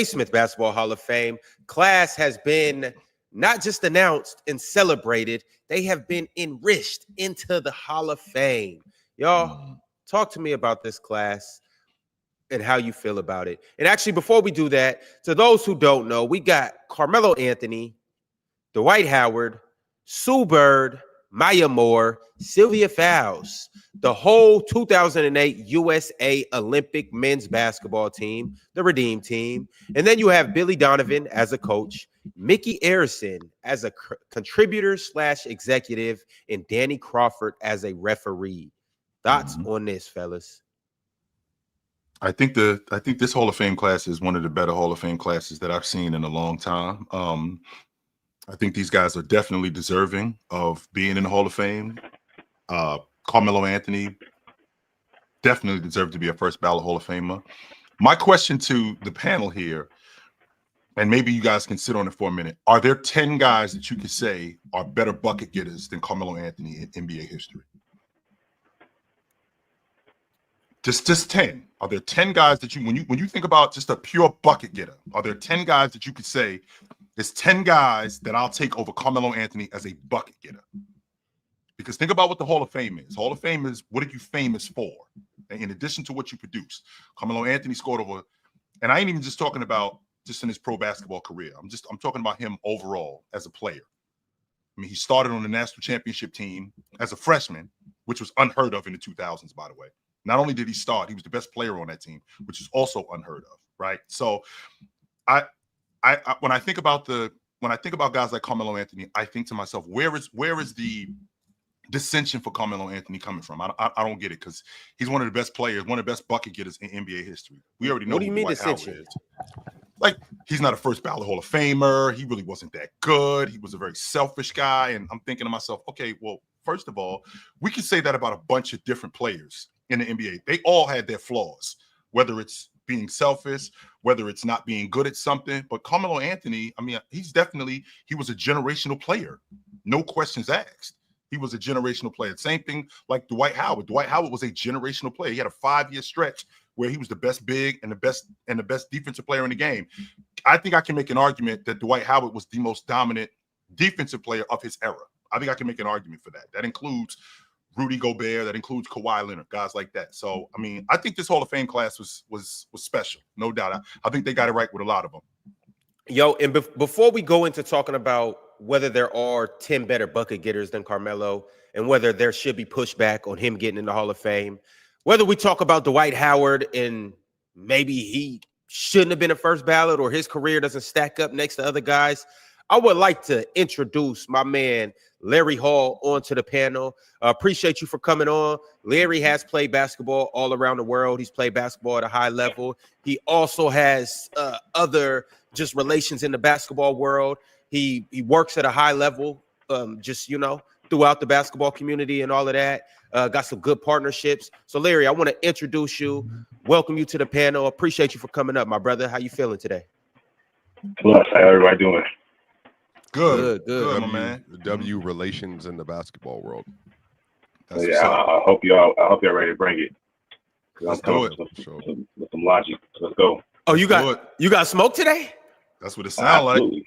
Smith Basketball Hall of Fame class has been not just announced and celebrated, they have been enriched into the Hall of Fame. Y'all, talk to me about this class and how you feel about it. And actually, before we do that, to those who don't know, we got Carmelo Anthony, Dwight Howard, Sue Bird, Maya Moore, Sylvia Fowles, the whole 2008 USA Olympic men's basketball team, the Redeem team. And then you have Billy Donovan as a coach, Mickey Arison as a contributor / executive, and Danny Crawford as a referee. Thoughts on this, fellas? I think this Hall of Fame class is one of the better Hall of Fame classes that I've seen in a long time. I think these guys are definitely deserving of being in the Hall of Fame. Carmelo Anthony definitely deserved to be a first ballot Hall of Famer. My question to the panel here, and maybe you guys can sit on it for a minute, are there 10 guys that you could say are better bucket getters than Carmelo Anthony in NBA history? Just 10. Are there 10 guys that when you think about just a pure bucket getter, are there 10 guys that you could say it's 10 guys that I'll take over Carmelo Anthony as a bucket getter? Because think about what the Hall of Fame is. Hall of Fame is, what are you famous for? In addition to what you produce. Carmelo Anthony scored over, and I ain't even just talking about just in his pro basketball career. I'm talking about him overall as a player. I mean, he started on the national championship team as a freshman, which was unheard of in the 2000s, by the way. Not only did he start, he was the best player on that team, which is also unheard of, right? So, when I think about guys like Carmelo Anthony, I think to myself, where is the dissension for Carmelo Anthony coming from? I don't get it, because he's one of the best players, one of the best bucket getters in NBA history. We already know. What do you mean dissension? Like, he's not a first ballot Hall of Famer. He really wasn't that good. He was a very selfish guy. And I'm thinking to myself, okay, well, first of all, we can say that about a bunch of different players in the NBA. They all had their flaws, whether it's being selfish, whether it's not being good at something. But Carmelo Anthony, I mean, he was a generational player. No questions asked. He was a generational player. Same thing like Dwight Howard. Dwight Howard was a generational player. He had a 5-year stretch where he was the best big and the best defensive player in the game. I think I can make an argument that Dwight Howard was the most dominant defensive player of his era. I think I can make an argument for that. That includes Rudy Gobert, that includes Kawhi Leonard, guys like that. So, I mean, I think this Hall of Fame class was special, no doubt. I think they got it right with a lot of them. Yo, and before we go into talking about whether there are 10 better bucket getters than Carmelo and whether there should be pushback on him getting in the Hall of Fame, whether we talk about Dwight Howard and maybe he shouldn't have been a first ballot or his career doesn't stack up next to other guys, I would like to introduce my man, Larry Hall, onto the panel. Appreciate you for coming on. Larry has played basketball all around the world. He's played basketball at a high level. He also has other just relations in the basketball world. He works at a high level, throughout the basketball community and all of that. Got some good partnerships. So, Larry, I want to introduce you, welcome you to the panel. Appreciate you for coming up, my brother. How you feeling today? Plus, how everybody doing? Good, W, my man. W relations in the basketball world. That's I hope y'all ready to bring it. Let's do it. With some logic. Let's go. Oh, you got smoke today? That's what it sounds like. Who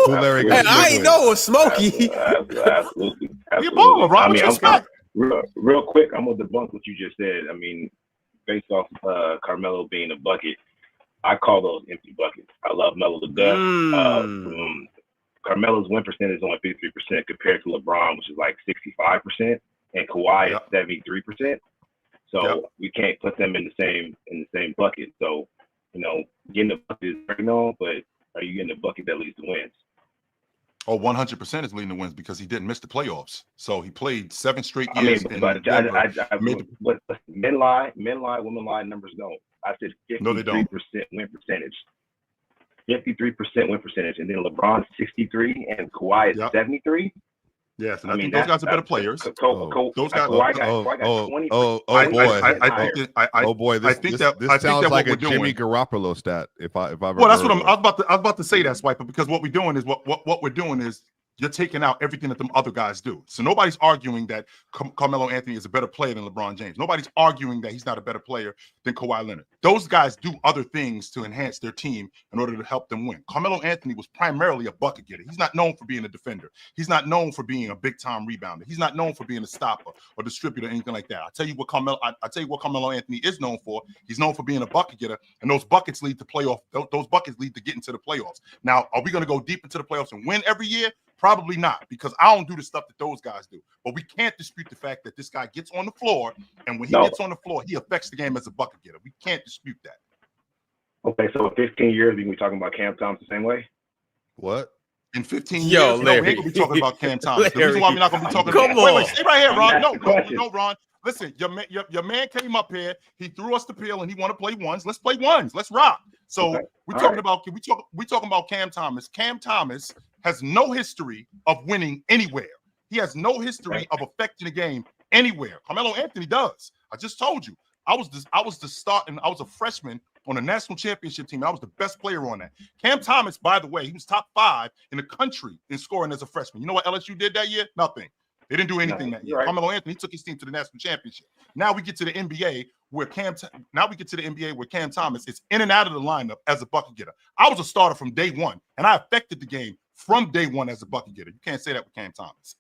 Larry Hey, I ain't know it was Smokey. Absolutely. You baller, bro. Real quick, I'm gonna debunk what you just said. I mean, based off Carmelo being a bucket, I call those empty buckets. I love Melo to death. Carmelo's win percentage is only 53% compared to LeBron, which is like 65%, and Kawhi is 73%. So we can't put them in the same bucket. So, getting the bucket is very known, but are you getting the bucket that leads to wins? Oh, 100% is leading the wins because he didn't miss the playoffs. So he played 7 straight years. Men lie, women lie, numbers don't. I said 53% win percentage. 53% win percentage, and then LeBron 63 and Kawhi is 73. Yes, and I think those guys are better players. Those guys. Kawhi got 20. Oh boy! This sounds like a Jimmy Garoppolo stat. If I well, that's what I was about to say that, Swiper, because what we're doing is what we're doing is you're taking out everything that them other guys do. So nobody's arguing that Carmelo Anthony is a better player than LeBron James. Nobody's arguing that he's not a better player than Kawhi Leonard. Those guys do other things to enhance their team in order to help them win. Carmelo Anthony was primarily a bucket getter. He's not known for being a defender. He's not known for being a big-time rebounder. He's not known for being a stopper or distributor or anything like that. I tell you what Carmelo Anthony is known for. He's known for being a bucket getter, and those buckets lead to playoff. Those buckets lead to getting to the playoffs. Now, are we going to go deep into the playoffs and win every year? Probably not, because I don't do the stuff that those guys do. But we can't dispute the fact that this guy gets on the floor, and when he gets on the floor, he affects the game as a bucket getter. We can't dispute that. Okay, so in 15 years, we can be talking about Cam Thomas the same way? What? In 15 years, no, we ain't gonna be talking about Cam Thomas. The reason why we're not gonna be talking about wait, stay right here, Ron. No, Ron. Listen, your man came up here. He threw us the pill, and he want to play ones. Let's play ones. Let's rock. So we're talking about Cam Thomas. Cam Thomas has no history of winning anywhere. He has no history of affecting the game anywhere. Carmelo Anthony does. I just told you. I was the start, and I was a freshman on a national championship team. I was the best player on that. Cam Thomas, by the way, he was top 5 in the country in scoring as a freshman. You know what LSU did that year? Nothing. They didn't do anything that year. Right. Carmelo Anthony took his team to the national championship. Now we get to the NBA where Cam Thomas is in and out of the lineup as a bucket getter. I was a starter from day one, and I affected the game from day one as a bucket getter. You can't say that with Cam Thomas.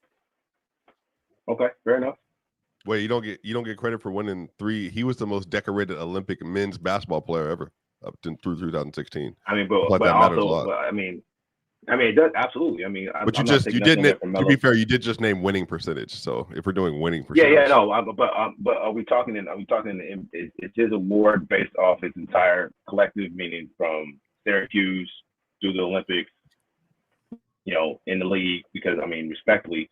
Okay, fair enough. Wait, you don't get credit for winning 3. He was the most decorated Olympic men's basketball player ever up through 2016. I mean, but also, I mean, it does absolutely. I mean, but you didn't. To be fair, you did just name winning percentage. So if we're doing winning percentage, but are we talking it's his award based off his entire collective, meaning from Syracuse through the Olympics, in the league? Because I mean, respectfully,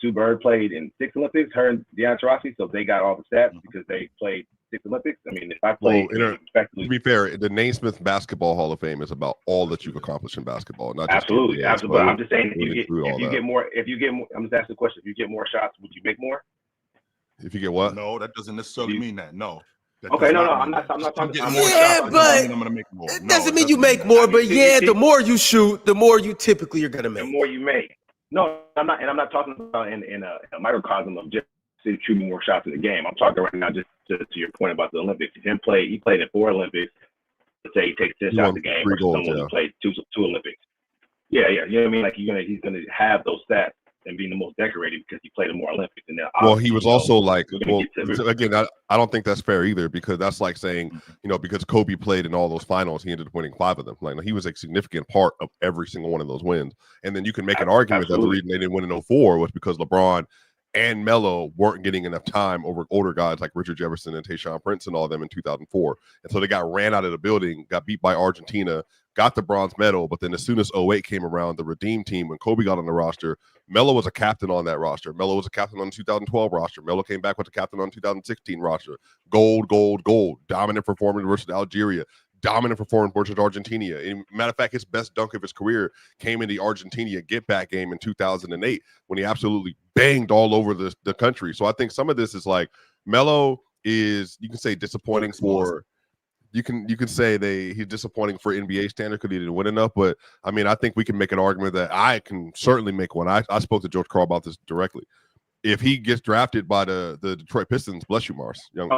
Sue Bird played in 6 Olympics, her and Deanna Taurasi, so they got all the stats because they played 6 Olympics. I mean, if I played, respectfully, to be fair, the Naismith Basketball Hall of Fame is about all that you've accomplished in basketball. Not just absolutely. But I'm just saying, if you get more, I'm just asking the question. If you get more shots, would you make more? If you get what? No, that doesn't necessarily mean that. No. Okay, no, I'm not talking. But I'm gonna make more. It doesn't mean you make more, but the more you shoot, the more you typically are gonna make. The more you make. No, I'm not, and I'm not talking about in a microcosm of just shooting more shots in the game. I'm talking right now just to your point about the Olympics. He played in 4 Olympics. Let's say he takes 10 shots a game versus someone who played two Olympics. Yeah. You know what I mean? Like he's gonna have those stats and being the most decorated because he played in more Olympics. And he was also again, I don't think that's fair either, because that's like saying, because Kobe played in all those finals, he ended up winning 5 of them. Like he was a significant part of every single one of those wins. And then you can make an argument that the reason they didn't win in 04 was because LeBron and Melo weren't getting enough time over older guys like Richard Jefferson and Tayshaun Prince and all of them in 2004. And so they got ran out of the building, got beat by Argentina, got the bronze medal. But then as soon as 08 came around, the Redeem team, when Kobe got on the roster, Melo was a captain on that roster. Melo was a captain on the 2012 roster. Melo came back with the captain on the 2016 roster. Gold. Dominant performance versus Algeria. Dominant performance versus Argentina. Matter of fact, his best dunk of his career came in the Argentina get-back game in 2008 when he absolutely banged all over the country. So I think some of this is like Melo is, you can say, disappointing for – you can say he's disappointing for NBA standard because he didn't win enough. But, I mean, I think we can make an argument that I can certainly make one. I spoke to George Karl about this directly. If he gets drafted by the Detroit Pistons, bless you, Mars. Yeah.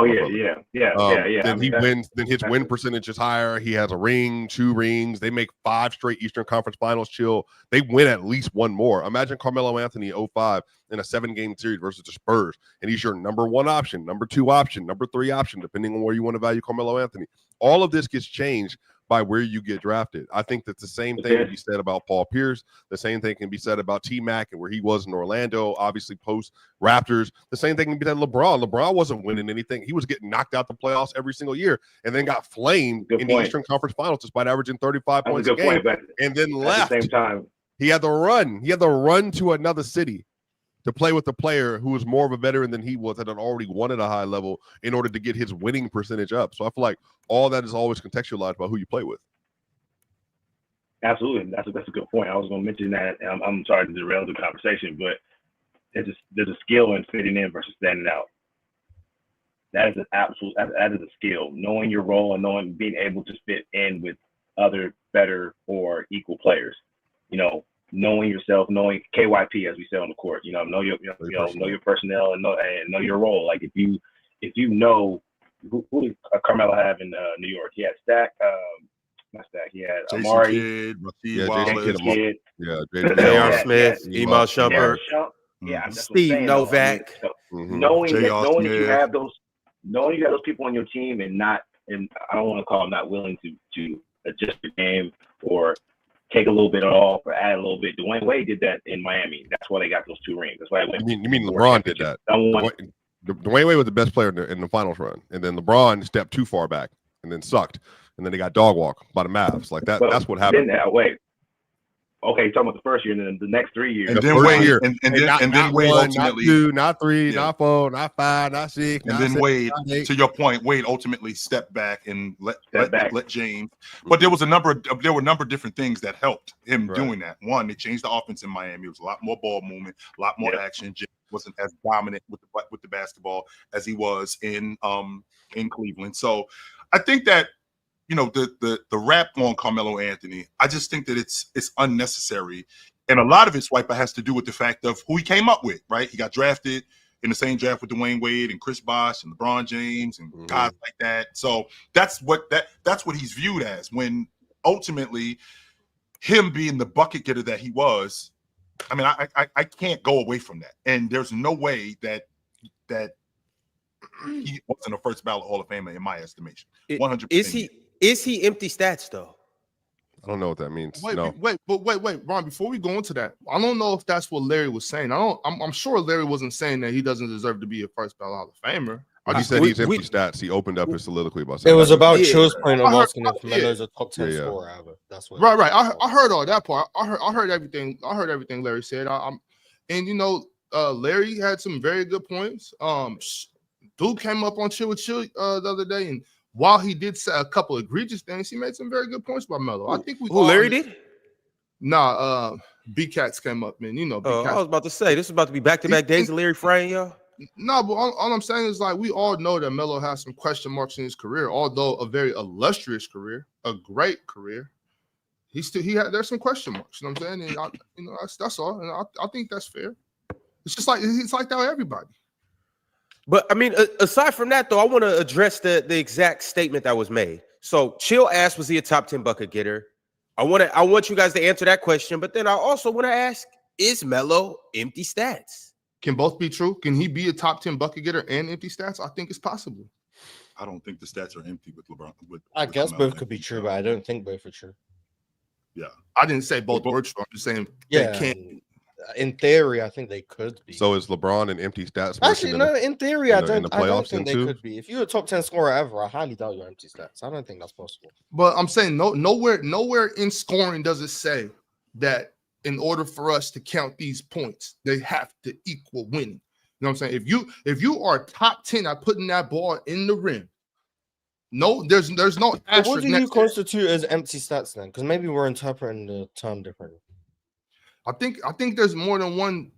Then he wins. Then his win percentage is higher. He has a ring, 2 rings. They make 5 straight Eastern Conference Finals. Chill. They win at least 1 more. Imagine Carmelo Anthony 05 in a 7-game series versus the Spurs, and he's your number 1 option, number 2 option, number 3 option, depending on where you want to value Carmelo Anthony. All of this gets changed by where you get drafted. I think that the same thing can be said about Paul Pierce. The same thing can be said about T-Mac and where he was in Orlando, obviously post-Raptors. The same thing can be said about LeBron. LeBron wasn't winning anything. He was getting knocked out the playoffs every single year and then got flamed in the Eastern Conference Finals despite averaging 35 points a game and then left. At the same time, he had to run. He had to run to another city to play with a player who was more of a veteran than he was, that had already won at a high level in order to get his winning percentage up. So I feel like all that is always contextualized by who you play with. Absolutely. That's a good point. I was going to mention that. I'm sorry to derail the conversation, but there's a skill in fitting in versus standing out. That is a skill. Knowing your role and being able to fit in with other better or equal players. knowing yourself, knowing KYP as we say on the court. Know your know your personnel and know your role. Like if you know who did Carmelo have in New York? He had Stack. Not Stack. He had Jason Amari. Kidd, Rasheed Jason Wallace. Kidd. J.R. Smith, Imal Shumpert, Yeah, that's what I'm Steve saying, Novak. though. Knowing that you have those people on your team and I don't want to call them not willing to adjust the game or take a little bit off or add a little bit. Dwayne Wade did that in Miami. That's why they got those 2 rings. That's why you mean LeBron did that? Dwayne Wade was the best player in the finals run, and then LeBron stepped too far back and then sucked, and then they got dog walk by the Mavs. Like that. That's what happened. Wait. Okay, you're talking about the first year, and then the next 3 years. And then Wade, and then Wade ultimately, not 2, not 3, not 4, not 5, not 6. And then Wade, to your point, Wade ultimately stepped back and let James. But there were a number of different things that helped him doing that. One, they changed the offense in Miami. It was a lot more ball movement, a lot more action. James wasn't as dominant with the basketball as he was in Cleveland. So I think that, the rap on Carmelo Anthony, I just think that it's unnecessary. And a lot of it, Swiper, has to do with the fact of who he came up with, right? He got drafted in the same draft with Dwayne Wade and Chris Bosh and LeBron James and guys like that. So that's what he's viewed as, when ultimately him being the bucket getter that he was. I mean, I can't go away from that. And there's no way that he wasn't a first ballot Hall of Famer in my estimation. 100%. Is he empty stats though? I don't know what that means. Wait, no. wait, Ron. Before we go into that, I don't know if that's what Larry was saying. I'm sure Larry wasn't saying that he doesn't deserve to be a first ballot Hall of Famer. He said he's empty stats. He opened up his soliloquy by saying it was about Yeah. Chill's point of asking if yeah. Melo's a top 10 scorer ever. That's what. Right. I heard all that part. I heard everything. I heard everything Larry said. Larry had some very good points. Dude came up on Chill with Chill the other day, and while he did say a couple of egregious things, he made some very good points about Melo. I think Larry did? Nah, B-Cats came up, man. I was about to say, this is about to be back-to-back days of Larry Frame, y'all. No, but all I'm saying is, like, we all know that Melo has some question marks in his career, although a very illustrious career, a great career. There's some question marks, you know what I'm saying? And that's all. And I think that's fair. It's like that with everybody. But I mean, aside from that, though, I want to address the exact statement that was made. So Chill asked, was he a top 10 bucket getter? I want you guys to answer that question, but then I also want to ask, is Melo empty stats? Can both be true? Can he be a top 10 bucket getter and empty stats? I think it's possible. I don't think the stats are empty with LeBron. I guess both could be true, but I don't think both are true. Yeah. I didn't say both were true. I'm just saying they can't. In theory, I think they could be. So is LeBron an empty stats? Actually, no. In theory, I don't think they too? could be. If you're a top 10 scorer ever, I highly doubt your empty stats. I don't think that's possible. But I'm saying nowhere in scoring does it say that in order for us to count these points, they have to equal winning. You know what I'm saying? If you are top 10 at putting that ball in the rim, there's no. What do you constitute as empty stats then? Because maybe we're interpreting the term differently. I think there's more than one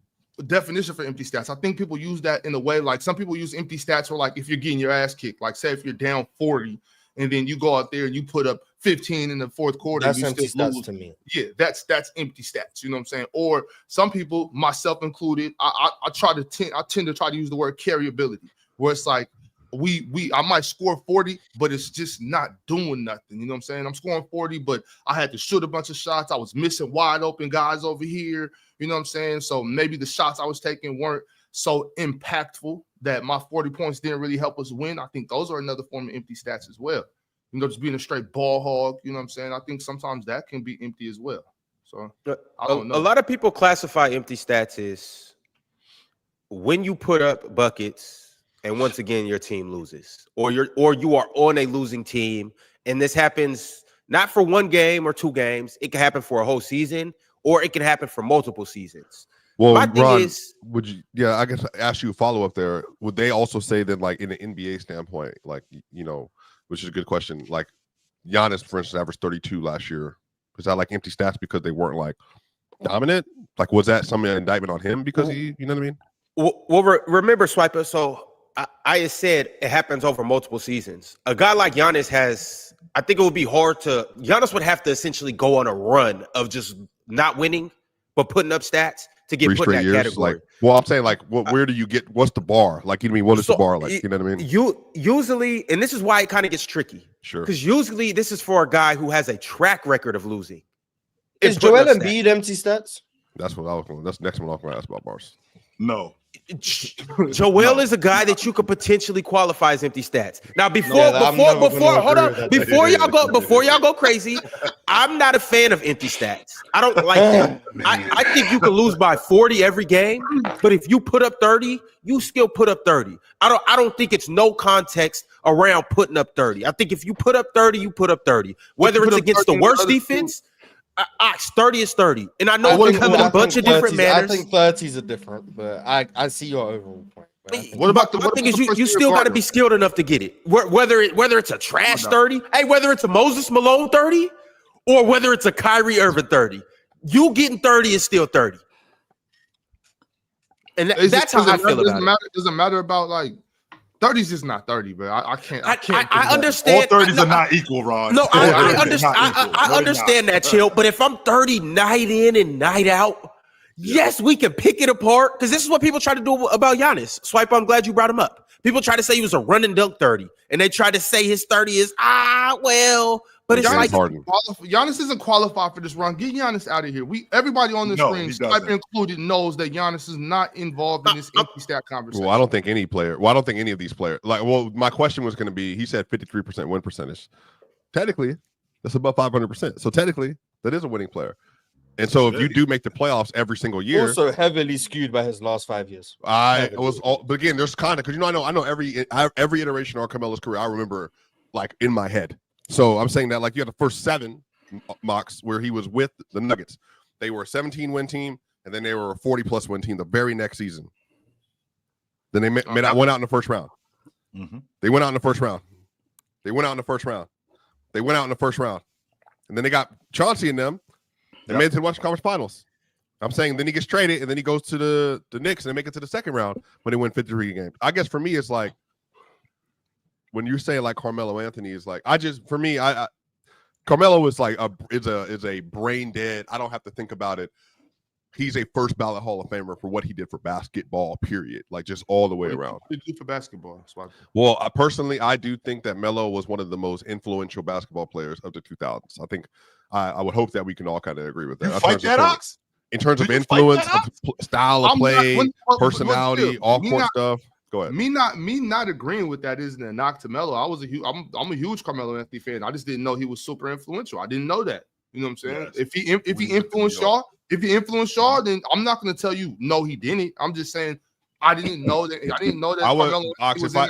definition for empty stats. I think people use that in a way, like some people use empty stats for, like, if you're getting your ass kicked, like say if you're down 40 and then you go out there and you put up 15 in the fourth quarter. That's and you empty still stats lose. to me. Yeah, that's empty stats. You know what I'm saying? Or some people, myself included, I tend to try to use the word carryability, where it's like I might score 40, but it's just not doing nothing. You know what I'm saying? I'm scoring 40, but I had to shoot a bunch of shots. I was missing wide open guys over here. You know what I'm saying? So maybe the shots I was taking weren't so impactful that my 40 points didn't really help us win. I think those are another form of empty stats as well. Just being a straight ball hog. You know what I'm saying? I think sometimes that can be empty as well. So I don't know. A lot of people classify empty stats as when you put up buckets and once again your team loses, or you are on a losing team, and this happens not for one game or two games. It can happen for a whole season, or it can happen for multiple seasons. Well, my thing Ron, is, would you? Yeah, I guess I ask you a follow up there. Would they also say that, like, in an NBA standpoint, like, which is a good question. Like Giannis, for instance, averaged 32 last year. Is that like empty stats because they weren't like dominant? Like, was that some indictment on him because he, you know what I mean? Well, remember, Swiper. So I had said it happens over multiple seasons. A guy like Giannis I think it would be hard Giannis would have to essentially go on a run of just not winning but putting up stats to get 3 put in straight that years. category. Like, well, I'm saying like, where do you get? What's the bar? Like, you mean what is the bar? Like, you know what I mean? You usually, and this is why it kind of gets tricky. Sure. Because usually this is for a guy who has a track record of losing. Is Joel Embiid empty stats? That's what I was going. That's the next one I was going to ask about bars. No. Joel is a guy that you could potentially qualify as empty stats. Now, before y'all go crazy, I'm not a fan of empty stats. I don't like that. I think you can lose by 40 every game, but if you put up 30, you still put up 30. I don't think it's no context around putting up 30. I think if you put up 30, you put up 30. Whether it's against the worst defense, 30 is 30. And I know it comes in a bunch of different manners. I think 30s are different, but I see your overall point. What about the? My thing is, you still got to be skilled enough to get it. Whether it's a trash 30, whether it's a Moses Malone 30, or whether it's a Kyrie Irving 30, you getting 30 is still 30. And that's how I feel about it. Doesn't matter about like 30s is not 30, but I can't. I understand. All 30s are not equal, Ron. No, I understand. I understand that, Chill. But if I'm 30 night in and night out, yes, we can pick it apart, because this is what people try to do about Giannis. Swipe, I'm glad you brought him up. People try to say he was a run and dunk 30, and they try to say his 30 is but it's Giannis like Giannis isn't qualified for this run. Get Giannis out of here. Everybody on the screen, Sniper included, knows that Giannis is not involved in this empty stat conversation. Well, I don't think any of these players. Like, well, my question was going to be, he said 53% win percentage. Technically, that's above 500%. So technically, that is a winning player. And so if you do make the playoffs every single year, also heavily skewed by his last 5 years. But again, there's kind of, because I know every iteration of Carmelo's career, I remember like in my head. So I'm saying that like you had the first 7 mocks where he was with the Nuggets. They were a 17-win team, and then they were a 40-plus win team the very next season. Then they went out in the first round. Mm-hmm. They went out in the first round. And then they got Chauncey and them. They made it to the Western Conference Finals. I'm saying then he gets traded, and then he goes to the Knicks, and they make it to the second round when they win 53 games. I guess for me, it's like, when you say like Carmelo Anthony is like, Carmelo is like is a brain dead. I don't have to think about it. He's a first ballot Hall of Famer for what he did for basketball, period. Like just all the way around. What did he do for basketball? Well, personally, I do think that Melo was one of the most influential basketball players of the 2000s. I think I would hope that we can all kind of agree with that. You fight that, Ox? In terms of influence, style of play, personality, all court stuff. Go ahead. Me not agreeing with that isn't a knock to Melo. I'm a huge Carmelo Anthony fan. I just didn't know he was super influential. I didn't know that. You know what I'm saying? Yes. If he influenced y'all, then I'm not going to tell you no, he didn't. I'm just saying I didn't know that.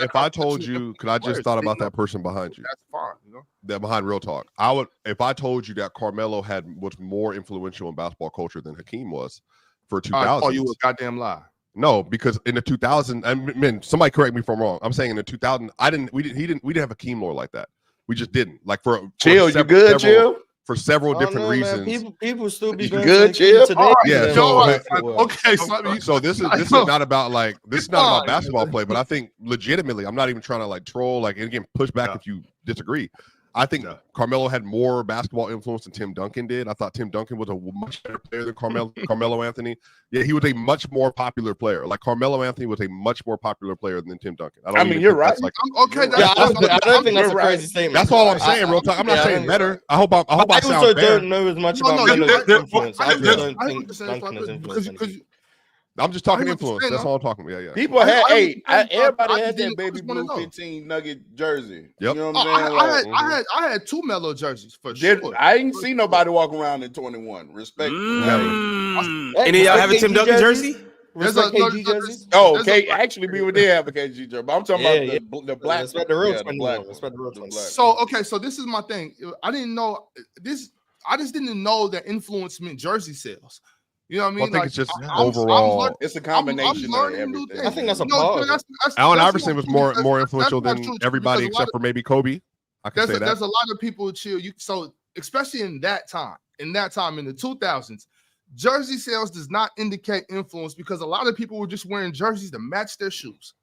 If I told you, because I just thought about that person behind you. That's fine. You know? That behind Real Talk. If I told you that Carmelo was more influential in basketball culture than Hakeem was for 2000. Oh, you a goddamn lie. No, because in the 2000, I mean, somebody correct me if I'm wrong. I'm saying in the 2000, we didn't have Hakeem Lore like that. We just didn't. Like Chill, you good, Chill? For several different reasons. People still be good, Chill. Today. Yeah. So this is not about about basketball play, but I think legitimately, I'm not even trying to like troll, like, and again, push back if you disagree. I think Carmelo had more basketball influence than Tim Duncan did. I thought Tim Duncan was a much better player than Carmelo Anthony. Yeah, he was a much more popular player. Like Carmelo Anthony was a much more popular player than Tim Duncan. I mean, you're right. I don't think that's a crazy statement. That's all I'm saying, Real Talk. I'm not saying better. I hope I sound fair. Don't know as much about Melo's influence. I don't think Duncan is influenced. I'm just talking influence. That's all I'm talking about. Yeah. People everybody had that baby blue 15 Nugget jersey. Yep. You know what I'm saying? I had 2 Melo jerseys for sure. I didn't see nobody walking around in 21. Respect. Any of y'all have a Tim Duncan jersey? There's a KG jersey. Oh, okay. Actually, we did have a KG jersey, but I'm talking about the black. That's the real. So this is my thing. I didn't know this. I just didn't know that influence meant jersey sales. You know what I mean? I think it's just overall. It's a combination of everything. I think that's a part. Allen Iverson was more influential than everybody except for maybe Kobe. I can say that. There's a lot of people Chill. So especially in that time in the 2000s, jersey sales does not indicate influence because a lot of people were just wearing jerseys to match their shoes.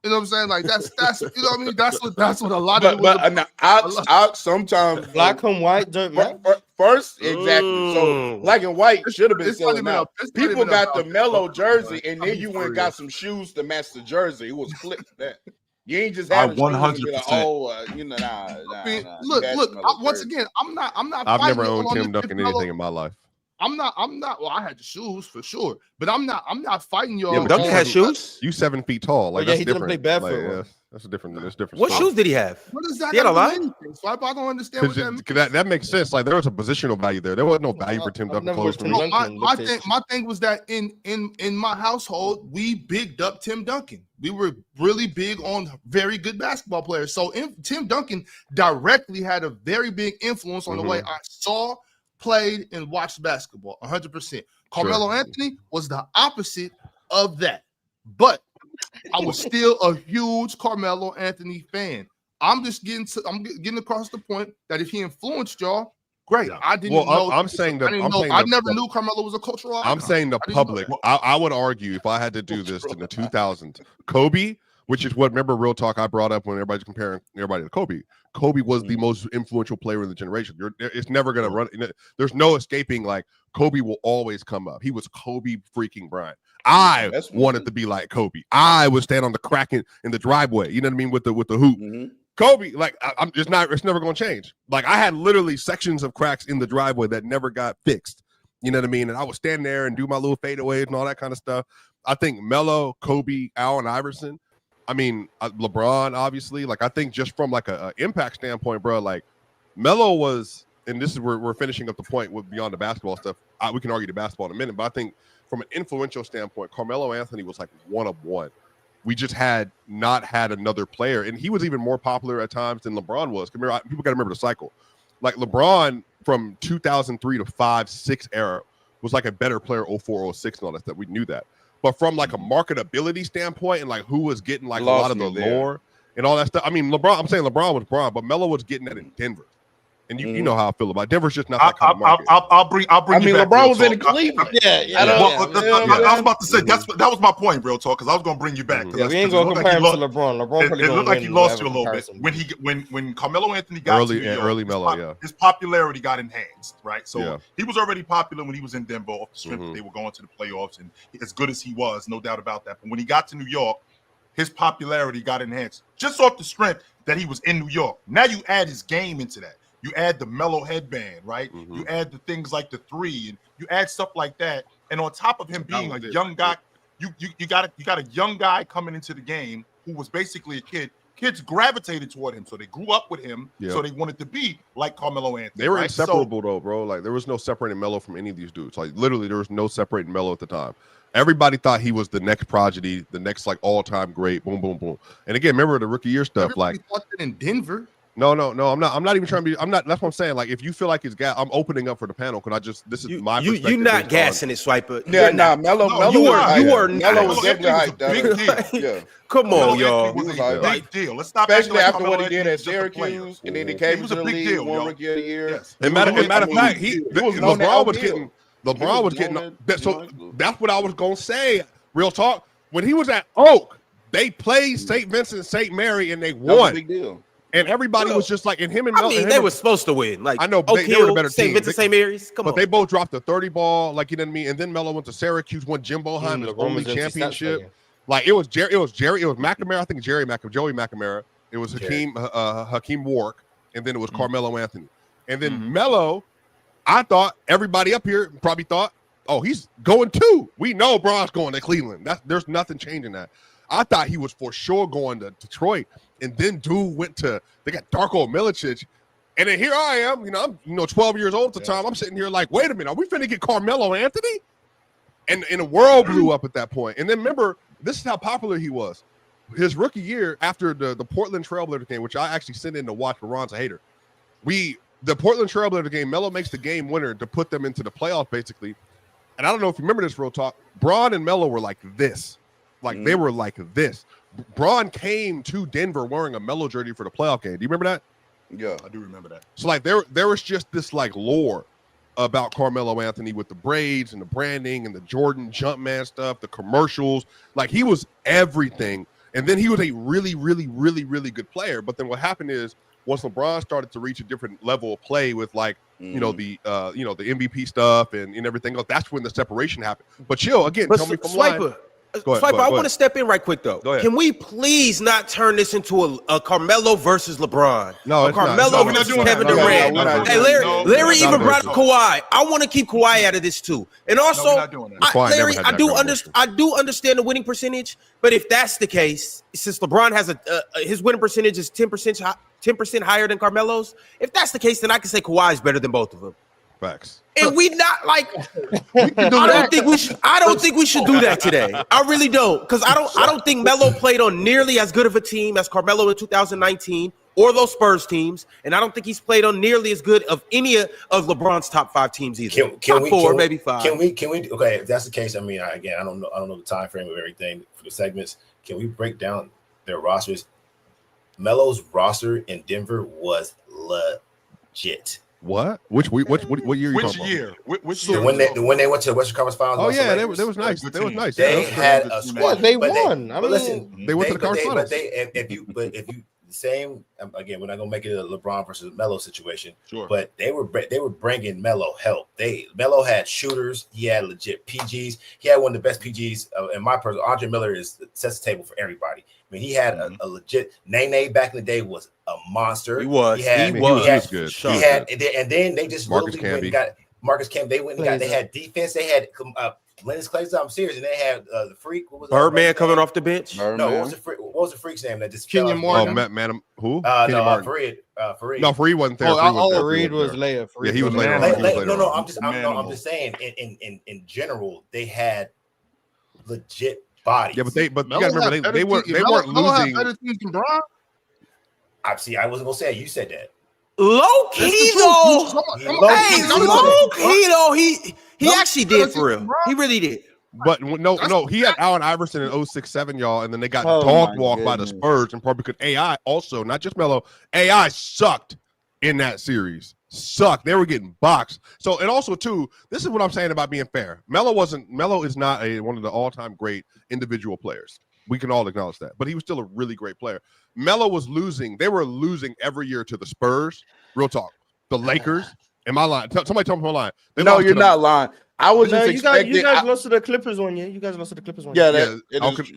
You know what I'm saying? Like that's you know what I mean? That's what a lot of but sometimes black and white don't matter. first, exactly. So black and white should have been It's not selling even out. it's not People even got the about- Melo oh, jersey, man. and then you went and got some shoes to match the jersey. It was clipped that. You ain't just I have the shoes and be like, 100%. nah. I mean, You look, had look. the Melo Once jersey. again, I'm not. I've fighting never you owned on Tim this Duncan Melo- anything in my life. I'm not. Well, I had the shoes for sure, but I'm not fighting y'all. Yeah, but Duncan on- has shoes. You 7 feet tall. Like yeah, that's he didn't different. play barefoot Like, one. yeah, that's a different. That's different. What story. shoes did he have? What does that He had a have to do lot? anything? So I don't understand what that means. That makes sense. Like there was a positional value there. There was no value for Tim I've Duncan never clothes watched for Tim me. No, Duncan my looked thing, at- my thing was that in my household, we bigged up Tim Duncan. We were really big on very good basketball players. So Tim Duncan directly had a very big influence on the way I saw, played, and watched basketball. 100%. Carmelo Anthony was the opposite of that, but I was still a huge Carmelo Anthony fan. I'm getting across the point that if he influenced y'all, great. Yeah. I didn't Well, know. I'm saying that. I never knew Carmelo was a cultural icon. I'm saying the I didn't know public. that. I would argue if I had to do this in the 2000s, Kobe, which is what, remember Real Talk I brought up when everybody's comparing everybody to Kobe. Kobe was the most influential player in the generation. It's never going to run. There's no escaping. Like Kobe will always come up. He was Kobe freaking Bryant. I wanted to be like Kobe. I would stand on the crack in the driveway. You know what I mean? With the hoop. Kobe, like I'm just not. It's never going to change. Like I had literally sections of cracks in the driveway that never got fixed. You know what I mean? And I would stand there and do my little fadeaways and all that kind of stuff. I think Melo, Kobe, Allen Iverson. I mean, LeBron, obviously. Like I think just from like a impact standpoint, bro. Like Melo was, and this is where we're finishing up the point with beyond the basketball stuff. We can argue the basketball in a minute, but I think from an influential standpoint, Carmelo Anthony was like one of one. We just had not had another player, and he was even more popular at times than LeBron was. People got to remember the cycle. Like LeBron from 2003 to 5-6 era was like a better player 04, 06 and all that stuff. We knew that. But from like a marketability standpoint and like who was getting like a lot of the lore and all that stuff. I mean, I'm saying LeBron was Bron, but Melo was getting that in Denver. And you know how I feel about it. Denver's just not that kind of market. I'll bring. I mean, you back, LeBron Real was Talk. in Cleveland. I was about to say that was my point, Real Talk, because I was going to bring you back. Yeah, we ain't gonna compare him to LeBron. LeBron probably It looked like he lost you a little bit comparison. when Carmelo Anthony got to New York, early Melo, his popularity got enhanced, right? So he was already popular when he was in Denver, off the strength that they were going to the playoffs, and as good as he was, no doubt about that. But when he got to New York, his popularity got enhanced just off the strength that he was in New York. Now you add his game into that. You add the Melo headband, right? You add the things like the three, and you add stuff like that. And on top of him being a young guy, you got a young guy coming into the game who was basically a kid. Kids gravitated toward him, so they grew up with him. So they wanted to be like Carmelo Anthony. They were inseparable though, bro. Like there was no separating Melo from any of these dudes. Like literally, there was no separating Melo at the time. Everybody thought he was the next prodigy, the next like all-time great. Boom, boom, boom. And again, remember the rookie year stuff. Everybody like thought that in Denver. No. I'm not even trying to be. I'm not. That's what I'm saying. Like, if you feel like it's gas, I'm opening up for the panel. Could I just? This is my perspective. You not gassing it, Swiper. Yeah, Melo. You are. Melo was definitely big deal. Yeah. Come on, y'all. It was a big deal. Let's stop. Especially like after what he Carmelo did at Anthony was just a player. Syracuse, and then he came to the league, won Rookie of the Year. Yes. And matter of fact, LeBron was getting. LeBron was getting. So that's what I was gonna say. Real talk. When he was at Oak, they played St. Vincent, St. Mary, and they won. That was a big deal. And everybody was just like, and him and Melo. I mean, they were supposed to win. Like I know, Oak they Hill, were the better St. team. Vincent, St. Mary's. Come on. But they both dropped the 30 ball, like you know what I mean. And then Melo went to Syracuse, won Jim Boeheim, his only championship. Like it was McNamara. I think Joey McNamara. It was Hakeem Wark, and then it was Carmelo Anthony. And then Melo, I thought everybody up here probably thought, oh, he's going too. We know Bron's going to Cleveland. There's nothing changing that. I thought he was for sure going to Detroit. And then dude went to, they got Darko Milicic. And then here I am, I'm 12 years old at the time. I'm sitting here like, wait a minute, are we finna get Carmelo Anthony? And the world blew up at that point. And then remember, this is how popular he was. His rookie year after the Portland Trailblazers game, which I actually sent in to watch, but Ron's a hater. The Portland Trailblazers game, Melo makes the game winner to put them into the playoffs, basically. And I don't know if you remember this, Real Talk. Bron and Melo were like this. Like they were like this. Bron came to Denver wearing a Melo jersey for the playoff game. Do you remember that? Yeah, I do remember that. So like there was just this like lore about Carmelo Anthony with the braids and the branding and the Jordan Jumpman stuff, the commercials. Like he was everything. And then he was a really, really, really, really good player. But then what happened is once LeBron started to reach a different level of play with like the MVP stuff and everything else, that's when the separation happened. But chill again. But Tell me from Swiper, Swiper, I want to step in right quick though. Go ahead. Can we please not turn this into a Carmelo versus LeBron? No, a Carmelo versus Kevin Durant. Hey, Larry even brought up Kawhi. I want to keep Kawhi out of this too. And also, Larry, I do understand the winning percentage, but if that's the case, since LeBron has his winning percentage is 10% higher than Carmelo's, if that's the case, then I can say Kawhi is better than both of them. Facts. And we not like I don't think we should do that today. I really don't, because I don't think Melo played on nearly as good of a team as Carmelo in 2019 or those Spurs teams, and I don't think he's played on nearly as good of any of LeBron's top 5 teams either. Top 4, maybe 5. Can we? Okay, if that's the case, I mean, I don't know the time frame of everything for the segments. Can we break down their rosters? Melo's roster in Denver was legit. What? What year? Which year? Which year? When they went to the Western Conference Finals. Oh yeah, that was nice. That was nice. They had a squad. They won. But listen, they went to the conference finals. If you same again, we're not gonna make it a LeBron versus Melo situation. Sure. But they were bringing Melo help. Melo had shooters. He had legit PGs. He had one of the best PGs in my personal. Andre Miller sets the table for everybody. I mean, he had a legit Nene back in the day was a monster. He was. He was good. He had, and then they just Marcus literally went and got Marcus Camby. They went and got. They had defense. They had Lennox Clayson. I'm serious, and they had the freak. What was Birdman coming off the bench? No, what was the freak's name that just Kenyon Morgan? Oh, who? Fareed. No, Fareed wasn't there. Fareed was later. Yeah, he was later. No, I'm just saying. In general, they had legit bodies. Yeah, but you gotta remember they weren't losing. Better teams than LeBron. I wasn't gonna say it. You said that. Low key though. Low key though. He actually did for real. He really did. But no, he had Allen Iverson in 06-07, y'all, and then they got dog walked by the Spurs, and probably because AI also, not just Melo, AI sucked in that series. Sucked. They were getting boxed. So, and also too, this is what I'm saying about being fair. Melo is not one of the all-time great individual players. We can all acknowledge that. But he was still a really great player. Melo was losing. They were losing every year to the Spurs. Real talk. The Lakers. Am I lying? Somebody tell me I'm lying. No, you're not lying. I was just expecting. You guys lost to the Clippers one year. Yeah,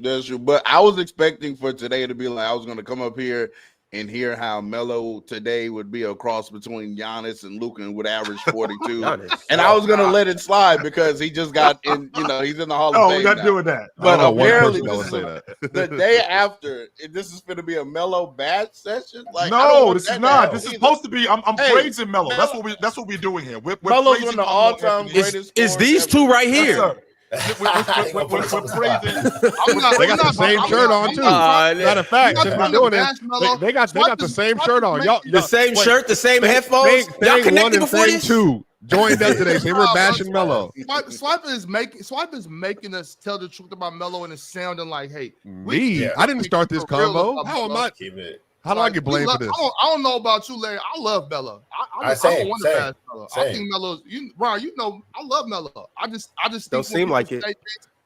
that's true. But I was expecting for today to be like, I was going to come up here and hear how Melo today would be a cross between Giannis and Luka and would average 42. And I was going to let it slide because he just got in, he's in the Hall of Fame. Oh, we're not doing that. But apparently, the day after, this is going to be a Melo bad session. Like, no, this is not. This is supposed to be. I'm praising Melo. That's what we're doing here. We're Melo's one of the all-time greatest. Is these two right here? Yes, we're praising. They got the same shirt on too. Matter of fact, since we're doing it, they got the same shirt on. Y'all, the same shirt, the same headphones. Y'all connected before this? Two joined us today. So they were bashing Melo. Swiper is making us tell the truth about Melo, and it's sounding like, hey, I didn't start this combo. How am I? How do I get blamed for this? I don't know about you, Larry. I love Melo. I don't want to bash Melo. I think Melo's. Ron, I love Melo. I just don't seem like it.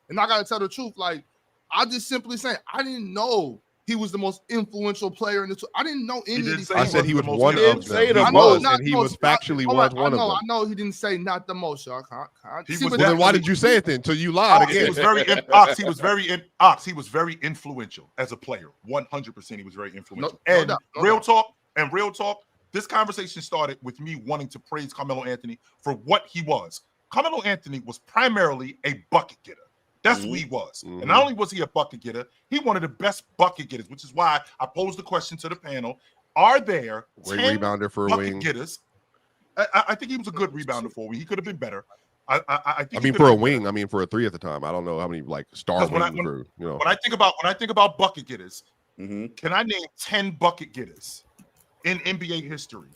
And I gotta tell the truth. Like, I just simply saying, I didn't know he was the most influential player in the. I didn't know any of these. I said he was one of them. And he was factually was one of them. I know he didn't say not the most. Y'all. Then why did you say it then? Until you lied again. He was very influential as a player. 100%, he was very influential. Real talk. This conversation started with me wanting to praise Carmelo Anthony for what he was. Carmelo Anthony was primarily a bucket getter. That's who he was. And not only was he a bucket getter, he one of the best bucket getters, which is why I posed the question to the panel. Are there 10 rebounder for a bucket wing getters? I think he was a good rebounder for a wing. He could have been better. I mean, for a wing, I mean, for a 3 at the time. I don't know how many stars when I think about bucket getters, can I name 10 bucket getters in NBA history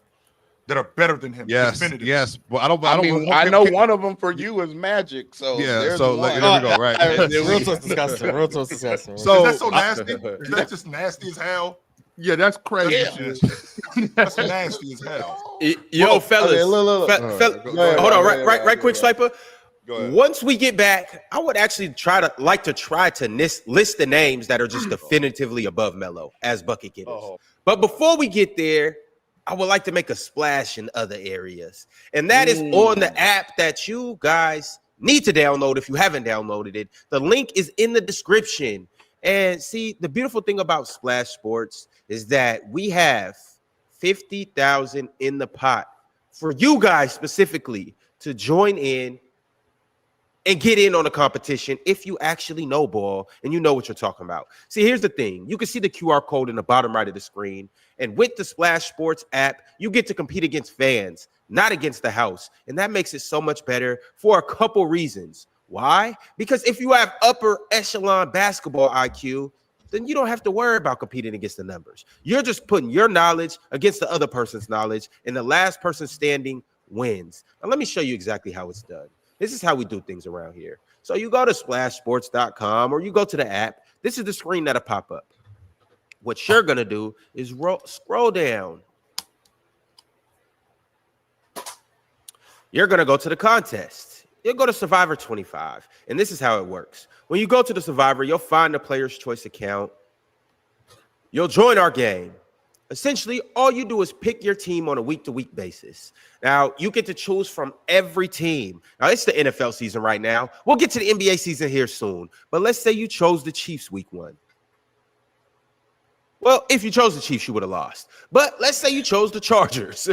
that are better than him? Yes. Well, I know one of them for you is Magic. So yeah. So there we go. Right. Real talk disgusting. So is that so nasty? Is that just nasty as hell? Yeah, that's crazy. Yeah. That's nasty as hell. Yo, fellas. Hold on, right quick, Swiper. Once we get back, I would actually try to list the names that are just definitively above Melo as bucket getters. But before we get there, I would like to make a splash in other areas. And that is on the app that you guys need to download if you haven't downloaded it. The link is in the description. And see, the beautiful thing about Splash Sports is that we have 50,000 in the pot for you guys specifically to join in and get in on the competition if you actually know ball and you know what you're talking about. See, here's the thing. You can see the QR code in the bottom right of the screen. And with the Splash Sports app, you get to compete against fans, not against the house. And that makes it so much better for a couple reasons. Why? Because if you have upper echelon basketball IQ, then you don't have to worry about competing against the numbers. You're just putting your knowledge against the other person's knowledge, and the last person standing wins. Now, let me show you exactly how it's done. This is how we do things around here. So you go to SplashSports.com or you go to the app. This is the screen that'll pop up. What you're going to do is scroll down. You're going to go to the contest. You'll go to Survivor 25. And this is how it works. When you go to the Survivor, you'll find the Player's Choice account. You'll join our game. Essentially, all you do is pick your team on a week-to-week basis. Now, you get to choose from every team. Now, it's the NFL season right now. We'll get to the NBA season here soon. But let's say you chose the Chiefs week 1. Well, if you chose the Chiefs, you would have lost. But let's say you chose the Chargers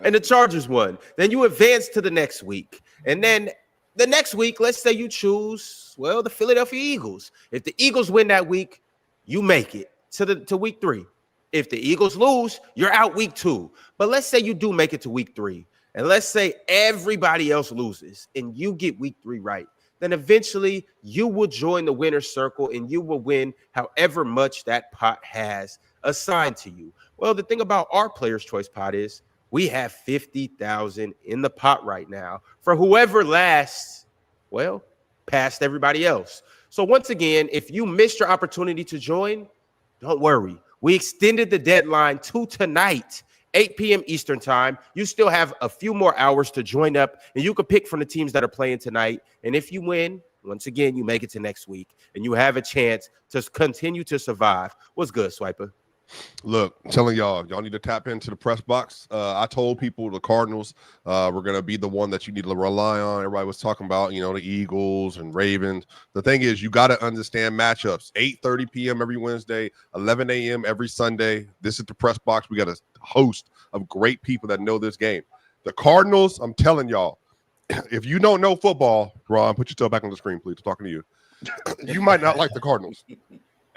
and the Chargers won. Then you advance to the next week. And then the next week, let's say you choose, well, the Philadelphia Eagles. If the Eagles win that week, you make it to week 3. If the Eagles lose, you're out week 2. But let's say you do make it to week 3. And let's say everybody else loses and you get week 3 right. Then eventually you will join the winner's circle and you will win however much that pot has assigned to you. Well, the thing about our Player's Choice pot is we have 50,000 in the pot right now for whoever lasts, well, past everybody else. So once again, if you missed your opportunity to join, don't worry. We extended the deadline to tonight, 8 p.m. Eastern time. You still have a few more hours to join up, and you can pick from the teams that are playing tonight. And if you win, once again, you make it to next week, and you have a chance to continue to survive. What's good, Swiper? Look, I'm telling y'all need to tap into the press box. I told people the Cardinals were going to be the one that you need to rely on. Everybody was talking about, the Eagles and Ravens. The thing is, you got to understand matchups. 8:30 p.m. every Wednesday, 11 a.m. every Sunday. This is the press box. We got a host of great people that know this game. The Cardinals, I'm telling y'all, if you don't know football, Ron, put yourself back on the screen, please. I'm talking to you. You might not like the Cardinals.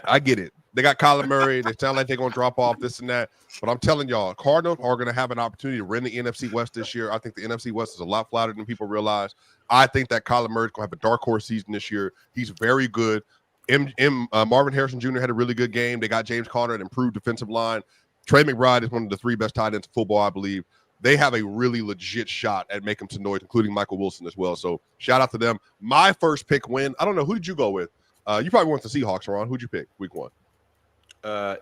I get it. They got Kyler Murray. They sound like they're going to drop off this and that. But I'm telling y'all, Cardinals are going to have an opportunity to win the NFC West this year. I think the NFC West is a lot flatter than people realize. I think that Kyler Murray is going to have a dark horse season this year. He's very good. Marvin Harrison Jr. had a really good game. They got James Conner, an improved defensive line. Trey McBride is one of the 3 best tight ends in football, I believe. They have a really legit shot at making some noise, including Michael Wilson as well. So shout out to them. My first pick win. I don't know. Who did you go with? You probably went the Seahawks, Ron. Who'd you pick week 1?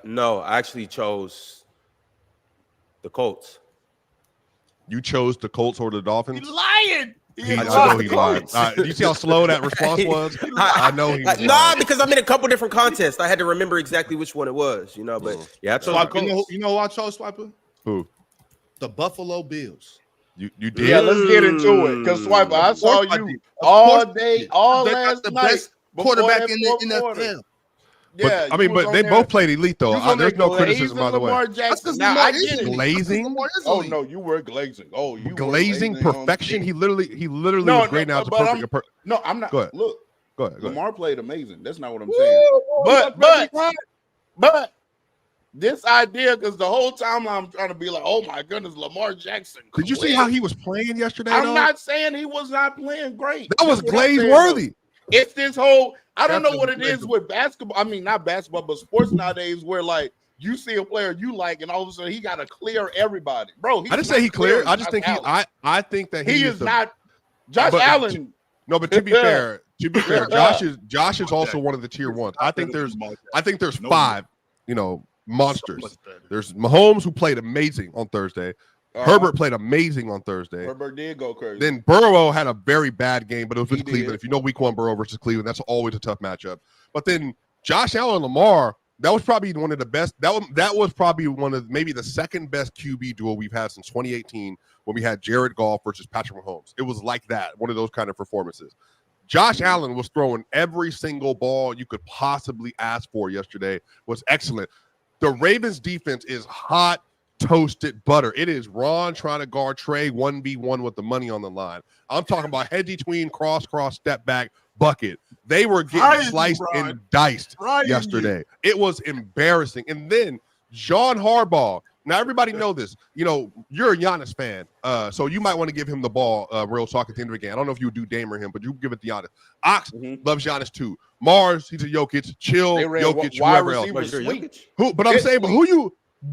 No, I actually chose the Colts. You chose the Colts or the Dolphins? He's lying. I know he lied. Do you see how slow that response was? I know he was lying. Because I'm in a couple different contests. I had to remember exactly which one it was, But yeah, I chose the Colts. You know who I chose, Swiper? Who? The Buffalo Bills. You did? Yeah, let's get into it. Because Swiper, I saw you all day, all last night. Best quarterback in the NFL. Yeah, but they both played elite though. There's no criticism, by the way. Now I get it. Glazing. Oh no, you were glazing. Oh, you glazing perfection. He literally was great. Now it's a perfect. No, I'm not. Go ahead. Look, go ahead. Lamar played amazing. That's not what I'm saying. But this idea, because the whole time I'm trying to be like, oh my goodness, Lamar Jackson. Did you see how he was playing yesterday? I'm not saying he was not playing great. That was glaze worthy. It's this whole, I don't know what it is with basketball. I mean, not basketball, but sports nowadays where like you see a player you like and all of a sudden he got to clear everybody. Bro, I didn't say he cleared. I just think I think that he is not Josh Allen. No, but to be fair, Josh is also one of the tier ones. I think there's 5, monsters. There's Mahomes, who played amazing on Thursday. Herbert played amazing on Thursday. Herbert did go crazy. Then Burrow had a very bad game, but it was with Cleveland. If you know week 1 Burrow versus Cleveland, that's always a tough matchup. But then Josh Allen and Lamar That was probably one of the best. That was probably one of maybe the second best QB duel we've had since 2018 when we had Jared Goff versus Patrick Mahomes. It was like that, one of those kind of performances. Josh Allen was throwing every single ball you could possibly ask for yesterday. Was excellent. The Ravens defense is hot, toasted butter. It is Ron trying to guard Trey 1v1 with the money on the line. I'm talking about head between, cross, step back, bucket. They were getting sliced and diced yesterday. It was embarrassing. And then John Harbaugh. Now, everybody know this. You know, you're a Giannis fan, so you might want to give him the ball, real talk at the end of the game. I don't know if you would do Dame or him, but you give it to Giannis. Ox loves Giannis too. Mars, he's a Jokic. Chill, Jokic, whoever else. But I'm saying,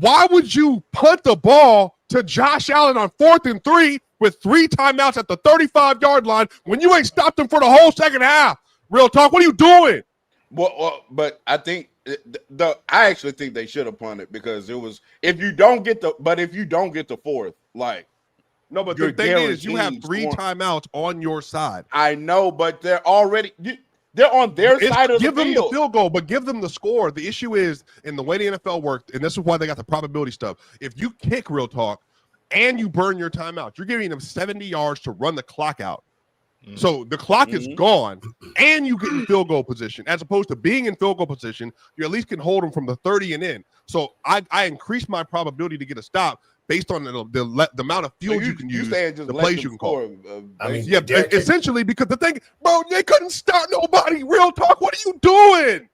why would you punt the ball to Josh Allen on 4th and 3 with 3 timeouts at the 35-yard line when you ain't stopped him for the whole second half? Real talk. What are you doing? Well, but I think I actually think they should have punted because it was if you don't get the 4th, like no, but the thing is you have 3 timeouts on your side. I know, but they're on their side of the field. Give them the field goal, but give them the score. The issue is in the way the NFL worked, and this is why they got the probability stuff. If you kick real talk and you burn your timeout, you're giving them 70 yards to run the clock out. So the clock is gone, and you get in field goal position. As opposed to being in field goal position, you at least can hold them from the 30 and in. So I increase my probability to get a stop based on the amount of field you can use, the plays you can call. Essentially, because the thing, bro, they couldn't start nobody. Real talk. What are you doing?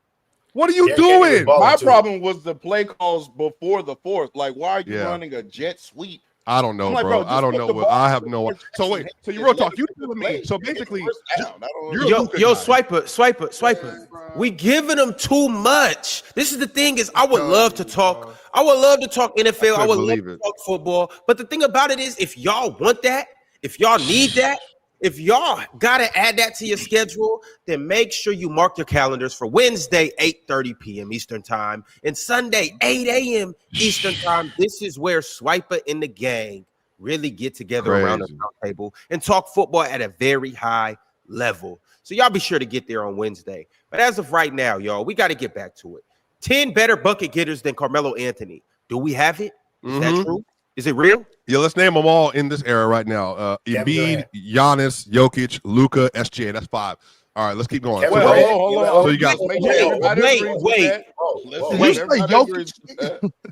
What are you doing? My problem was the play calls before the 4th. Like, why are you running a jet sweep? I don't know, bro. I don't know. I have no idea. So wait, so you real talk. You telling me? So basically, yo, swiper. We giving them too much. This is the thing is, I would love to talk. I would love to talk NFL. I would love to talk football. But the thing about it is, if y'all want that, if y'all need that, if y'all gotta add that to your schedule, then make sure you mark your calendars for Wednesday, 8:30 p.m. Eastern time, and Sunday, 8 a.m. Eastern time. This is where Swiper and the gang really get together around the table and talk football at a very high level. So y'all be sure to get there on Wednesday. But as of right now, y'all, we got to get back to it. 10 better bucket getters than Carmelo Anthony. Do we have it? Is that true? Is it real? Yeah, let's name them all in this era right now. Embiid, Giannis, Jokic, Luka, SGA. That's 5. All right, let's keep going. Hold on. So you got wait.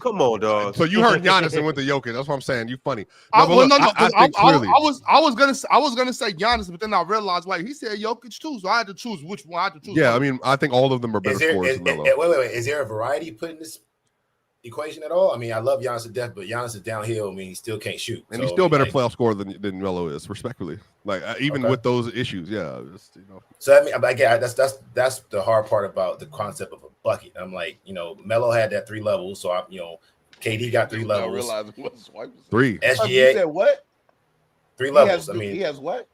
Come on, dog. So you heard Giannis and went to Jokic. That's what I'm saying. You funny. I was gonna say Giannis, but then I realized he said Jokic too, so I had to choose which one I had to choose. Yeah, I mean, I think all of them are better scorers than Melo. Wait. Is there a variety put in this equation at all? I mean, I love Giannis to death, but Giannis is downhill. I mean, he still can't shoot, and he's still a better playoff scorer than Melo is, respectfully. Like even with those issues, So I mean, that's the hard part about the concept of a bucket. I'm like, Melo had that 3 levels, so KD got 3 levels. I realized it was 3. SGA. You said what? 3 levels. He has what?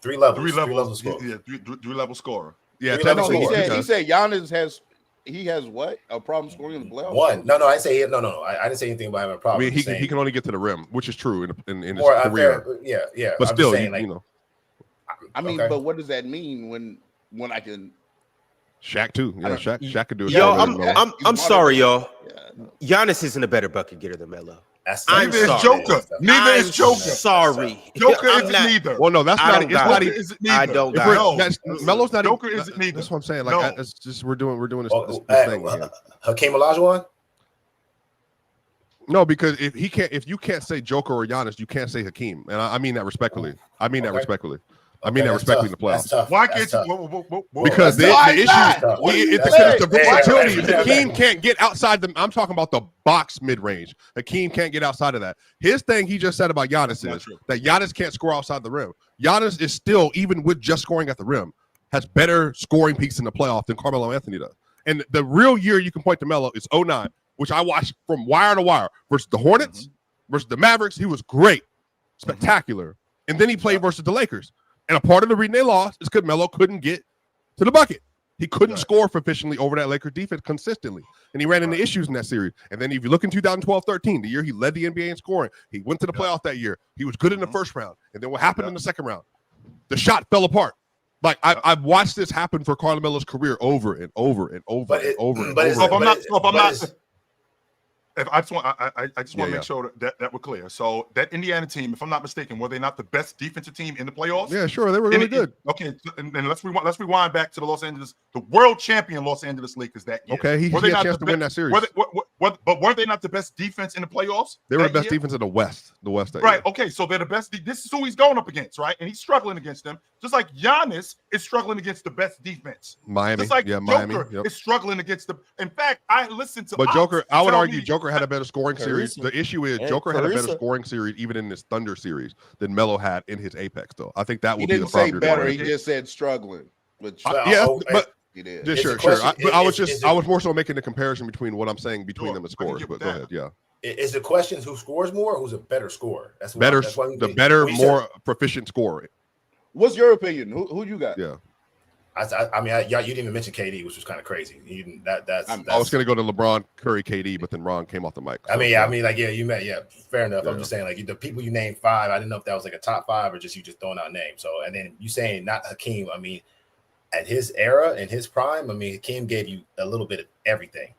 3 levels. 3 levels. 3 level scorer. Yeah, he said Giannis has. He has what? A problem scoring in the playoffs? 1. No, I say no. I didn't say anything about having a problem. I mean, he can only get to the rim, which is true in his career. Yeah. But I'm still, I mean, but what does that mean when I can? Shaq too. Yeah, Shaq could do it. Yo, I'm sorry, y'all. Giannis isn't a better bucket getter than Melo. Neither is Joker. Neither is Joker. Sorry, Joker isn't neither. Well, no, that's not. It's not even. I don't got it. Melo's not. Joker isn't neither. That's what I'm saying. Like, it's just we're doing this thing here. Hakeem Olajuwon? No, because if you can't say Joker or Giannis, you can't say Hakeem, and I mean that respectfully. I mean that respectfully in the playoffs. Why can't you? Because the issue it's the versatility. Hakeem can't get outside the. I'm talking about the box mid range. Hakeem can't get outside of that. His thing he just said about Giannis is that Giannis can't score outside the rim. Giannis is still, even with just scoring at the rim, has better scoring peaks in the playoff than Carmelo Anthony does. And the real year you can point to Melo is 2009, which I watched from wire to wire versus the Hornets, versus the Mavericks. He was great, spectacular, and then he played versus the Lakers. And a part of the reason they lost is because Melo couldn't get to the bucket. He couldn't score efficiently over that Lakers defense consistently. And he ran into issues in that series. And then if you look in 2012-13, the year he led the NBA in scoring, he went to the playoff that year. He was good in the first round. And then what happened in the second round? The shot fell apart. Like I've watched this happen for Carmelo's career over and over and over and over and over. I just want to make sure that we're clear. So that Indiana team, if I'm not mistaken, were they not the best defensive team in the playoffs? Yeah, sure, they were really good. Okay, and let's rewind back to the world champion Los Angeles Lakers that year. Okay, he had a chance to win that series. But weren't they not the best defense in the playoffs? They were the best defense in the West. Right. Okay, so they're the best. This is who he's going up against, right? And he's struggling against them, just like Giannis is struggling against the best defense. Miami, just like Miami is struggling against the. In fact, I listened to. But Joker, I would argue Joker had a better scoring series. The issue is Joker had a better scoring series even in his Thunder series than Melo had in his Apex, though. I think that would be the problem. He didn't say better. He just said struggling. But he did. Yeah, sure. I was more so making the comparison between what I'm saying between them as scores. But go ahead. Yeah. Is the question who scores more or who's a better scorer? That's better. More proficient scorer. What's your opinion? Who you got? Yeah. I mean, you didn't even mention KD, which was kind of crazy. I was going to go to LeBron, Curry, KD, but then Ron came off the mic. So, fair enough. Yeah. I'm just saying, like the people you named 5, I didn't know if that was like a top 5 or just you just throwing out names. So, and then you saying not Hakeem. I mean, at his era, in his prime, I mean, Hakeem gave you a little bit of everything.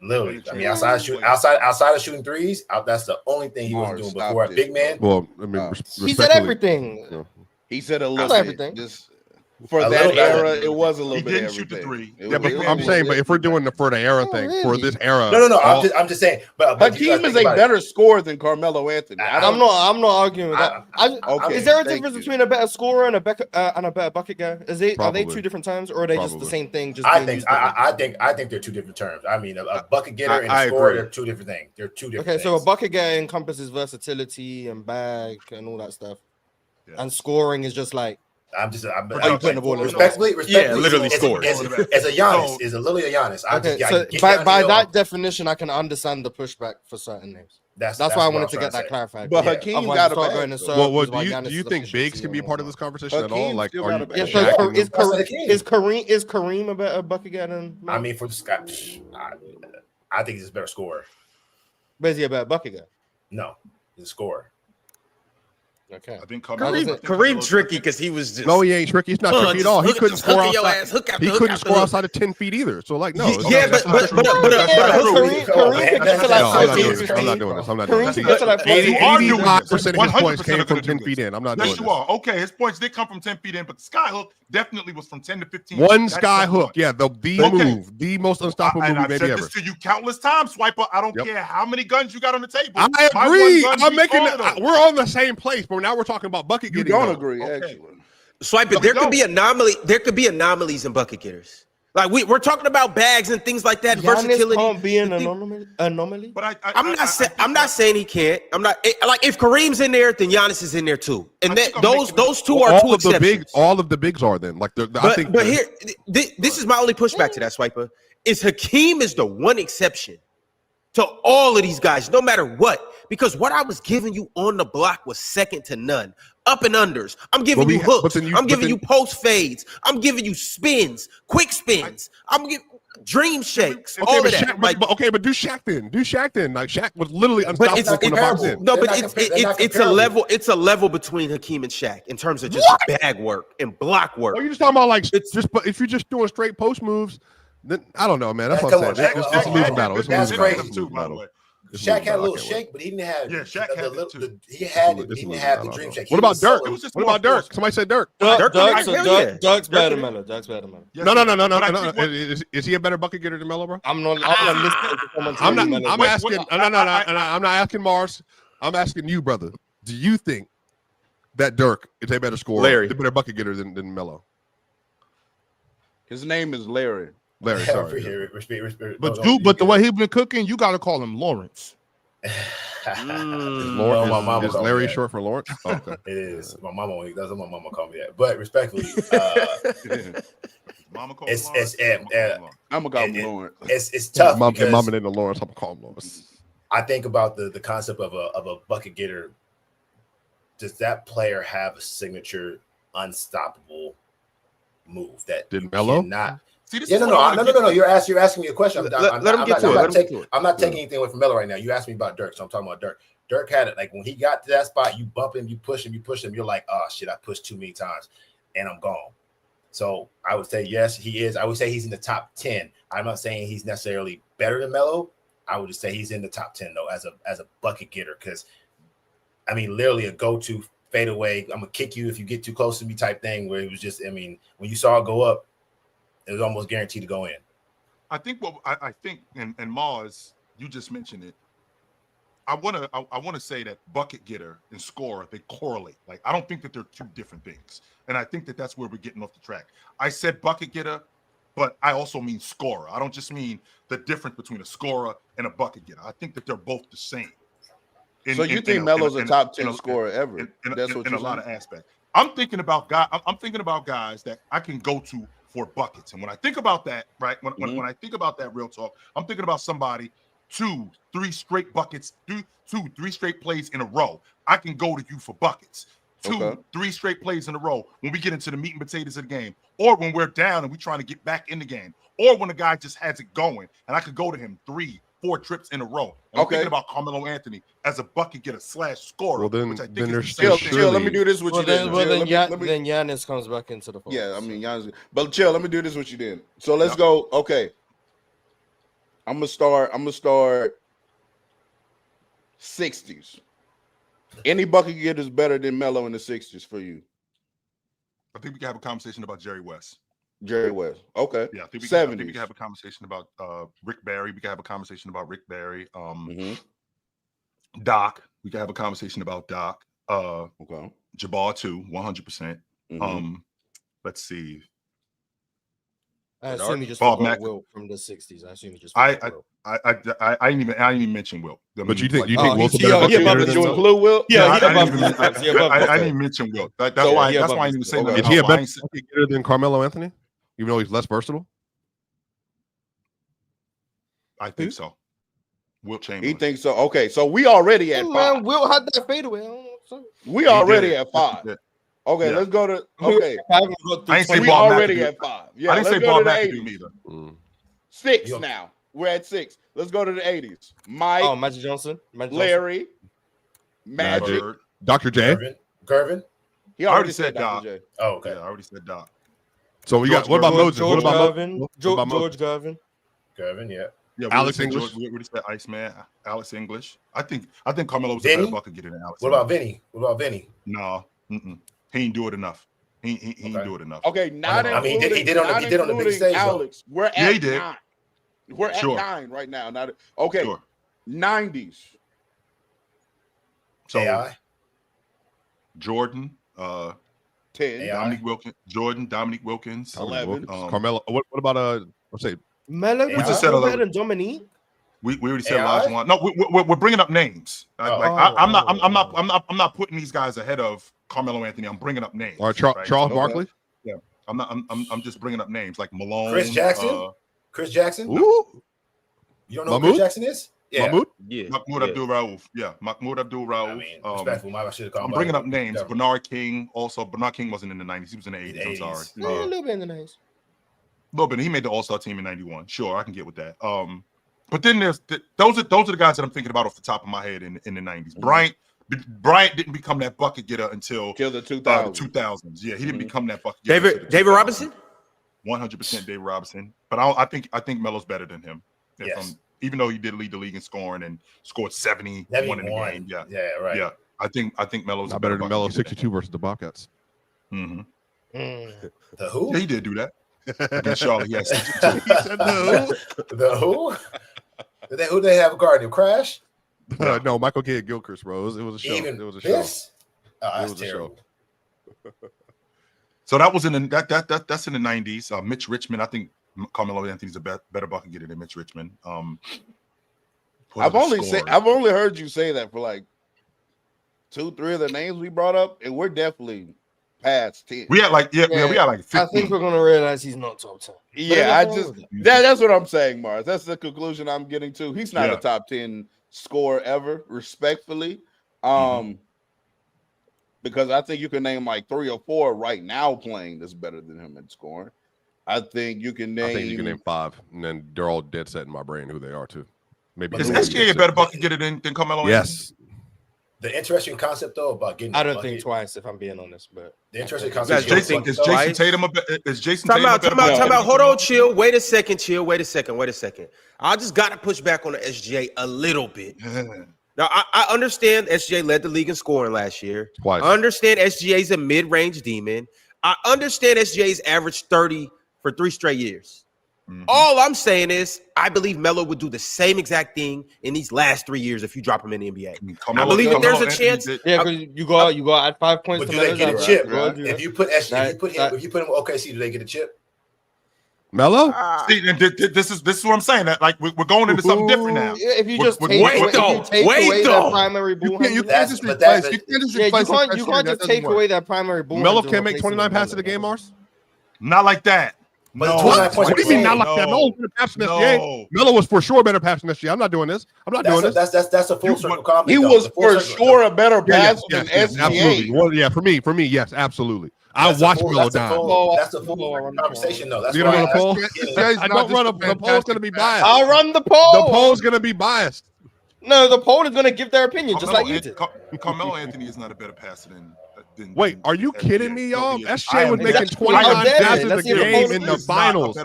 Literally, I mean, outside of shooting threes, that's the only thing he was doing before a big man. Well, I mean, he said everything. You know. He said a little bit. Everything. Just for that era, it was a little bit. He didn't shoot the 3. Yeah, but I'm saying, but if we're doing for the era thing, for this era, no. I'm just saying. But Hakeem is a better scorer than Carmelo Anthony. I'm not arguing with that. Okay. Is there a difference between a better scorer and a better bucket guy? Are they two different terms, or are they just the same thing? I think they're two different terms. I mean, a bucket getter and a scorer, they're two different things. They're two different. Okay, so a bucket getter encompasses versatility and bag and all that stuff, and scoring is just like. Respectfully, literally scores. As a Giannis, is a literally a Giannis. By that definition, I can understand the pushback for certain names. That's why I wanted to get that clarified. But Hakeem got going to well, do you think bigs can be part of this conversation at all? Like, is Kareem a better bucket getter than? I mean, for the Scott, I think he's a better scorer. But is he a better bucket getter? No, he's a scorer. Okay. I think Kareem tricky because he was just. No, he ain't tricky. He's not tricky at all. He couldn't score outside. He couldn't score outside of 10 feet either. So like, no. Yeah, but I'm not doing this. 85% of his points came from 10 feet in. I'm not doing this. Yes, you are. Okay, his points did come from 10 feet in, but the skyhook definitely was from 10 to 15. One skyhook, yeah, the most unstoppable move maybe ever. I've said this to you countless times, Swiper. I don't care how many guns you got on the table. I agree. We're on the same place, but now we're talking about bucket getting. You don't agree, actually. Swiper, there could be anomalies in bucket getters. Like we're talking about bags and things like that. Versatility can't be an anomaly. But I'm not saying he can't. I'm not like if Kareem's in there, then Giannis is in there too. And those two are two exceptions. All of the bigs are then. Like but here, this is my only pushback to that, Swiper. Is Hakeem is the one exception to all of these guys, no matter what. Because what I was giving you on the block was second to none. Up and unders. I'm giving you hooks. I'm giving you post fades. I'm giving you spins, quick spins. I'm giving dream shakes. All of that. But do Shaq then. Like Shaq was literally unstoppable from the box in. No, but it's a level. It's a level between Hakeem and Shaq in terms of just bag work and block work. Are you just talking about like if you're just doing straight post moves? Then I don't know, man. That's what I'm saying. It's a losing battle. That's crazy too, by the way. Shaq had a little shake, but he didn't have. Yeah, Shaq had it too. He didn't have the dream shake. What about Dirk? What about Dirk? Somebody said Dirk. Dirk's better than Melo. Dirk's better than Melo. No. Is he a better bucket getter than Melo, bro? I'm not listening. I'm asking. I'm not asking Mars. I'm asking you, brother. Do you think that Dirk is a better scorer, a better bucket getter than Melo? His name is Larry. Larry, sorry. But the way he's been cooking, you got to call him Lawrence. Is Larry short for Lawrence? Oh, okay. It is. My mama, that's what my mama called me that. But respectfully, I'm gonna call him Lawrence. It's tough. Mama didn't know Lawrence. I'm gonna call him Lawrence. I think about the concept of a bucket getter. Does that player have a signature unstoppable move that did Melo not? No. You're asking me a question. Let him get to it. I'm not taking anything away from Melo right now. You asked me about Dirk, so I'm talking about Dirk. Dirk had it like when he got to that spot, you bump him, you push him. You're like, oh shit, I pushed too many times. and I'm gone. So I would say yes, he is. I would say he's in the top 10. I'm not saying he's necessarily better than Melo. I would just say he's in the top 10 though, as a bucket getter. Because I mean, literally a go-to fadeaway, I'm gonna kick you if you get too close to me type thing. Where it was just, I mean, when you saw it go up, it was almost guaranteed to go in. I think I think, and Mars, you just mentioned it. I want to say that bucket getter and scorer, they correlate. Like, I don't think that they're two different things. And I think that that's where we're getting off the track. I said bucket getter, but I also mean scorer. I don't just mean the difference between a scorer and a bucket getter. I think that they're both the same. So you think Melo's a top 10 scorer ever? In a lot of aspects. I'm thinking about guys that I can go to for buckets. And when I think about that, right, when I think about that, real talk, I'm thinking about somebody 2-3 straight buckets, 2-3 straight plays in a row. I can go to you for buckets. 2-3 straight plays in a row when we get into the meat and potatoes of the game, or when we're down and we're trying to get back in the game, or when a guy just has it going and I could go to him 3-4 trips in a row. And I'm thinking about Carmelo Anthony as a bucket getter / scorer. Well, then, which I think then is there's Chill, let me do this with you then. Then Giannis comes back into the fold. Yeah, I mean, Giannis. But chill, let me do this with you then. So let's go. Okay. I'm gonna start 60s. Any bucket getter is better than Melo in the 60s for you? I think we can have a conversation about Jerry West. Jerry West. Okay. Yeah, I think we 70s. can have a conversation about Rick Barry. We can have a conversation about Rick Barry. Doc. We can have a conversation about Doc. Okay. Jabbar too, 100%. Let's see. I assume he just Bob forgot Wilt from the 60s. I assume he just I forgot Wilt. I didn't even mention Wilt. But you think Wilt's Wilt's a better You include Wilt? I didn't even mention Wilt. That's why I didn't even say that. Is he a better bucket getter than Carmelo Anthony, even though he's less versatile? I think so. Wilt Chamberlain. He thinks so. Okay, so we already at 5. Man, Wilt had that fadeaway. I don't know what we already at 5. Okay, let's go to I ain't say we Bob already McAdoo. at 5. Yeah, I didn't say Bob McAdoo either. 6 now. We're at 6. Let's go to the 80s. Mike. Magic Johnson. Larry. Magic. Dr. J. Gervin. He already said Dr. J. Oh, okay. Yeah, I already said Doc. So we got what about Moses? George What about Gervin? George Gervin. Gervin, yeah. Yeah, Alex English. We already said Iceman. Alex English. I think Carmelo was a better bucket getter than Alex. What about Vinny? No, he ain't do it enough. He ain't do it enough. Okay, not he did on the big stage. Alex, Though. we're at 9. We're at Sure. 9 right now. Not okay. Sure. 90s. So AI. Jordan, 10. Dominique Wilkins. Jordan, Dominique Wilkins. 11. Carmelo. What about let's say Melo. We just said better than Dominique. We already said Olajuwon. No, we're bringing up names. I'm not putting these guys ahead of Carmelo Anthony. I'm bringing up names. All right, Charles Barkley. Yeah, I'm just bringing up names like Malone. Chris Jackson. Chris Jackson. Ooh. You don't know who Chris Jackson is? Yeah. Mahmoud? Yeah. Mahmoud Abdul-Rauf. Yeah, Mahmoud Abdul-Rauf. I mean, respectful. I should have called I'm bringing up names. Bernard King. Also, Bernard King wasn't in the 90s. He was in the 80s. I'm sorry. A little bit in the 90s. A little bit. He made the All-Star team in 91. Sure, I can get with that. But then there's those are the guys that I'm thinking about off the top of my head in the 90s. Bryant didn't become that bucket getter until the 2000s. Yeah, he didn't become that bucket getter. David Robinson? 100% David Robinson. But I think Melo's better than him. Even though he did lead the league in scoring and scored 71 in the game. Yeah, right. Yeah, I think Melo's not better than Melo 62 versus the Bobcats. Mm-hmm. The who? Yeah, he did do that. Against Charlotte, yes. He said the who? Who they have guarding? Crash? No, Michael Kidd Gilchrist, bro. It was a show. It was a show. That's terrible. So that was in the that's in the 90s. Mitch Richmond, I think Carmelo Anthony's a better bucket getter than Mitch Richmond. I've only heard you say that for like 2-3 of the names we brought up, and we're definitely past 10. We had like 15. I think we're gonna realize he's not top 10. Yeah, that's what I'm saying, Mars. That's the conclusion I'm getting to. He's not a top 10 scorer ever, respectfully. Because I think you can name like 3 or 4 right now playing that's better than him in scoring. I think you can name 5, and then they're all dead set in my brain who they are too. Maybe is SGA a better bucket getter than Carmelo? Yes. The interesting concept though about getting I don't think twice if I'm being honest, but the interesting concept is Jason Tatum Time out. Hold on, chill. Wait a second. I just got to push back on the SGA a little bit. Now, I understand SGA led the league in scoring last year. Twice. I understand SGA's a mid-range demon. I understand SGA's averaged 30 for 3 straight years. Mm-hmm. All I'm saying is I believe Melo would do the same exact thing in these last 3 years if you drop him in the NBA. I believe that there's a chance. Yeah, because you go add 5 points. But do they get a chip? If you put SGA, if you put him OKC, do they get a chip? Melo? See, this is what I'm saying. That like we're going into something different now. If you just take away that primary ball, you can't just take away that primary ball. Melo can't make 29 passes a game, Mars. Not like that. No. What do you mean not like that? Melo's better passer than SGA. Melo was for sure better passer than SGA. I'm not doing this. That's a full circle comment. He was for sure a better passer than SGA. Absolutely. Well, yeah, for me, yes, absolutely. I watch Melo down. That's a full conversation, though. That's you gonna run a poll? I don't run the poll's gonna be biased. I'll run the poll. The poll's gonna be biased. No, the poll is gonna give their opinion, just like you did. Carmelo Anthony is not a better passer than. Wait, are you kidding me, y'all? SGA was making 29 passes a game in the finals.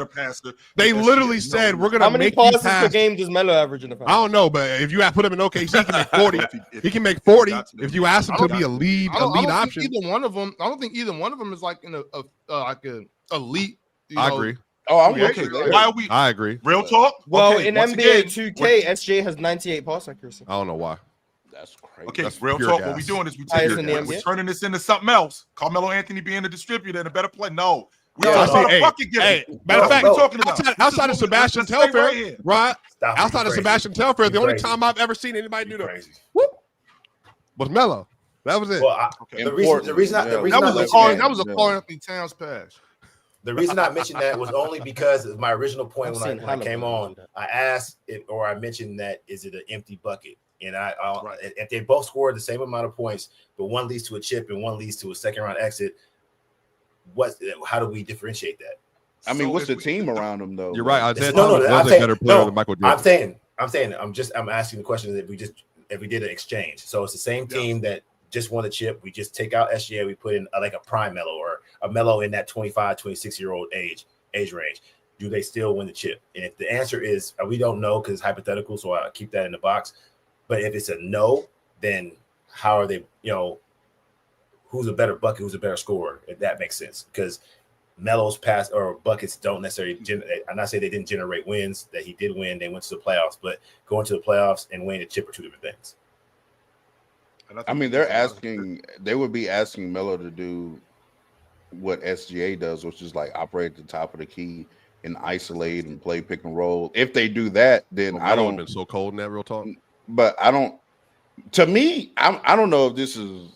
They literally said we're gonna make you pass. How many passes per game does Melo average in the finals? I don't know, but if you put him in OKC, he can make 40. He can make 40 if you ask him to be a lead option. Either one of them. I don't think either one of them is like in a elite. I agree. Oh, I'm okay. Why are we? I agree. Real talk. Well, in NBA 2K, SGA has 98 pass accuracy. I don't know why. That's crazy. Okay, that's real talk. What we're doing is we're turning this into something else. Carmelo Anthony being a distributor and a better play. No, we're talking about a bucket getter. Matter of fact, outside of Sebastian Telfair, right? Outside of Sebastian Telfair, the only time I've ever seen anybody do that was Melo. That was it. Well, the reason that was a Carl Anthony Towns pass. The reason I mentioned that was only because of my original point when I came on. I asked or I mentioned that is it an empty bucket? And if they both scored the same amount of points, but one leads to a chip and one leads to a second round exit, how do we differentiate that? I mean, what's the team around them though? You're right. Isaiah Thomas was a better player than Michael Jordan. I'm saying I'm asking the question if we did an exchange. So it's the same team that just won the chip. We just take out SGA, we put in like a prime Melo or a Melo in that 25, 26-year-old age range. Do they still win the chip? And if the answer is we don't know because it's hypothetical, so I keep that in the box. But if it's a no, then how are they, who's a better bucket, who's a better scorer, if that makes sense? Because Melo's pass or buckets don't necessarily I'm not saying they didn't generate wins, that he did win, they went to the playoffs, but going to the playoffs and winning a chip are two different things. I mean, they would be asking Melo to do what SGA does, which is like operate at the top of the key and isolate and play pick and roll. If they do that, then I don't. Been so cold in that real talk. But I don't. To me, I don't know if this is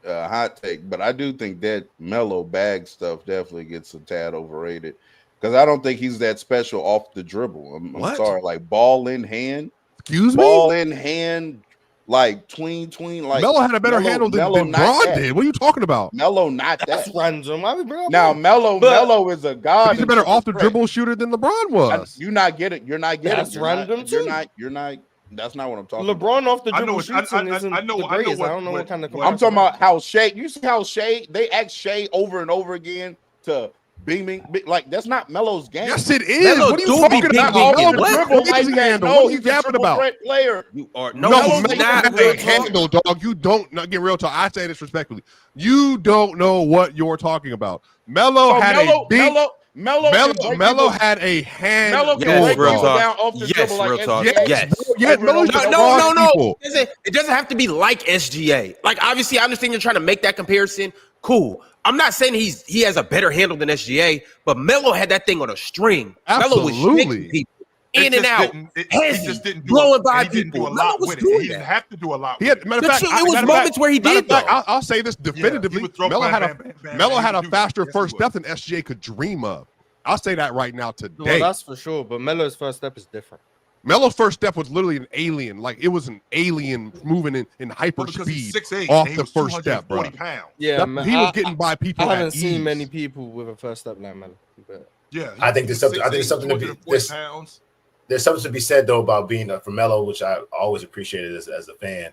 a hot take, but I do think that Melo bag stuff definitely gets a tad overrated because I don't think he's that special off the dribble. I'm sorry, like ball in hand. Excuse me. Ball in hand. Like tween, like Melo had a better handle than Bron did. What are you talking about? Melo not That's that. random. Now Melo is a god. He's a better off the dribble shooter than LeBron was. You're not getting. That's random too. You're not. That's not what I'm talking LeBron about. off the dribble shooting isn't the greatest. I don't know what kind of. I'm talking about how Shea. You see how Shea? They ask Shea over and over again to beaming. Like that's not Melo's game. Yes, it is. Melo what are you talking about? What are you yapping about? Player. You are Melo handle, dog. You don't get real talk. I say this respectfully. You don't know what you're talking about. Melo had a big. Melo had a hand. Melo can break people down off the dribble like SGA. Yes. No. It doesn't have to be like SGA. Like obviously, I understand you're trying to make that comparison. Cool. I'm not saying he has a better handle than SGA, but Melo had that thing on a string. Absolutely. Melo was shaking people in and out, blowing by people. Melo was doing that. He didn't have to do a lot. Matter of fact, it was moments where he did. I'll say this definitively. Melo had a faster first step than SGA could dream of. I'll say that right now today. Well, that's for sure. But Melo's first step is different. Melo's first step was literally an alien. Like it was an alien moving in hyper speed off the first step, bro. Yeah, he was getting by people. I haven't seen many people with a first step like Melo. But yeah, I think there's something to be said though about being for Melo, which I always appreciated as a fan.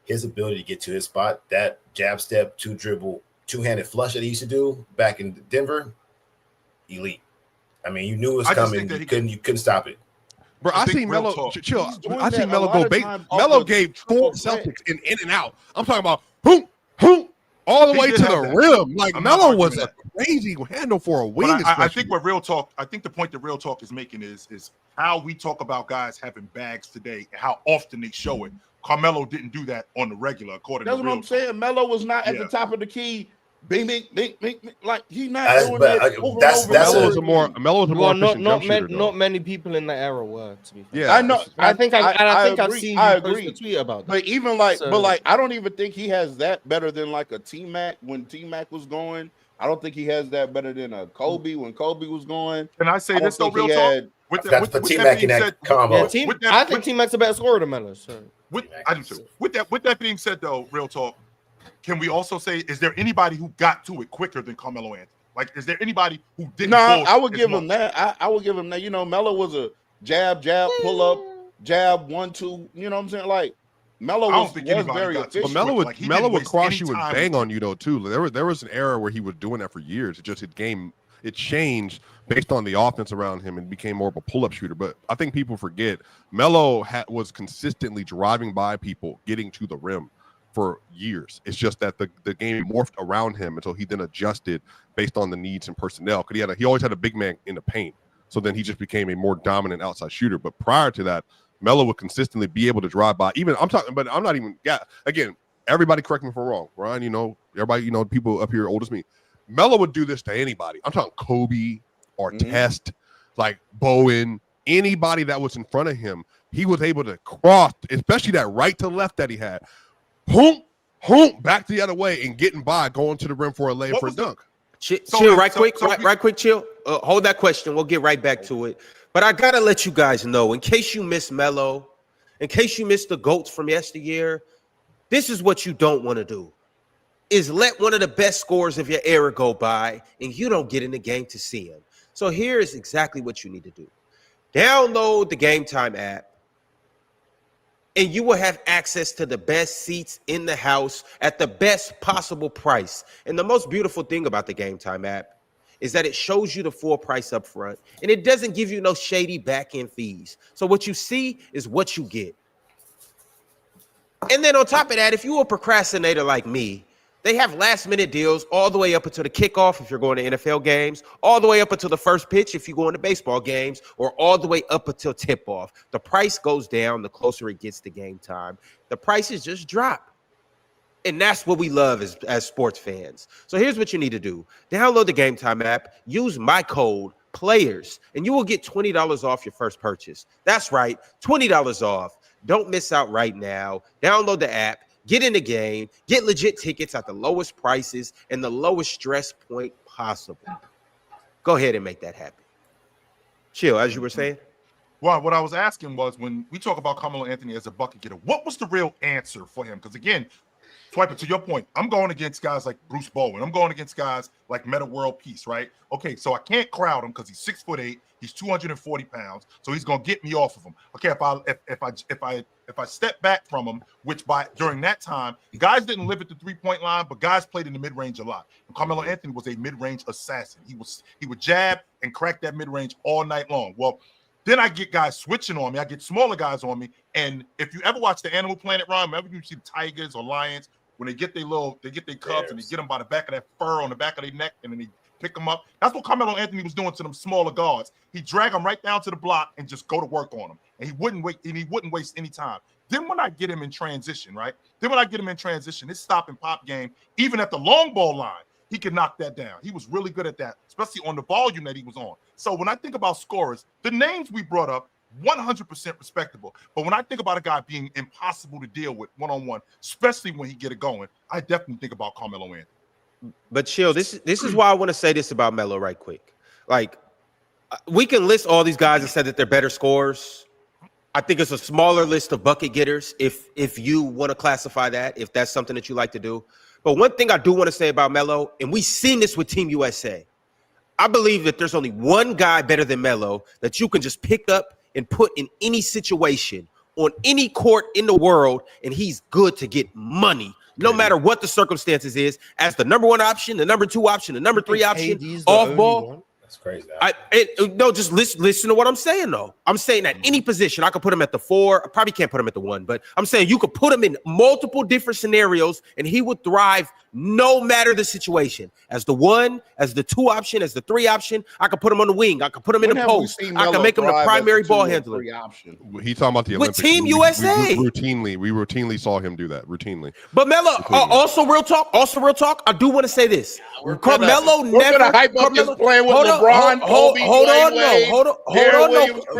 his ability to get to his spot, that jab step, two dribble, two-handed flush that he used to do back in Denver, elite. I mean, you knew it was coming. You couldn't stop it. Bro, I seen Melo chill. I seen Melo go bait. Melo gave 4 Celtics in and out. I'm talking about boom, all the way to the rim. Like Melo was a crazy handle for a wing. I think what Real Talk, I think the point that Real Talk is making is how we talk about guys having bags today and how often they show it. Carmelo didn't do that on the regular, according to Real Talk. That's what I'm saying. Melo was not at the top of the key. Bing, like he's not doing it over and over. Melo was a more efficient jump shooter, not many people in that era were, to be fair. Yeah, I know. I think I've seen you post a tweet about that. But even like, I don't even think he has that better than like a T-Mac when T-Mac was going. I don't think he has that better than a Kobe when Kobe was going. Can I say this though, Real Talk? With T-Mac in that combo. I think T-Mac's a better scorer than Melo. I do too. With that being said, though, Real Talk, can we also say, is there anybody who got to it quicker than Carmelo Anthony? Like, is there anybody who didn't? No, I would give him that. I would give him that. You know, Melo was a jab, pull up, jab, 1-2. You know what I'm saying? Like, Melo was very efficient. But Melo would cross you and bang on you though too. There was an era where he was doing that for years. It just it changed based on the offense around him and became more of a pull-up shooter. But I think people forget Melo was consistently driving by people, getting to the rim for years. It's just that the game morphed around him until he then adjusted based on the needs and personnel. Because he always had a big man in the paint. So then he just became a more dominant outside shooter. But prior to that, Melo would consistently be able to drive by. Again, everybody correct me if I'm wrong, Ryan. Everybody, people up here old as me. Melo would do this to anybody. I'm talking Kobe or Test, like Bowen, anybody that was in front of him. He was able to cross, especially that right to left that he had. Back the other way and getting by, going to the rim for a layup for a dunk. Chill, right quick, chill. Hold that question. We'll get right back to it. But I gotta let you guys know, in case you miss Melo, in case you miss the GOATs from yesteryear, this is what you don't want to do: is let one of the best scorers of your era go by, and you don't get in the game to see him. So here is exactly what you need to do: download the Gametime app, and you will have access to the best seats in the house at the best possible price. And the most beautiful thing about the Gametime app is that it shows you the full price up front, and it doesn't give you no shady back-end fees. So what you see is what you get. And then on top of that, if you're a procrastinator like me, they have last-minute deals all the way up until the kickoff if you're going to NFL games, all the way up until the first pitch if you're going to baseball games, or all the way up until tip-off. The price goes down the closer it gets to game time. The prices just drop. And that's what we love as sports fans. So here's what you need to do. Download the Gametime app, use my code PLAYERS, and you will get $20 off your first purchase. That's right, $20 off. Don't miss out right now. Download the app, get in the game, get legit tickets at the lowest prices and the lowest stress point possible. Go ahead and make that happen. Chill, as you were saying. Well, what I was asking was, when we talk about Carmelo Anthony as a bucket getter, what was the real answer for him? Because again, Swiper, to your point, I'm going against guys like Bruce Bowen. I'm going against guys like Meta World Peace, right? Okay, so I can't crowd him because he's 6'8", he's 240 pounds, so he's gonna get me off of him. Okay, if I step back from him, which during that time, guys didn't live at the 3-point line, but guys played in the mid-range a lot. And Carmelo Anthony was a mid-range assassin. He would jab and crack that mid-range all night long. Well, then I get guys switching on me. I get smaller guys on me. And if you ever watch the Animal Planet run, remember you see tigers or lions, when they get their cubs and they get them by the back of that fur on the back of their neck, and then they pick them up. That's what Carmelo Anthony was doing to them smaller guards. He'd drag them right down to the block and just go to work on them. And he wouldn't waste any time. Then when I get him in transition, his stop and pop game, even at the long ball line, he could knock that down. He was really good at that, especially on the volume that he was on. So when I think about scorers, the names we brought up, 100% respectable. But when I think about a guy being impossible to deal with one-on-one, especially when he get it going, I definitely think about Carmelo Anthony. But chill, this is why I want to say this about Melo right quick. Like, we can list all these guys and say that they're better scorers. I think it's a smaller list of bucket getters if you want to classify that, if that's something that you like to do. But one thing I do want to say about Melo, and we've seen this with Team USA, I believe that there's only one guy better than Melo that you can just pick up and put in any situation, on any court in the world, and he's good to get money. No matter what the circumstances is, as the number 1 option, the number 2 option, the number 3 option, off ball. That's crazy. No, just listen to what I'm saying, though. I'm saying at any position, I could put him at the 4. I probably can't put him at the 1, but I'm saying you could put him in multiple different scenarios, and he would thrive no matter the situation. As the 1, as the 2 option, as the 3 option, I could put him on the wing. I could put him in the post. I could make him the primary ball handler. He's talking about the Olympics. With Team USA. We routinely saw him do that. Routinely. But Melo, also real talk. I do want to say this. Carmelo never hype up his playing with LeBron, Kobe, hold on.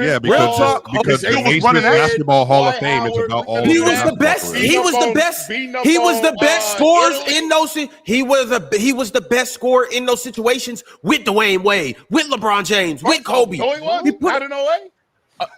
Yeah, because the Aces Basketball Hall of Fame is about all. He was the best. He was the best. He was the best scorers in those. He was the best scorer in those situations with Dwayne Wade, with LeBron James, with Kobe. No, he wasn't. Not in no way.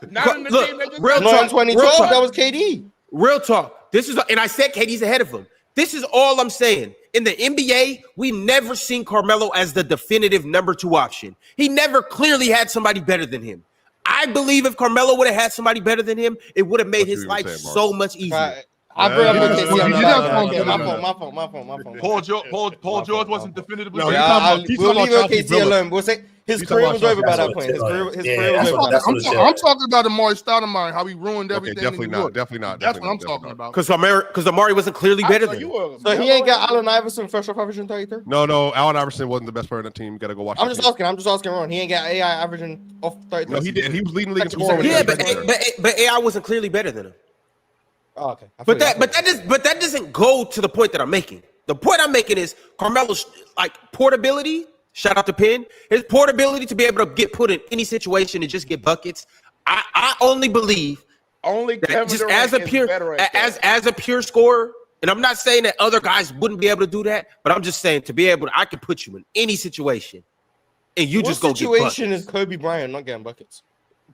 Not in the team that just real talk. 2012, that was KD. Real talk. This is, and I said KD's ahead of him. This is all I'm saying. In the NBA, we never seen Carmelo as the definitive number 2 option. He never clearly had somebody better than him. I believe if Carmelo would have had somebody better than him, it would have made his life so much easier. I brought up my phone. Paul George wasn't definitively. We'll leave OKC alone. We'll say his career was over by that point. His career was over. I'm talking about Amari Stoudemire, how he ruined everything. Definitely not. That's what I'm talking about. Because Amari wasn't clearly better than him. So he ain't got Allen Iverson first off averaging 33? No. Allen Iverson wasn't the best player on the team. You got to go watch. I'm just asking Ron. He ain't got AI averaging off 33. No, he did. He was leading the league in scoring. Yeah, but AI wasn't clearly better than him. Oh, okay. But that doesn't go to the point that I'm making. The point I'm making is Carmelo's like portability. Shout out to Penn. His portability to be able to get put in any situation and just get buckets. I only believe that just as a pure scorer. And I'm not saying that other guys wouldn't be able to do that, but I'm just saying to be able to, I can put you in any situation, and you just go get buckets. What situation is Kobe Bryant not getting buckets?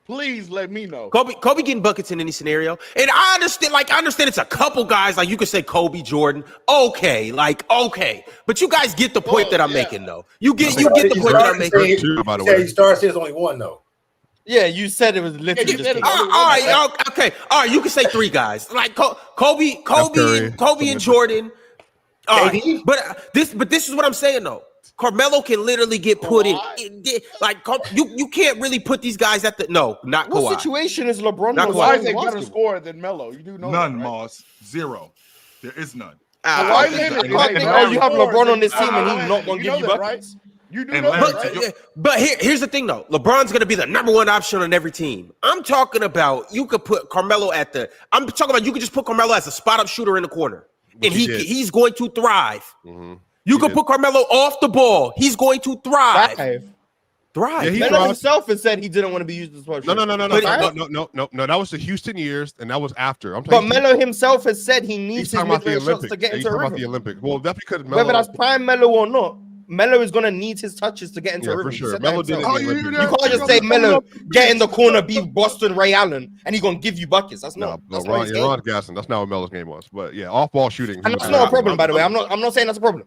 Please let me know. Kobe getting buckets in any scenario. And I understand it's a couple guys, like you could say Kobe, Jordan. Okay. But you guys get the point that I'm making, though. You get the point that I'm making. By the way, he starts there's only 1 though. Yeah, you said it was literally just all right, okay. All right, you can say 3 guys. Like Kobe and Jordan. All right. But this is what I'm saying though. Carmelo can literally get put in. Like you can't really put these guys at the not Kawhi. What situation is LeBron? Why is a better scorer than Melo? You do know none, that, right? Moss. 0. There is none. You have LeBron on this team and he's not gonna give you buckets. Right? You do know that, right? But here's the thing though. LeBron's gonna be the number 1 option on every team. I'm talking about you could put Carmelo I'm talking about you could just put Carmelo as a spot up shooter in the corner, and he's going to thrive. Mm-hmm. You can put Carmelo off the ball. He's going to thrive. Yeah, Melo himself has said he didn't want to be used as well. No. That was the Houston years, and that was after. But Melo himself has said he needs his mid-range shots to get into a rhythm. The Olympics. Well, that's because Melo, whether that's prime Melo or not, Melo is going to need his touches to get into a rhythm. For sure. Melo did it. You can't just say Melo get in the corner, be Boston Ray Allen, and he's going to give you buckets. That's not. Ron's gassing. That's not what Melo's game was. But yeah, off-ball shooting. And that's not a problem, by the way. I'm not saying that's a problem.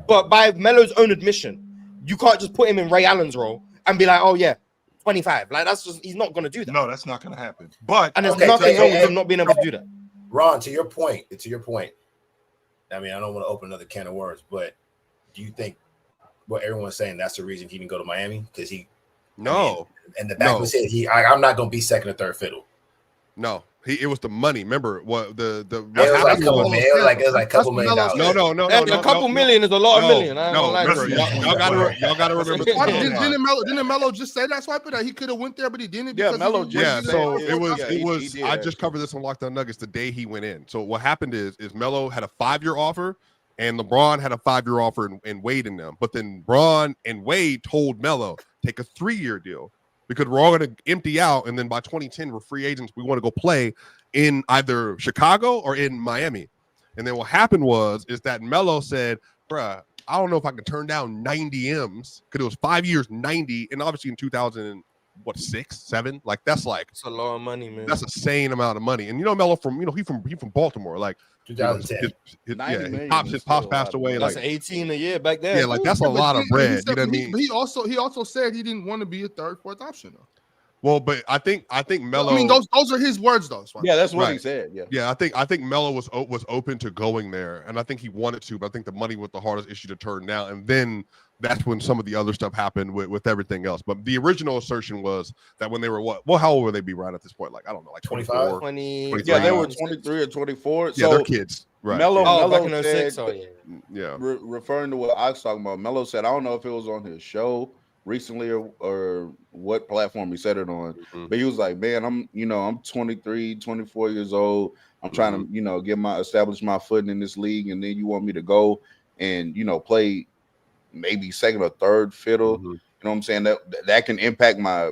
But by Melo's own admission, you can't just put him in Ray Allen's role and be like, oh yeah, 25. Like that's just he's not going to do that. No, that's not going to happen. But there's nothing wrong with him not being able to do that. Ron, to your point. I mean, I don't want to open another can of words, but do you think what everyone's saying that's the reason he didn't go to Miami? Because and the back was said I'm not going to be second or third fiddle. No. It was the money. Remember what it was like a couple million dollars. No. A couple million is a lot of million. Y'all gotta remember. Didn't Melo just say that's why he could have went there, but he didn't? Yeah, Melo. Yeah, so it was. I just covered this on Lockdown Nuggets the day he went in. So what happened is Melo had a 5-year offer, and LeBron had a 5-year offer, and Wade in them. But then LeBron and Wade told Melo take a 3-year deal. Because we're all going to empty out, and then by 2010, we're free agents. We want to go play in either Chicago or in Miami. And then what happened is that Melo said, bruh, I don't know if I can turn down 90 M's, because it was 5 years, 90, and obviously in 2006, 7, like that's a lot of money, man. That's a insane amount of money. And Melo from he from Baltimore, like 2010. His pops passed away. That's like 18 a year back then. Yeah, like that's a lot of bread. You know what I mean? He also said he didn't want to be a 3rd, 4th option though. Well, but I think Melo. I mean, those are his words, though. Yeah, that's what he Right. said. Yeah. Yeah, I think Melo was open to going there, and I think he wanted to, but I think the money was the hardest issue to turn down, and then that's when some of the other stuff happened with everything else. But the original assertion was that when they were how old would they be right at this point? Like, I don't know, like 24, 20. Yeah, they were 23 or 24. Yeah, So they're kids. Right. Melo, Oh, back Melo in said, 06. Oh, yeah. Yeah. referring to what I was talking about, Melo said, I don't know if it was on his show recently or what platform he said it on, but he was like, man, I'm 23, 24 years old. I'm trying to, establish my footing in this league. And then you want me to go and, play maybe second or third fiddle. You know what I'm saying? That can impact my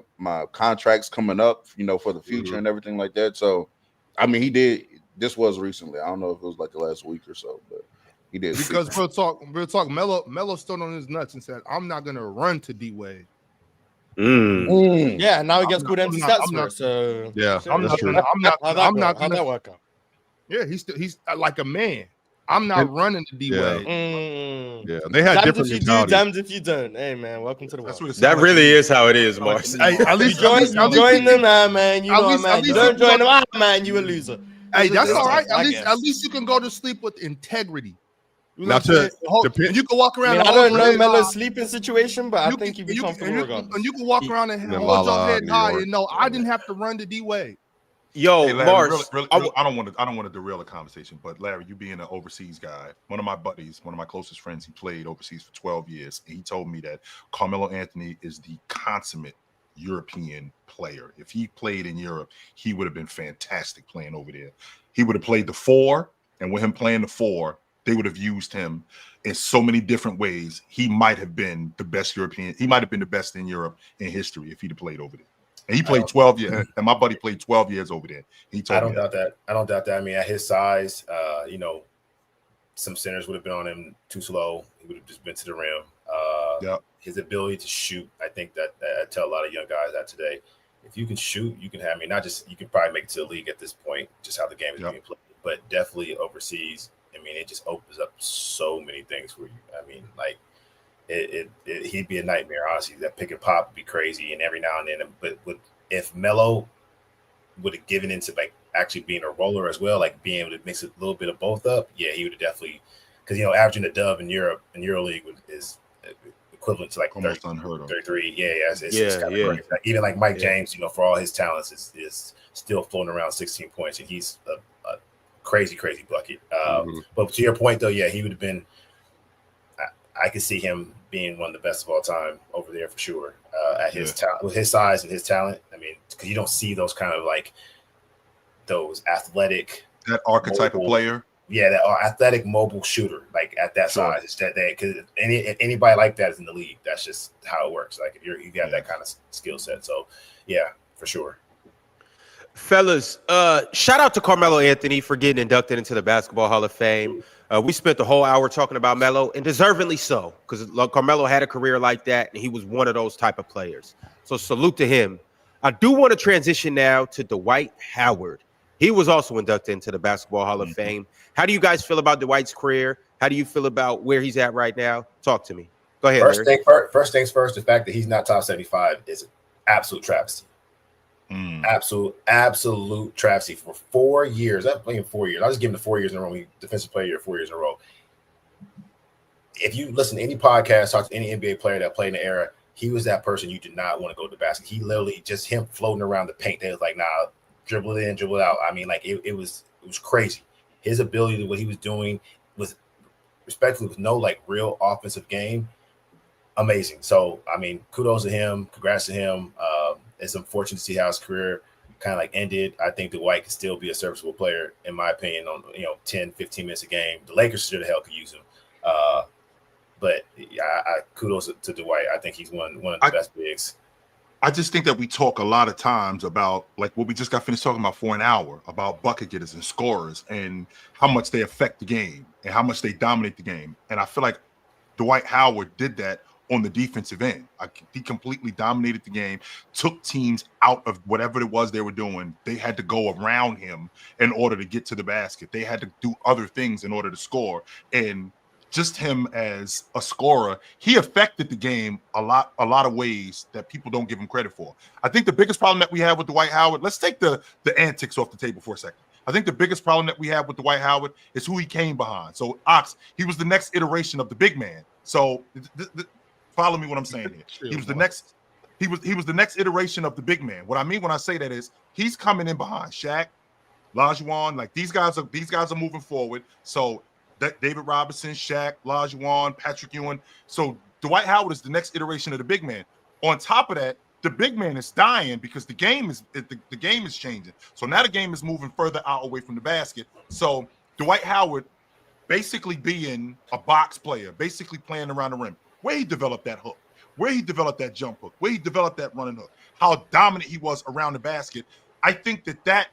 contracts coming up, for the future and everything like that. So, I mean, he did. This was recently. I don't know if it was like the last week or so, but he did. Because real talk. Melo stood on his nuts and said, "I'm not gonna run to D-Wade." Yeah, now he gets good empty stats for it. So yeah, I'm not. How'd that work out? Yeah, he's like a man. I'm not running to D-Wade. Yeah, they had different if you mentalities. do, damned if you don't. Hey man, welcome to the world. That really is how it is, Mars. Hey, at least join them, man. You know, man. You don't join them, man. You a loser. Hey, that's all right. I At least you can go to sleep with integrity. You Now know you can walk around. I don't know Melo's sleeping situation, but I think you'd be comfortable regardless. And you can walk around and hold your head high and know I didn't have to run to D-Wade. Yo, Hey, Larry, Mars, I don't want to derail the conversation, but Larry, you being an overseas guy, one of my buddies, one of my closest friends, he played overseas for 12 years, and he told me that Carmelo Anthony is the consummate European player. If he played in Europe, he would have been fantastic playing over there. He would have played the 4, and with him playing the 4, they would have used him in so many different ways. He might have been the best European. He might have been the best in Europe in history if he'd have played over there. And he played 12 years, and my buddy played 12 years over there. He told me that. I don't doubt that. I mean, at his size, some centers would have been on him too slow. He would have just been to the rim. His ability to shoot, I think that I tell a lot of young guys that today. If you can shoot, you can have. I mean, not just you can probably make it to the league at this point, just how the game is being played, but definitely overseas. I mean, it just opens up so many things for you. I mean, like he'd be a nightmare. Honestly, that pick and pop would be crazy, and every now and then. But if Melo would have given into like actually being a roller as well, like being able to mix a little bit of both up, yeah, he would have definitely. Because averaging a dub in Europe in EuroLeague is equivalent to like almost unheard of. 33. It's kind of crazy. Like, even like Mike James, for all his talents, is still floating around 16 points, and he's a crazy bucket. But to your point, though, yeah, he would have been. I could see him being one of the best of all time over there for sure. At his talent, with his size and his talent. I mean, because you don't see those kind of like those athletic, that archetype of player. Yeah, that athletic mobile shooter, like at that size. It's that because anybody like that is in the league. That's just how it works. Like if you have that kind of skill set. So yeah, for sure. Fellas, shout out to Carmelo Anthony for getting inducted into the Basketball Hall of Fame. We spent the whole hour talking about Melo, and deservingly so, because Carmelo had a career like that, and he was one of those type of players. So salute to him. I do want to transition now to Dwight Howard. He was also inducted into the Basketball Hall of Fame. How do you guys feel about Dwight's career? How do you feel about where he's at right now? Talk to me. Go ahead. First things first, the fact that he's not top 75 is absolute travesty. Absolute travesty for 4 years. I'm playing 4 years. I'll just give him the 4 years in a row. He defensive player 4 years in a row. If you listen to any podcast, talk to any NBA player that played in the era, he was that person you did not want to go to the basket. He literally just him floating around the paint. They was like, nah, dribble it in, dribble it out. I mean, like it was crazy. His ability to what he was doing was respectfully with no like real offensive game. Amazing. So I mean, kudos to him. Congrats to him. It's unfortunate to see how his career kind of like ended. I think Dwight could still be a serviceable player, in my opinion, on 10, 15 minutes a game. The Lakers should have hell could use him. But I kudos to Dwight. I think he's one of the best bigs. I just think that we talk a lot of times about like what we just got finished talking about for an hour about bucket getters and scorers and how much they affect the game and how much they dominate the game. And I feel like Dwight Howard did that on the defensive end. He completely dominated the game, took teams out of whatever it was they were doing. They had to go around him in order to get to the basket. They had to do other things in order to score. And just him as a scorer, he affected the game a lot of ways that people don't give him credit for. I think the biggest problem that we have with Dwight Howard, let's take the antics off the table for a second. I think the biggest problem that we have with Dwight Howard is who he came behind. So Ox, he was the next iteration of the big man. So follow me what I'm saying here. He was the next iteration of the big man. What I mean when I say that is he's coming in behind Shaq, Olajuwon, like these guys are moving forward. So that David Robinson, Shaq, Olajuwon, Patrick Ewing. So Dwight Howard is the next iteration of the big man. On top of that, the big man is dying because the game is changing. So now the game is moving further out away from the basket. So Dwight Howard basically being a box player, basically playing around the rim, where he developed that hook, where he developed that jump hook, where he developed that running hook, how dominant he was around the basket. I think that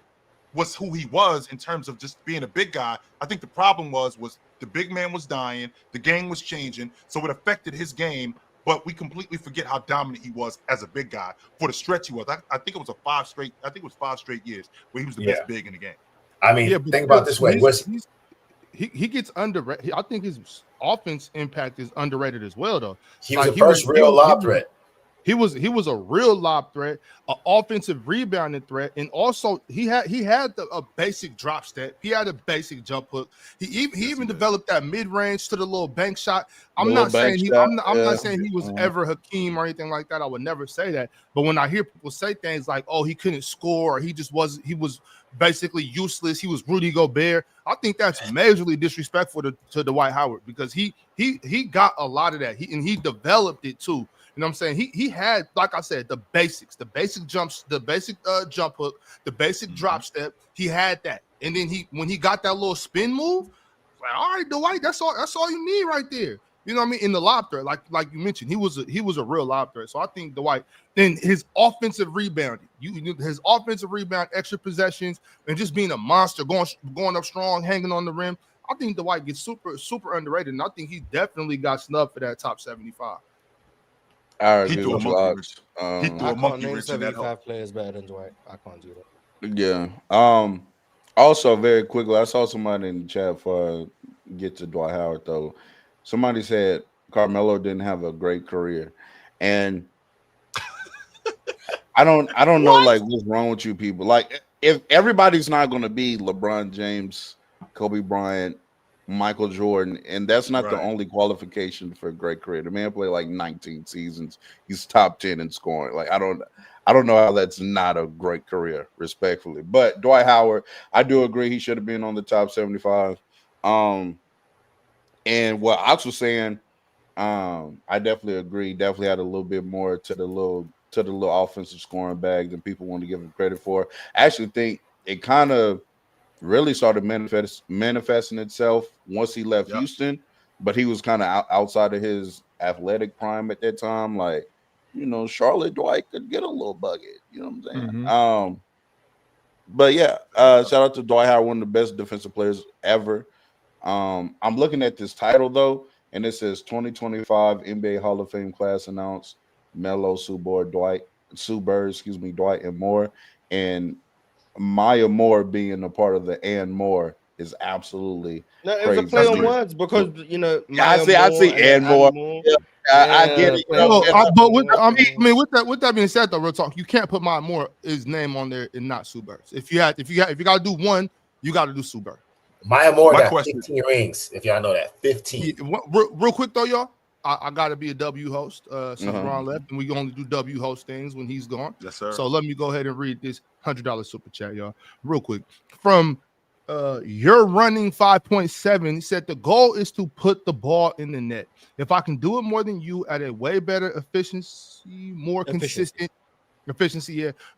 was who he was in terms of just being a big guy. I think the problem was the big man was dying, the game was changing, so it affected his game, but we completely forget how dominant he was as a big guy for the stretch he was. I think it was 5 straight years where he was the best big in the game. I mean, think about it this way. He gets underrated. I think his offense impact is underrated as well, though. He was the first real lob threat. He was a real lob threat, an offensive rebounding threat, and also he had a basic drop step. He had a basic jump hook. He even developed that mid range to the little bank shot. I'm not saying he was ever Hakeem or anything like that. I would never say that. But when I hear people say things like, "Oh, he couldn't score," or he was basically useless, he was Rudy Gobert, I think that's majorly disrespectful to Dwight Howard because he got a lot of that. He developed it too. You know what I'm saying? He had, like I said, the basics, the basic jumps, the basic jump hook, the basic drop step. He had that. And then when he got that little spin move, like, all right, Dwight, that's all you need right there. You know what I mean? In the lob threat, like you mentioned, he was a real lob threat. So I think Dwight, then his offensive rebounding, his offensive rebound, extra possessions, and just being a monster, going up strong, hanging on the rim. I think Dwight gets super underrated, and I think he definitely got snubbed for that top 75. He threw a monkey wrench in that 75 players better than Dwight. I can't do that. Yeah. Also, very quickly, I saw somebody in the chat before I get to Dwight Howard, though. Somebody said Carmelo didn't have a great career. And I don't know, like, what's wrong with you people. Like, if everybody's not going to be LeBron James, Kobe Bryant, Michael Jordan, and that's not the only qualification for a great career. The man played like 19 seasons. He's top 10 in scoring. Like, I don't know how that's not a great career, respectfully. But Dwight Howard, I do agree he should have been on the top 75. And what Ox was saying, I definitely agree. Definitely had a little bit more to the little offensive scoring bag than people want to give him credit for. I actually think it kind of really started manifesting itself once he left Houston, but he was kind of outside of his athletic prime at that time. Like, you know, Charlotte Dwight could get a little bucket. You know what I'm saying? But yeah, shout out to Dwight Howard, one of the best defensive players ever. I'm looking at this title though, and it says 2025 NBA Hall of Fame class announced: Melo, Dwight, and Moore. And Maya Moore being a part of the and more is absolutely it crazy. was a play on words because I see and more. I get it. But with that being said, though, real talk, you can't put Maya Moore's name on there and not Sue Bird. If you got to do one, you got to do Sue Bird. Maya Moore got 15 rings. If y'all know that, 15. Real quick though, y'all. I got to be a W host since Ron left, and we only do W host things when he's gone. Yes, sir. So let me go ahead and read this $100 super chat, y'all, real quick. From You're Running 5.7, he said, the goal is to put the ball in the net. If I can do it more than you at a way better efficiency, more consistent,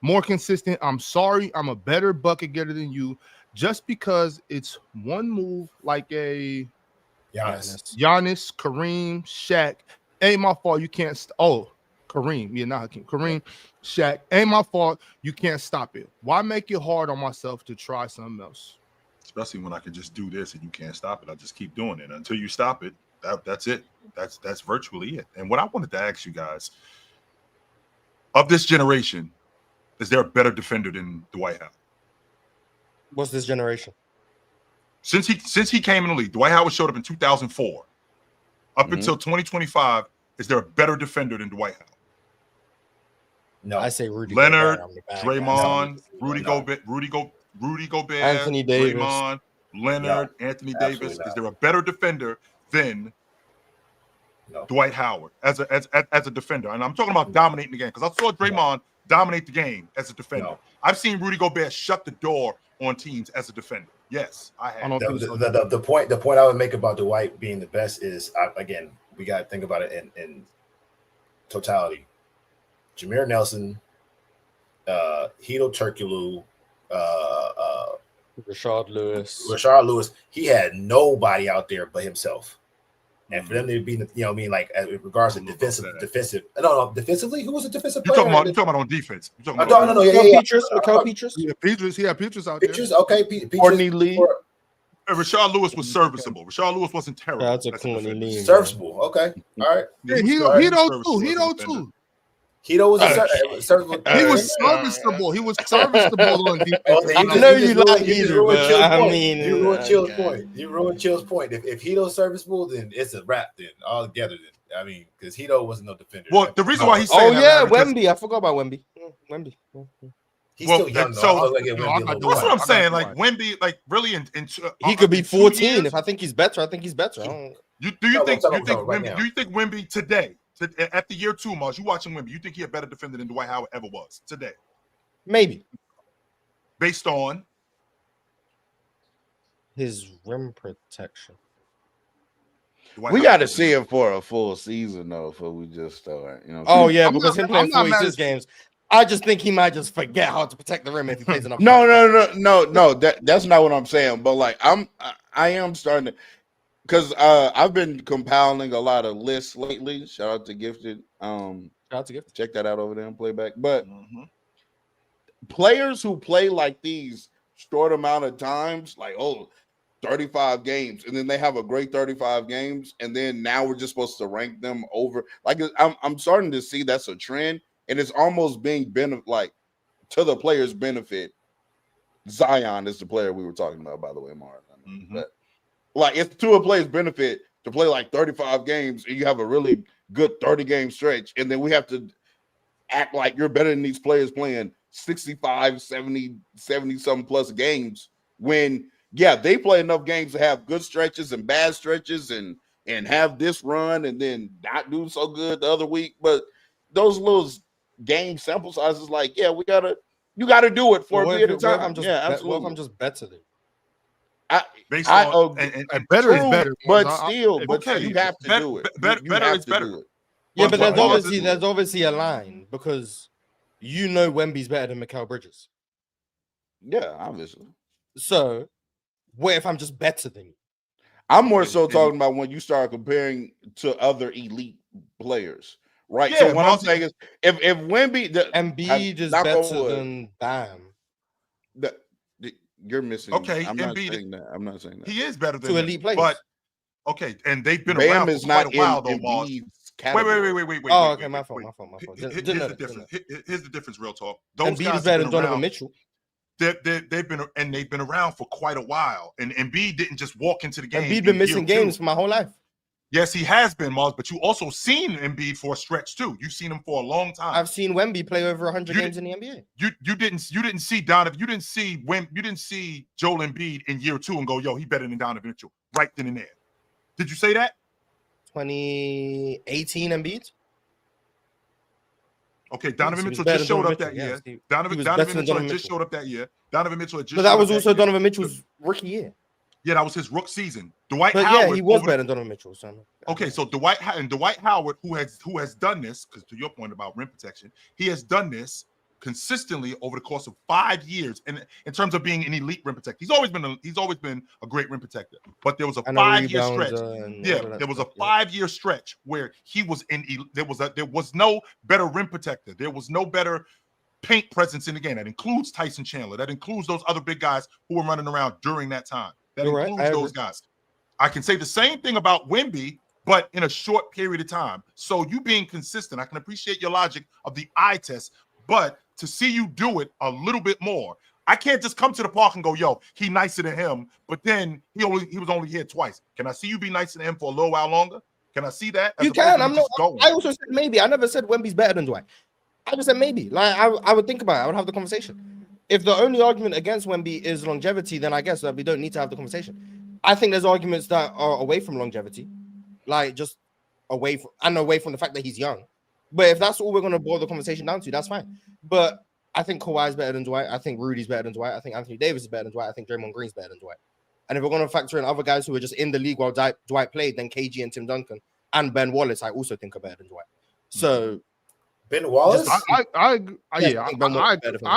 more consistent, I'm sorry, I'm a better bucket getter than you. Just because it's one move like a Giannis, Kareem, Shaq, ain't my fault. You can't. Kareem, not Hakeem. Kareem, Shaq, ain't my fault. You can't stop it. Why make it hard on myself to try something else? Especially when I can just do this and you can't stop it. I just keep doing it until you stop it. That's it. That's virtually it. And what I wanted to ask you guys, of this generation, is there a better defender than Dwight Howard? What's this generation? Since he came in the league, Dwight Howard showed up in 2004. Up until 2025, is there a better defender than Dwight Howard? No. I say Rudy. Leonard, Gobert, Draymond, Rudy No. Gobert, Anthony Davis. Draymond, Leonard, Anthony Davis. not. Is there a better defender than No. Dwight Howard as a defender? And I'm talking about dominating the game because I saw Draymond dominate the game as a defender. No. I've seen Rudy Gobert shut the door on teams as a defender. Yes, I have. The point I would make about Dwight being the best is, again, we got to think about it in totality. Jameer Nelson, Hedo Turkoglu, Rashard Lewis. He had nobody out there but himself. And for them to be, like in regards to defensively, who was the defensive You're player? talking about on defense. No, Mikael Petrus. Yeah, Petrus out there. Petrus, okay. Courtney Lee. Rashard Lewis was serviceable. Rashard Lewis wasn't terrible. That's a Courtney Lee. Serviceable. Okay. All right. Yeah, Hedo too. Hedo was serviceable. He was serviceable. He was serviceable on defense. I know you like Hedo, but I mean, you ruined Chill's point. You ruined Chill's point. If Hedo's serviceable, then it's a wrap. Then all together. Then I mean, because Hedo wasn't no defender. Well, the reason why he's saying Wemby. I forgot about Wemby. Wemby. He's still young. So that's what I'm saying. Like Wemby, like really, he could be 14. If I think he's better, I think he's better. Do you think Wemby today? At the year 2, Mars, you watching Wemby, you think he's a better defender than Dwight Howard ever was today? Maybe. Based on his rim protection. We got to see it for a full season, though, before we just start. Because him playing 46 games, I just think he might just forget how to protect the rim if he plays enough. No. That's not what I'm saying. But like, I am starting to. Because I've been compiling a lot of lists lately. Shout out to Gifted. Check that out over there in playback. But players who play like these short amount of times, like 35 games, and then they have a great 35 games, and then now we're just supposed to rank them over. Like I'm starting to see that's a trend, and it's almost being to the player's benefit. Zion is the player we were talking about, by the way, Mark. But like it's to a player's benefit to play like 35 games and you have a really good 30-game stretch, and then we have to act like you're better than these players playing 65, 70 something plus games when they play enough games to have good stretches and bad stretches and have this run and then not do so good the other week. But those little game sample sizes, you gotta do it for a period of time. Absolutely. What if I'm just better than? Better is better, but still, you have to do it. Better is better. Yeah, but there's obviously a line because Wemby's better than Mikal Bridges. Yeah, obviously. So, what if I'm just better than you? I'm more so talking about when you start comparing to other elite players, right? Yeah, so what I'm saying is, if Wemby, Embiid is better than Bam. You're missing. Okay, I'm not saying that. He is better than elite players. But okay, and they've been Bam around is for quite not a while, though, in Boss. Wait. Oh, okay, my fault. Here's the difference. Here's the difference. Real talk. Those Embiid guys is better than have been Donovan around. Mitchell. They've been around for quite a while, and Embiid didn't just walk into the game. Embiid been missing games for my whole life. Yes, he has been, Mars, but you also seen Embiid for a stretch too. You've seen him for a long time. I've seen Wemby play over 100 games in the NBA. You didn't see Donovan. You didn't see Joel Embiid in year 2 and go, yo, he better than Donovan Mitchell right then and there. Did you say that? 2018 Embiid. Okay, Donovan Mitchell just showed up that year. Donovan Mitchell had just showed up that year. Donovan Mitchell had just. But that was also Donovan Mitchell's rookie year. Yeah, that was his rookie season. Dwight But Howard. yeah, he was better than Donovan Mitchell. So. Okay, so Dwight Howard, who has done this, because to your point about rim protection, he has done this consistently over the course of 5 years, and in terms of being an elite rim protector, he's always been a great rim protector. But there was a 5-year stretch. There was a 5-year stretch where he was in. There was no better rim protector. There was no better paint presence in the game. That includes Tyson Chandler. That includes those other big guys who were running around during that time. That includes those guys. I can say the same thing about Wemby, but in a short period of time. So you being consistent, I can appreciate your logic of the eye test, but to see you do it a little bit more, I can't just come to the park and go, yo, he nicer than him, but then he was only here twice. Can I see you be nicer than him for a little while longer? Can I see that? You As can. opposed to I'm me not. just going? I also said maybe. I never said Wemby's better than Dwight. I just said maybe. Like I would think about it. I would have the conversation. If the only argument against Wemby is longevity, then I guess that we don't need to have the conversation. I think there's arguments that are away from longevity, like just away from the fact that he's young. But if that's all we're going to boil the conversation down to, that's fine. But I think Kawhi's better than Dwight. I think Rudy's better than Dwight. I think Anthony Davis is better than Dwight. I think Draymond Green's better than Dwight. And if we're going to factor in other guys who are just in the league while Dwight played, then KG and Tim Duncan and Ben Wallace, I also think are better than Dwight. So Ben Wallace, I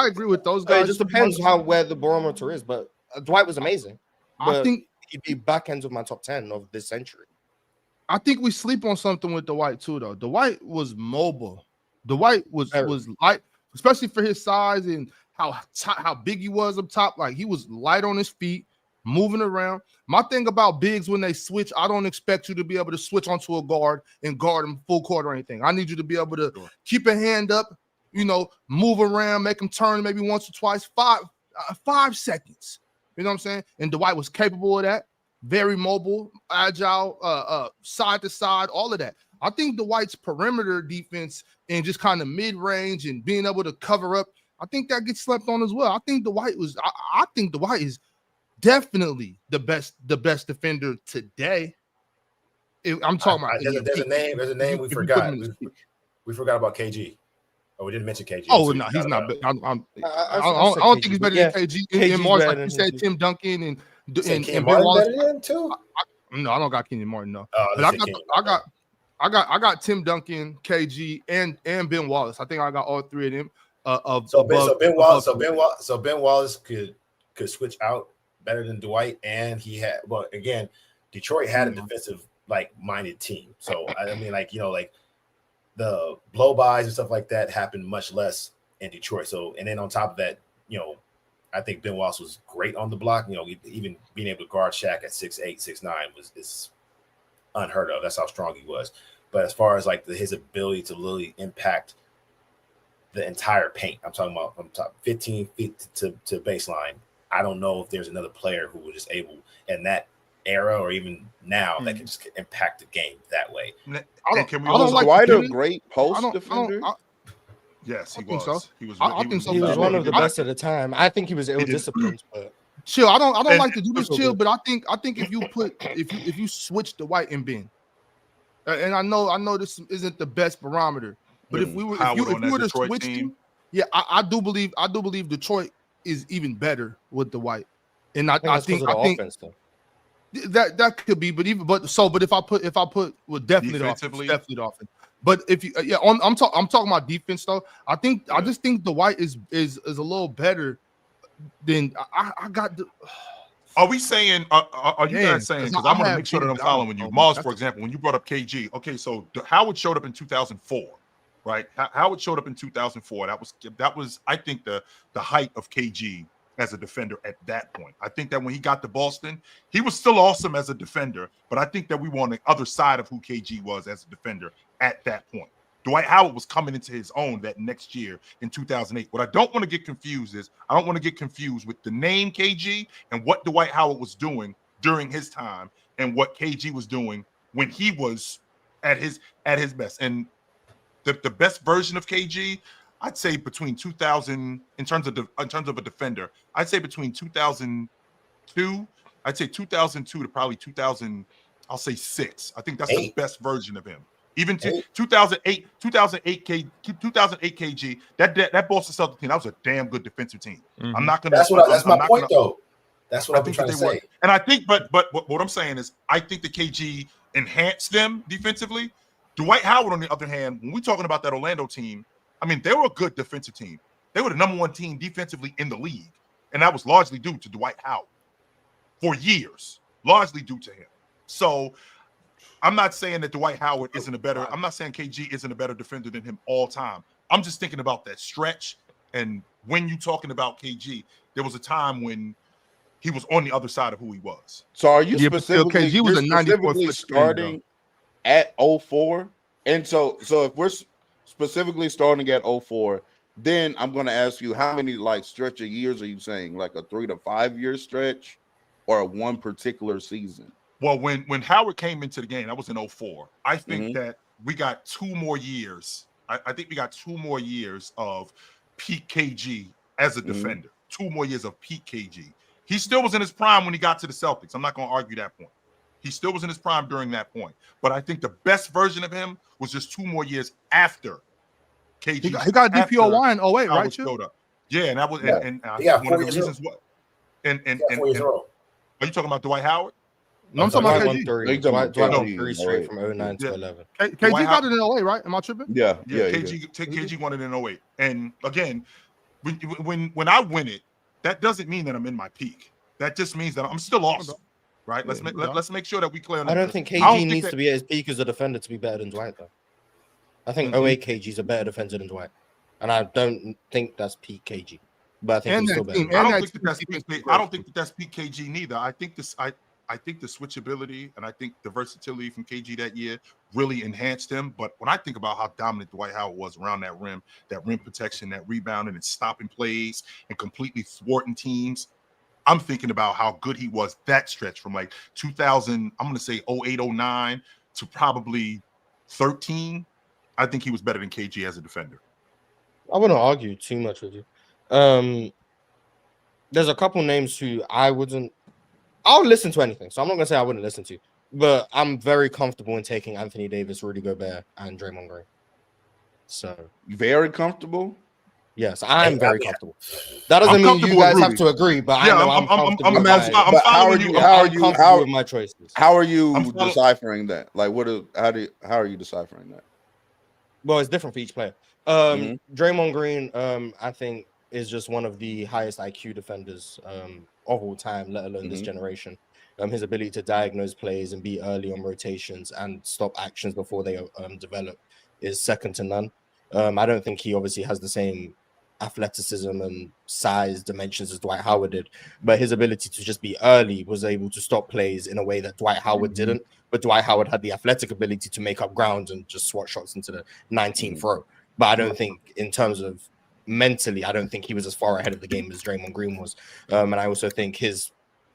agree with those guys. It just depends where the barometer is. But Dwight was amazing. I think he'd be back ends of my top 10 of this century. I think we sleep on something with Dwight too, though. Dwight was mobile. Dwight was light, especially for his size and how big he was up top. Like he was light on his feet, moving around. My thing about bigs when they switch, I don't expect you to be able to switch onto a guard and guard him full court or anything. I need you to be able to keep a hand up, move around, make him turn maybe once or twice, 5 seconds. You know what I'm saying? And Dwight was capable of that. Very mobile, agile, side to side, all of that. I think Dwight's perimeter defense and just kind of mid-range and being able to cover up, I think that gets slept on as well. I think Dwight is definitely the best defender today. I'm talking about there's a name we forgot. We forgot about KG. Oh, we didn't mention KG. Oh no, he's not. I don't think he's better than KG. In Mars, like you said, Tim Duncan and Ben Wallace. Too? No, I don't got Kenyon Martin. No, but I got Tim Duncan, KG, and Ben Wallace. I think I got all three of them. Ben Wallace could switch out better than Dwight, and he had. Well, again, Detroit had a defensive minded team. So I mean, the blow bys and stuff like that happened much less in Detroit. So, and then on top of that, I think Ben Wallace was great on the block. Even being able to guard Shaq at 6'8", 6'9" is unheard of. That's how strong he was. But as far as his ability to really impact the entire paint, I'm talking about from top 15 feet to baseline. I don't know if there's another player who was just able in that era or even now that can just impact the game that way. Was Dwight a great post defender? Yes, he was. So. He was. I think so. He was one of the best at the time. I think he was ill-disciplined, but chill. I don't like to do this chill, but I think if you switch Dwight and Ben, and I know this isn't the best barometer, but if we were to switch team, I do believe Detroit is even better with Dwight, and I think offense, that could be, but if I put definitely the offense. But if you I'm talking about defense though. I just think Dwight is a little better than I got. Are we saying? Are you guys saying? Because I want to make sure that I'm following you. Mars, for example, when you brought up KG, okay, so Howard showed up in 2004, right? Howard showed up in 2004. That was I think the height of KG as a defender at that point. I think that when he got to Boston, he was still awesome as a defender, but I think that we were on the other side of who KG was as a defender at that point. Dwight Howard was coming into his own that next year in 2008. What I don't want to get confused is I don't want to get confused with the name KG and what Dwight Howard was doing during his time and what KG was doing when he was at his best. And the best version of KG, I'd say between 2000 in terms of a defender. I'd say between 2002. I'd say 2002 to probably 2000. I'll say 6. I think that's the best version of him. Even 2008 KG. That Boston Celtics team. That was a damn good defensive team. Mm-hmm. I'm not gonna. That's my point, though. That's what I'm trying to say. And I think, but what I'm saying is, I think the KG enhanced them defensively. Dwight Howard, on the other hand, when we're talking about that Orlando team. I mean, they were a good defensive team. They were the number 1 team defensively in the league. And that was largely due to Dwight Howard for years, largely due to him. So I'm not saying that Dwight Howard isn't I'm not saying KG isn't a better defender than him all time. I'm just thinking about that stretch. And when you're talking about KG, there was a time when he was on the other side of who he was. So are you specifically, KG was specifically starting at 04? And so if we're specifically starting at 04, then I'm going to ask you, how many stretch of years are you saying? Like a 3 to 5 year stretch or one particular season? Well, when Howard came into the game, that was in 2004. I think that we got 2 more years. I think we got 2 more years of peak KG as a defender. 2 more years of peak KG. He still was in his prime when he got to the Celtics. I'm not going to argue that point. He still was in his prime during that point. But I think the best version of him was just 2 more years after KG. He got DPOY in 08, right? Showed up. Yeah, and that was and I think one of the reasons what. And are you talking about Dwight Howard? No, I'm talking about KG. Dwight won 3 straight from 09 to 11. KG got it in 08, right? Am I tripping? Yeah. KG won it in 08. And again, when I win it, that doesn't mean that I'm in my peak. That just means that I'm still awesome. Right? Let's make sure that we clear on that. I don't think KG needs to be at his peak as a defender to be better than Dwight, though. I think 08 KG's a better defender than Dwight. And I don't think that's peak KG. But I think he's still better. I don't think that's peak KG neither. I think the switchability and I think the versatility from KG that year really enhanced him. But when I think about how dominant Dwight Howard was around that rim protection, that rebounding and stopping plays and completely thwarting teams, I'm thinking about how good he was that stretch from like 2000, I'm going to say 08, 09 to probably 13. I think he was better than KG as a defender. I wouldn't argue too much with you. There's a couple names who I'll listen to anything. So I'm not going to say I wouldn't listen to, but I'm very comfortable in taking Anthony Davis, Rudy Gobert, and Draymond Green. So very comfortable. Yes, I'm very comfortable. That doesn't mean you guys have to agree, but I know I'm comfortable. How are with my choices? How are you deciphering that? Like, how are you deciphering that? Well, it's different for each player. Draymond Green, I think, is just one of the highest IQ defenders of all time, let alone this generation. His ability to diagnose plays and be early on rotations and stop actions before they develop is second to none. I don't think he obviously has the same athleticism and size dimensions as Dwight Howard did, but his ability to just be early was able to stop plays in a way that Dwight Howard didn't. But Dwight Howard had the athletic ability to make up ground and just swat shots into the 19th row. But I don't think, in terms of mentally, I don't think he was as far ahead of the game as Draymond Green was. And I also think his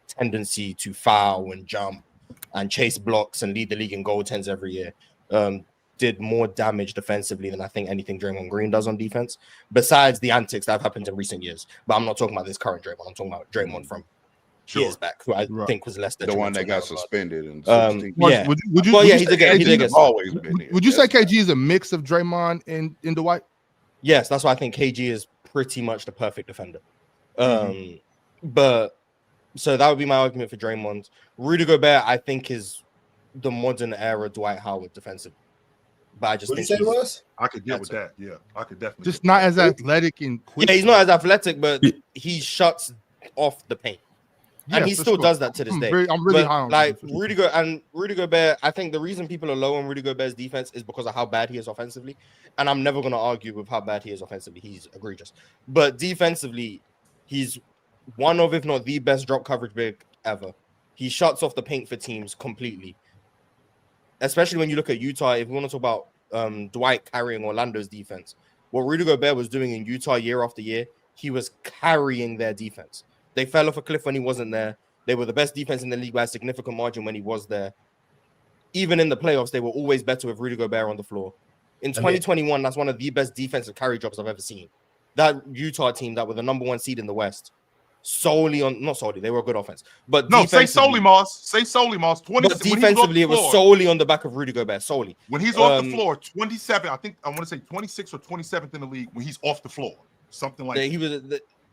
tendency to foul and jump and chase blocks and lead the league in goaltends every year did more damage defensively than I think anything Draymond Green does on defense, besides the antics that have happened in recent years. But I'm not talking about this current Draymond. I'm talking about Draymond from years back, who I think was less the one that got suspended. Yeah. He did get always been here. Would you say KG is a mix of Draymond and Dwight? Yes, that's why I think KG is pretty much the perfect defender. But so that would be my argument for Draymond. Rudy Gobert, I think, is the modern era Dwight Howard defensive. But I just think I could get with that. Yeah, I could definitely. Just not as athletic and quick. Yeah, he's not as athletic, but he shuts off the paint. And he still does that to this day. I'm really high on like Rudy Gobert. I think the reason people are low on Rudy Gobert's defense is because of how bad he is offensively. And I'm never going to argue with how bad he is offensively. He's egregious. But defensively, he's one of, if not the best drop coverage big ever. He shuts off the paint for teams completely. Especially when you look at Utah. If we want to talk about Dwight carrying Orlando's defense, what Rudy Gobert was doing in Utah year after year, he was carrying their defense. They fell off a cliff when he wasn't there. They were the best defense in the league by a significant margin when he was there. Even in the playoffs, they were always better with Rudy Gobert on the floor. In 2021, that's one of the best defensive carry drops I've ever seen. That Utah team that were the number 1 seed in the West, not solely, they were a good offense. But no, say solely, Moss. Say solely, Moss. But defensively, it was solely on the back of Rudy Gobert, solely. When he's off the floor, 27, I think I want to say 26th or 27th in the league when he's off the floor. Something like that. He was,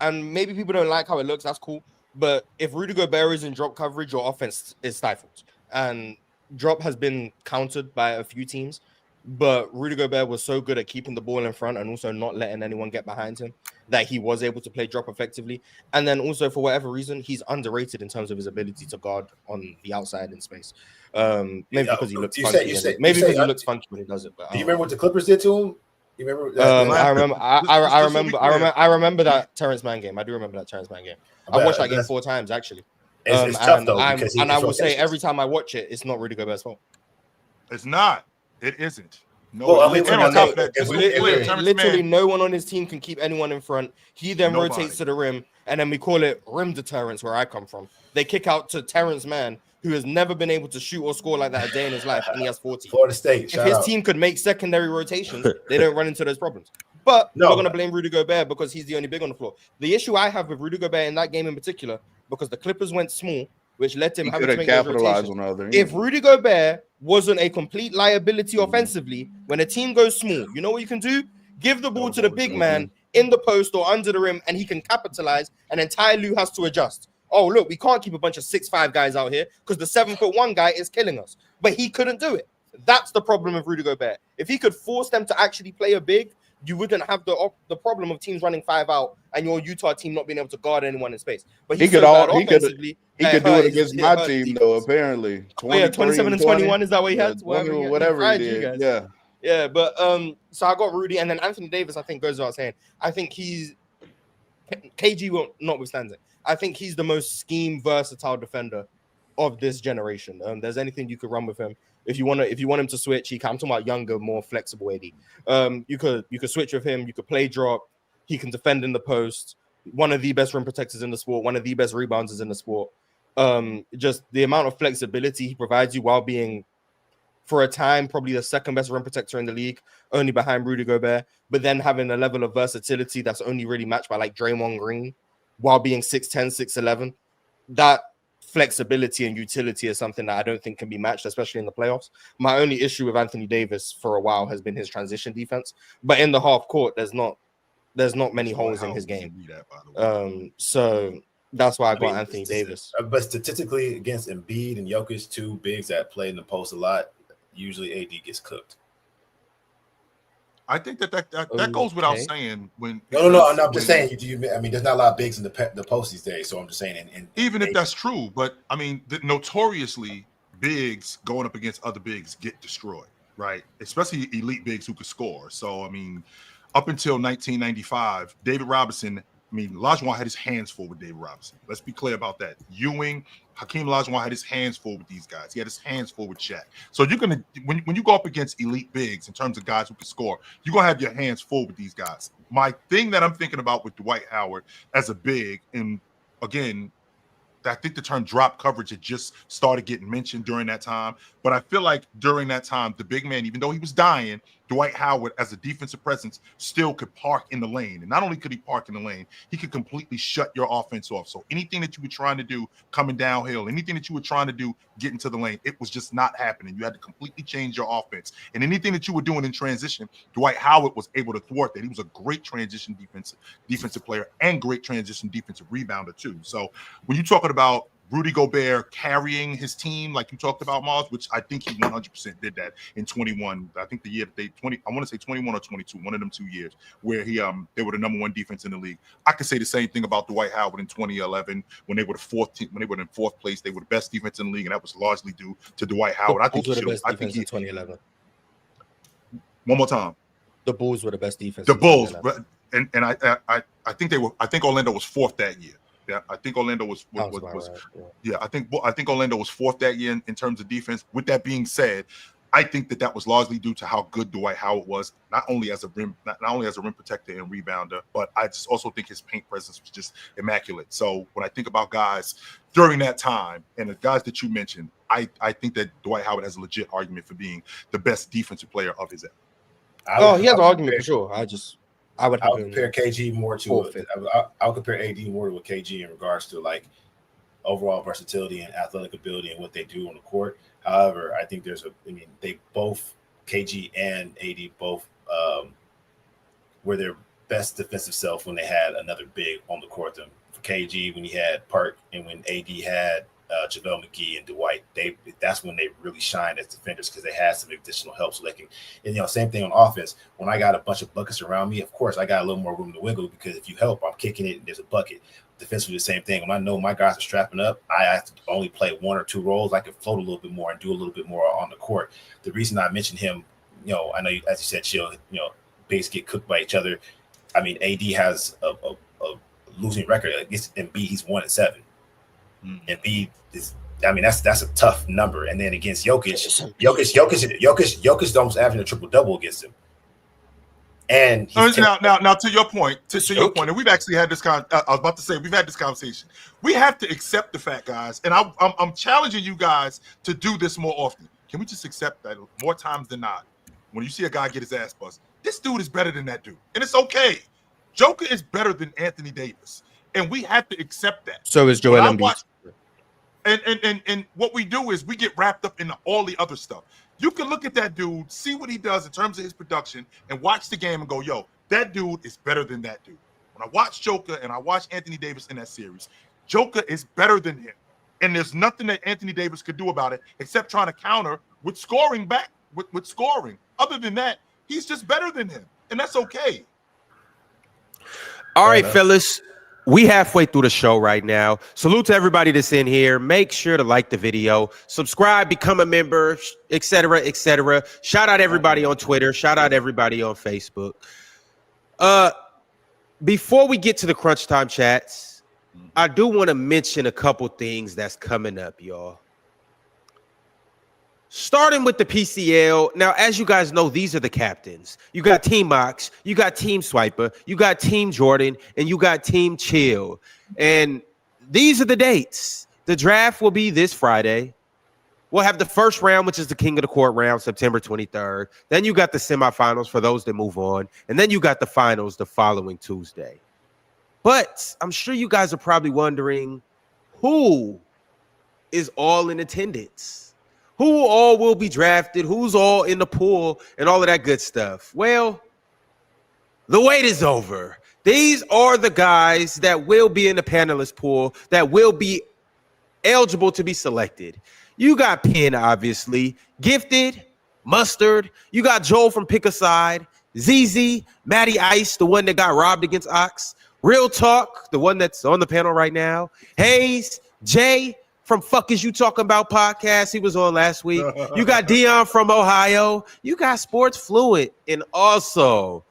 and maybe people don't like how it looks, that's cool. But if Rudy Gobert is in drop coverage, your offense is stifled. And drop has been countered by a few teams. But Rudy Gobert was so good at keeping the ball in front and also not letting anyone get behind him that he was able to play drop effectively. And then also, for whatever reason, he's underrated in terms of his ability to guard on the outside in space. Maybe because he looks funky. Maybe because he looks funky when he does it. But do you remember what the Clippers did to him? You remember? I remember that Terrence Mann game. I do remember that Terrence Mann game. I watched that game 4 times actually. It's tough though, and I will say every time I watch it, it's not Rudy Gobert's fault. It's not. It isn't. No, well, literally no one on his team can keep anyone in front. He then rotates to the rim, and then we call it rim deterrence where I come from. They kick out to Terrence Mann, who has never been able to shoot or score like that a day in his life, and he has 40. Florida State. If his team could make secondary rotations, they don't run into those problems. But we're not going to blame Rudy Gobert because he's the only big on the floor. The issue I have with Rudy Gobert in that game in particular, because the Clippers went small, which let him have to make those rotations. If Rudy Gobert wasn't a complete liability offensively, when a team goes small, you know what you can do? Give the ball to the big man in the post or under the rim, and he can capitalize, and then Ty Lue has to adjust. Oh, look, we can't keep a bunch of 6'5" guys out here because the 7'1" guy is killing us. But he couldn't do it. That's the problem with Rudy Gobert. If he could force them to actually play a big, you wouldn't have the problem of teams running 5 out and your Utah team not being able to guard anyone in space. But he could do it against my team though. Apparently, 27 and 21 is that what he had? Whatever he did. Yeah. But so I got Rudy, and then Anthony Davis. I think goes without saying. I think he's KG will notwithstanding. I think he's the most scheme versatile defender of this generation. There's anything you could run with him. If you want him to switch, I'm talking about younger, more flexible AD. You could switch with him. You could play drop. He can defend in the post. One of the best rim protectors in the sport. One of the best rebounders in the sport. Just the amount of flexibility he provides you while being, for a time, probably the second best rim protector in the league, only behind Rudy Gobert. But then having a level of versatility that's only really matched by like Draymond Green, while being 6'10", 6'11". That flexibility and utility is something that I don't think can be matched, especially in the playoffs. My only issue with Anthony Davis for a while has been his transition defense, but in the half court, there's not many holes in his game. So that's why I got Anthony Davis. But statistically, against Embiid and Jokic, two bigs that play in the post a lot, usually AD gets cooked. I think that goes without saying. I'm just saying. There's not a lot of bigs in the post these days, so I'm just saying. And even if that's true, but I mean, notoriously, bigs going up against other bigs get destroyed, right? Especially elite bigs who could score. So I mean, up until 1995, David Robinson. Olajuwon had his hands full with David Robinson. Let's be clear about that. Ewing, Hakeem Olajuwon had his hands full with these guys. He had his hands full with Shaq. So you're gonna when you go up against elite bigs in terms of guys who can score, you're gonna have your hands full with these guys. My thing that I'm thinking about with Dwight Howard as a big, and again, I think the term drop coverage had just started getting mentioned during that time. But I feel like during that time, the big man, even though he was dying, Dwight Howard, as a defensive presence, still could park in the lane. And not only could he park in the lane, he could completely shut your offense off. So anything that you were trying to do coming downhill, anything that you were trying to do getting to the lane, it was just not happening. You had to completely change your offense. And anything that you were doing in transition, Dwight Howard was able to thwart that. He was a great transition defensive player and great transition defensive rebounder too. So when you're talking about Rudy Gobert carrying his team, like you talked about, Mars, which I think he 100% did that in 21. I think the year that I want to say 21 or 22, one of them 2 years, where they were the number one defense in the league. I could say the same thing about Dwight Howard in 2011 when they were the fourth team, when they were in fourth place. They were the best defense in the league, and that was largely due to Dwight Howard. I think he should. I think he 2011. One more time. The Bulls were the best defense. The Bulls, and I think they were. I think Orlando was fourth that year. Yeah, I think Orlando was right. Yeah, I think Orlando was fourth that year in terms of defense. With that being said, I think that was largely due to how good Dwight Howard was, not only as a rim protector and rebounder, but I just also think his paint presence was just immaculate. So when I think about guys during that time and the guys that you mentioned, I think that Dwight Howard has a legit argument for being the best defensive player of his era. He has an argument for sure. I would compare KG more to I'll compare AD more to KG in regards to like overall versatility and athletic ability and what they do on the court. However, I think they both, KG and AD both were their best defensive self when they had another big on the court. Them for KG when he had Park and when AD had JaVale McGee and Dwight, that's when they really shined as defenders because they had some additional help. So they can, and same thing on offense. When I got a bunch of buckets around me, of course I got a little more room to wiggle because if you help, I'm kicking it and there's a bucket. Defensively, the same thing. When I know my guys are strapping up, I have to only play one or two roles. I can float a little bit more and do a little bit more on the court. The reason I mentioned him, I know, as you said, Chill, bigs get cooked by each other. I mean, AD has a losing record against Embiid. He's 1-7. Embiid is, that's a tough number. And then against Jokic almost averaging a triple double against him. And now to your point, and we've actually had this I was about to say we've had this conversation. We have to accept the fact, guys, and I'm challenging you guys to do this more often. Can we just accept that more times than not? When you see a guy get his ass busted, this dude is better than that dude, and it's okay. Joker is better than Anthony Davis, and we have to accept that. So is Joel Embiid. And what we do is we get wrapped up in all the other stuff. You can look at that dude, see what he does in terms of his production, and watch the game and go, yo, that dude is better than that dude. When I watch Joker and I watch Anthony Davis in that series, Joker is better than him. And there's nothing that Anthony Davis could do about it except trying to counter with scoring back, with scoring. Other than that, he's just better than him. And that's okay. All right, fellas. We halfway through the show right now. Salute to everybody that's in here. Make sure to like the video, subscribe, become a member, etc., etc. Shout out everybody on Twitter. Shout out everybody on Facebook. Before we get to the crunch time chats, I do want to mention a couple things that's coming up, y'all. Starting with the PCL. Now, as you guys know, these are the captains. You got Team Mox, you got Team Swiper, you got Team Jordan, and you got Team Chill. And these are the dates. The draft will be this Friday. We'll have the first round, which is the King of the Court round, September 23rd. Then you got the semifinals for those that move on. And then you got the finals the following Tuesday. But I'm sure you guys are probably wondering who is all in attendance. Who all will be drafted? Who's all in the pool and all of that good stuff? Well, the wait is over. These are the guys that will be in the panelist pool that will be eligible to be selected. You got Penn, obviously, Gifted, Mustard. You got Joel from Pick a Side, ZZ, Matty Ice, the one that got robbed against Ox, Real Talk, the one that's on the panel right now, Hayes, Jay from Fuck Is You Talking About podcast. He was on last week. You got Dion from Ohio. You got Sports Fluent. And also,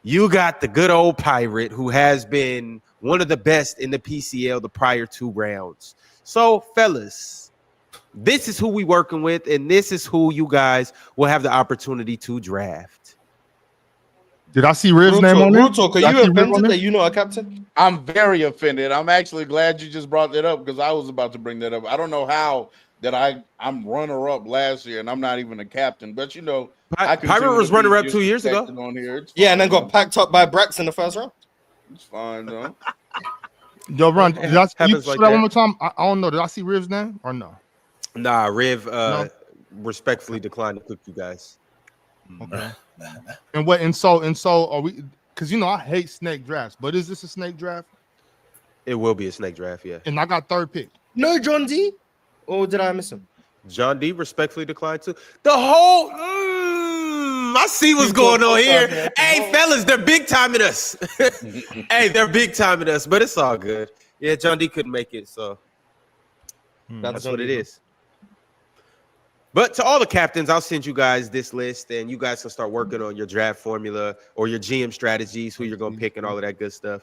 you got the good old Pirate who has been one of the best in the PCL the prior 2 rounds. So, fellas, this is who we working with, and this is who you guys will have the opportunity to draft. Did I see Riv's name on there? Real Talk, are you offended that you know a captain? I'm very offended. I'm actually glad you just brought that up because I was about to bring that up. I don't know how that I'm runner-up last year and I'm not even a captain, but you know, Pirate was runner-up 2 years ago. On here. Yeah, and then got packed up by Brax in the first round. It's fine though. Yo, Ron, did I see like that one more time? I don't know. Did I see Riv's name or no? Nah, Riv respectfully declined to cook you guys. Okay. And so are we? Because you know I hate snake drafts, but is this a snake draft? It will be a snake draft, yeah. And I got 3rd pick. No, John D. Or did I miss him? John D respectfully declined too. The whole I see what's going on here. Hey, fellas, they're big timing us. Hey, they're big timing us, but it's all good. Yeah, John D couldn't make it, so that's what it is. But to all the captains, I'll send you guys this list, and you guys can start working on your draft formula or your GM strategies, who you're going to pick, and all of that good stuff.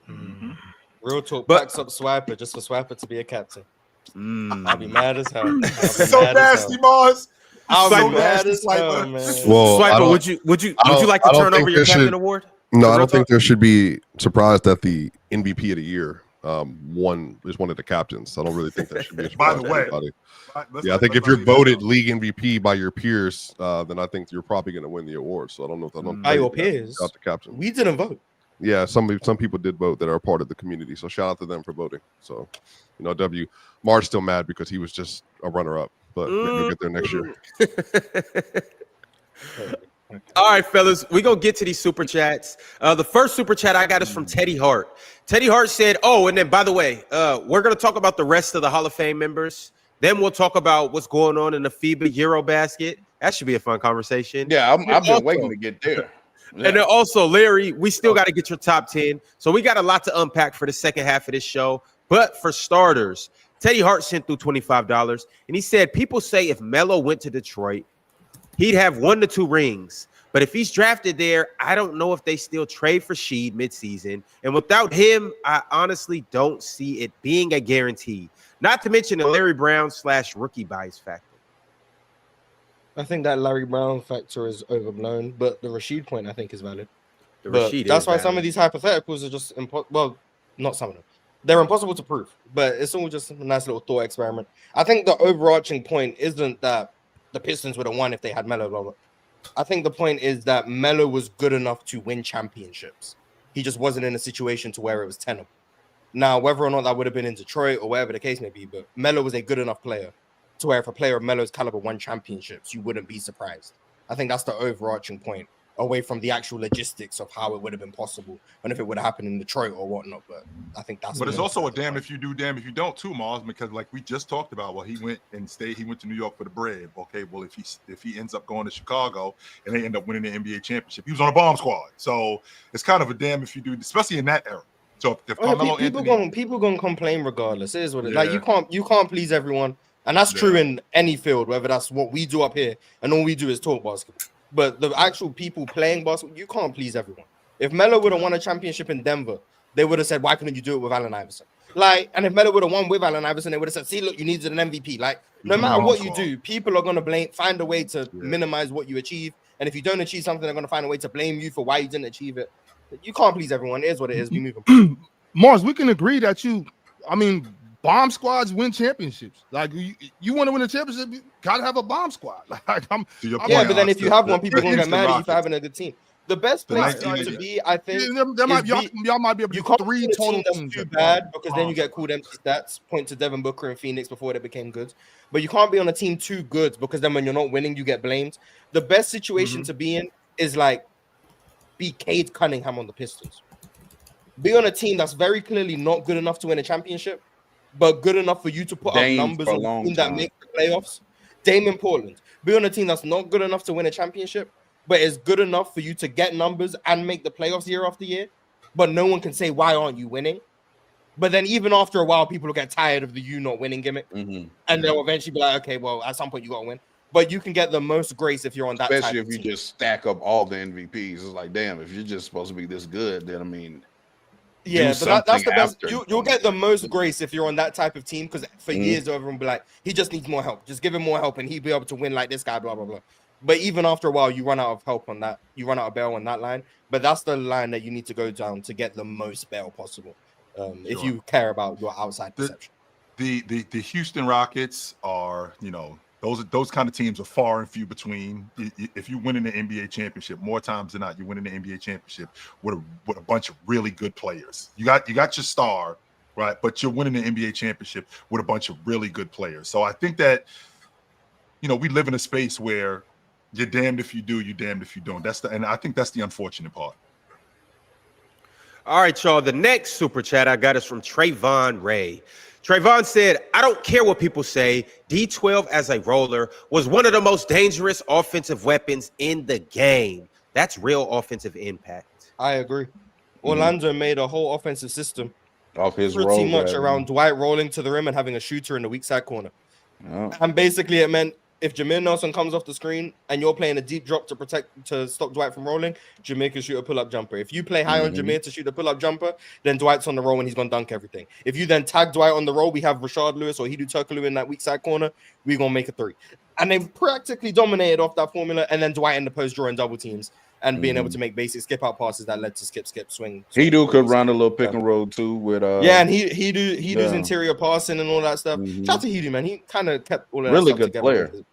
Mm-hmm. Real Talk backs up Swiper just for Swiper to be a captain. I'll be mad as hell. So nasty, Mars. I'll be mad as hell, man. Well, Swiper, would you like to turn over your captain award? No, I don't think there should be surprised that the MVP of the year one is one of the captains. I don't really think that should be a surprise. By the way, anybody. Yeah, I think if you're voted league MVP by your peers, then I think you're probably going to win the award. So I don't know. By your peers, the captain. We didn't vote. Yeah, some people did vote that are part of the community. So shout out to them for voting. So, you know, Mar's still mad because he was just a runner-up, but we'll get there next year. All right, fellas, we're going to get to these super chats. The first super chat I got is from Teddy Hart. Teddy Hart said, and then by the way, we're going to talk about the rest of the Hall of Fame members. Then we'll talk about what's going on in the FIBA Eurobasket. That should be a fun conversation. Yeah, I've been waiting to get there. Yeah. And then also, Larry, we still got to get your top 10. So we got a lot to unpack for the second half of this show. But for starters, Teddy Hart sent through $25. And he said, people say if Melo went to Detroit, he'd have 1 to 2 rings. But if he's drafted there, I don't know if they still trade for Sheed midseason. And without him, I honestly don't see it being a guarantee. Not to mention the Larry Brown /rookie bias factor. I think that Larry Brown factor is overblown, but the Rashid point I think is valid. The But Rashid that's is why valid. some of these hypotheticals are just well, not some of them. They're impossible to prove, but it's all just a nice little thought experiment. I think the overarching point isn't that the Pistons would have won if they had Melo. Blah, blah. I think the point is that Melo was good enough to win championships. He just wasn't in a situation to where it was tenable. Now, whether or not that would have been in Detroit or wherever the case may be, but Melo was a good enough player to where if a player of Melo's caliber won championships, you wouldn't be surprised. I think that's the overarching point, away from the actual logistics of how it would have been possible and if it would have happened in Detroit or whatnot. But I think that's. But it's also a damn if you do, damn if you don't, too, Mars. Because like we just talked about, well, he went and stayed. He went to New York for the bread. Okay, well, if he ends up going to Chicago and they end up winning the NBA championship, he was on a bomb squad. So it's kind of a damn if you do, especially in that era. So if Carmelo people gonna complain regardless. It is what it is. Like you can't please everyone, and that's true in any field. Whether that's what we do up here, and all we do is talk basketball. But the actual people playing basketball, you can't please everyone. If Melo would have won a championship in Denver, they would have said, "Why couldn't you do it with Allen Iverson?" Like, and if Melo would have won with Allen Iverson, they would have said, "See, look, you needed an MVP." Like, no matter what you do, people are gonna find a way to minimize what you achieve. And if you don't achieve something, they're gonna find a way to blame you for why you didn't achieve it. You can't please everyone. It is what it is. We move on. Mars, we can agree that bomb squads win championships. Like you want to win a championship, you gotta have a bomb squad. Like but then if you have one, people gonna get mad at you for having a good team. The best place to be, I think, y'all might be able to do 3 total teams. Too bad because then you get called empty stats. Point to Devin Booker and Phoenix before they became good. But you can't be on a team too good because then when you're not winning, you get blamed. The best situation to be in is like be Cade Cunningham on the Pistons. Be on a team that's very clearly not good enough to win a championship, but good enough for you to put up numbers on a team that makes the playoffs. Dame in Portland. Be on a team that's not good enough to win a championship, but is good enough for you to get numbers and make the playoffs year after year. But no one can say, why aren't you winning? But then even after a while, people will get tired of the you not winning gimmick. And they'll eventually be like, okay, well, at some point you got to win. But you can get the most grace if you're on that. Especially if you just stack up all the MVPs. It's like, damn, if you're just supposed to be this good, then I mean, yeah, but that's the best. You'll get the most grace if you're on that type of team because for years everyone will be like, he just needs more help. Just give him more help and he'll be able to win like this guy, blah, blah, blah. But even after a while, you run out of help on that. You run out of bail on that line. But that's the line that you need to go down to get the most bail possible. If you care about your outside perception. The Houston Rockets are, those kind of teams are far and few between. If you win in the NBA championship, more times than not, you win in the NBA championship with a bunch of really good players. You got your star, right? But you're winning the NBA championship with a bunch of really good players. So I think that, we live in a space where you're damned if you do, you're damned if you don't. And I think that's the unfortunate part. All right, y'all. The next super chat I got is from Trayvon Ray. Trayvon said, I don't care what people say. D12 as a roller was one of the most dangerous offensive weapons in the game. That's real offensive impact. I agree. Orlando made a whole offensive system off his pretty much around Dwight rolling to the rim and having a shooter in the weak side corner. And basically it meant if Jameer Nelson comes off the screen and you're playing a deep drop to stop Dwight from rolling, Jameer can shoot a pull-up jumper. If you play high on Jameer to shoot a pull-up jumper, then Dwight's on the roll and he's gonna dunk everything. If you then tag Dwight on the roll, we have Rashard Lewis or Hidu Turkoglu in that weak side corner, we're gonna make a three. And they practically dominated off that formula, and then Dwight in the post drawing double teams and being able to make basic skip out passes that led to skip, swing. Hidu could run a little pick and roll too with and Hidu's interior passing and all that stuff. Shout out to Hidu, man. He kind of kept all of that really stuff good together. Player.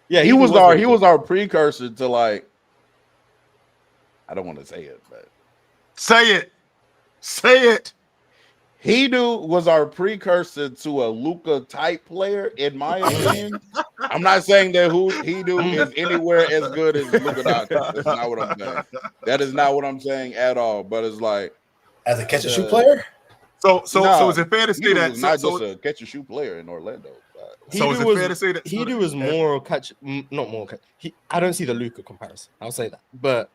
Yeah, he was our precursor to like, I don't want to say it, but say it. Hidu was our precursor to a Luka type player, in my opinion. I'm not saying that Hidu is anywhere as good as Luka Doncic. That's not what I'm saying. That is not what I'm saying at all. But it's like as a catch and shoot player. So is it fair to say that not just a catch and shoot player in Orlando? So is it fair to say that Hidu was more catch, not more catch. I don't see the Luka comparison. I'll say that, but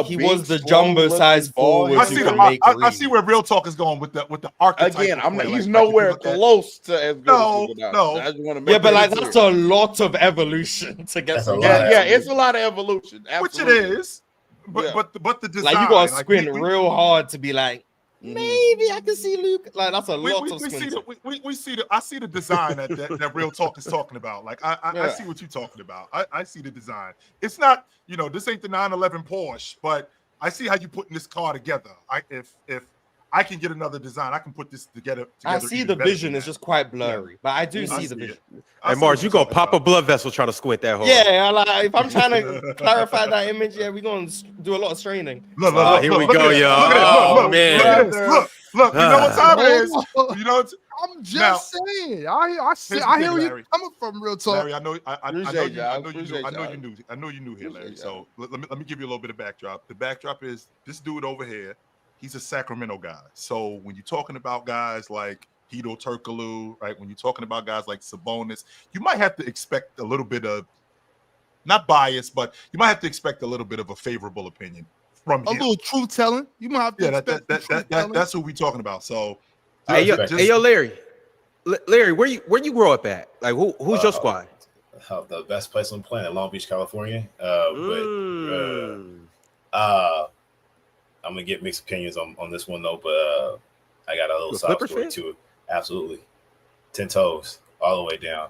he was the jumbo size forward. I see where real talk is going with the archetype. Again, he's nowhere close to as good as no. I just want to make but that's a lot of evolution to get. It's a lot of evolution, absolutely. Which it is. But the design, like you gotta squint real hard to be like, maybe I can see Luke. Like that's a lot of we squinting. I see the design that Real Talk is talking about. Like I see what you're talking about. I see the design. It's not, this ain't the 911 Porsche, but I see how you putting this car together. If I can get another design, I can put this together. I see the vision is just quite blurry, but I do see the vision. Hey, Mars, you gonna pop a blood vessel trying to squint that hard? Yeah, like if I'm trying to clarify that image, we're gonna do a lot of straining. Look, here we go, y'all. Oh man, look. You know what time it is? You know. I'm just saying. I hear where you're coming from, Real Talk. Larry, I know you knew here, Larry. So let me give you a little bit of backdrop. The backdrop is this dude over here. He's a Sacramento guy. So when you're talking about guys like Hedo Turkoglu, right? When you're talking about guys like Sabonis, you might have to expect a little bit of, not bias, but you might have to expect a little bit of a favorable opinion from him. A little truth telling. You might have to expect that's who we're talking about. So hey, yo, Larry, where you grow up at? Like who's your squad? The best place on the planet, Long Beach, California. I'm gonna get mixed opinions on this one though, but I got a little soft story to it. Absolutely, 10 toes all the way down.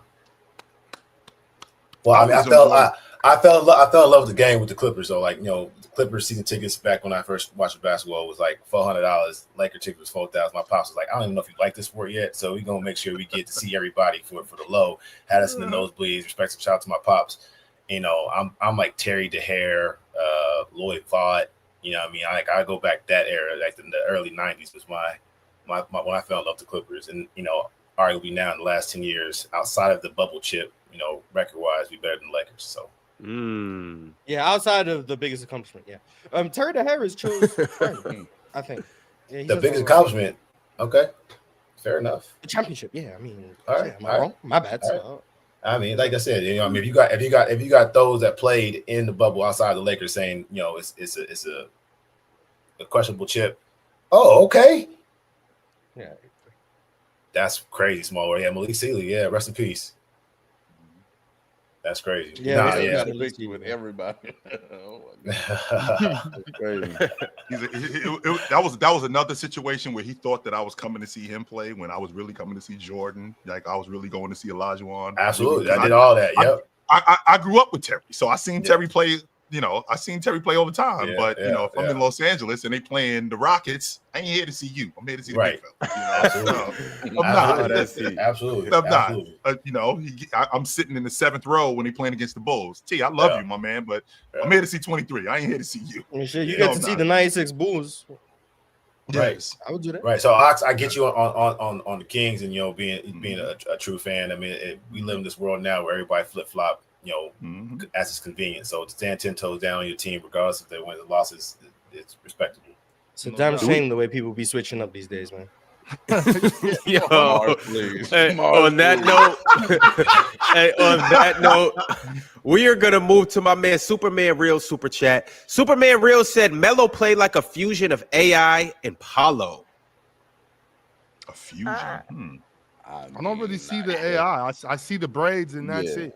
Well, I mean, I fell in love with the game with the Clippers though. Like, the Clippers season tickets back when I first watched basketball was like $400. Laker ticket was $4,000. My pops was like, I don't even know if you like this sport yet, so we're gonna make sure we get to see everybody for the low. Had us in the nosebleeds. Respect, shout out to my pops. I'm like Terry DeHare, Lloyd Vaught. You know what I mean? I go back that era, like in the early 90s was my when I fell in love with the Clippers. And, arguably now in the last 10 years, outside of the bubble chip, record-wise, we better than the Lakers. So. Yeah, outside of the biggest accomplishment, yeah. Terry DeHare chose I think. Yeah, the biggest accomplishment, okay. Fair enough. The championship, yeah. I mean, all right, am I wrong? My bad. Right. I mean, like I said, if you got those that played in the bubble outside the Lakers saying, it's a questionable chip. Oh, okay. Yeah. That's crazy, small world. Yeah, Malik Sealy. Yeah, rest in peace. That's crazy. Yeah, got a picture with everybody. Oh my God. Crazy. That was another situation where he thought that I was coming to see him play when I was really coming to see Jordan. Like I was really going to see Olajuwon. Absolutely, I did all that. Yep. I grew up with Terry, so I seen Terry play. I seen Terry play all the time. Yeah, but if I'm in Los Angeles and they playing the Rockets, I ain't here to see you. I'm here to see the right. big fella. Absolutely. I'm not. I'm sitting in the 7th row when they playing against the Bulls. I love you, my man, but I'm here to see 23. I ain't here to see you. You get to see the 96 Bulls. Yes, I would do that. Right. So I get you on the Kings and being a true fan. I mean, we live in this world now where everybody flip flop. As it's convenient. So to stand 10 toes down on your team, regardless if they win the losses, it's respectable. It's a damn shame the way people be switching up these days, man. Yo, Mars, on that note, we are gonna move to my man Superman Real Super Chat. Superman Real said Melo played like a fusion of AI and Paolo. A fusion. I don't really see the AI. I see the braids and that's it.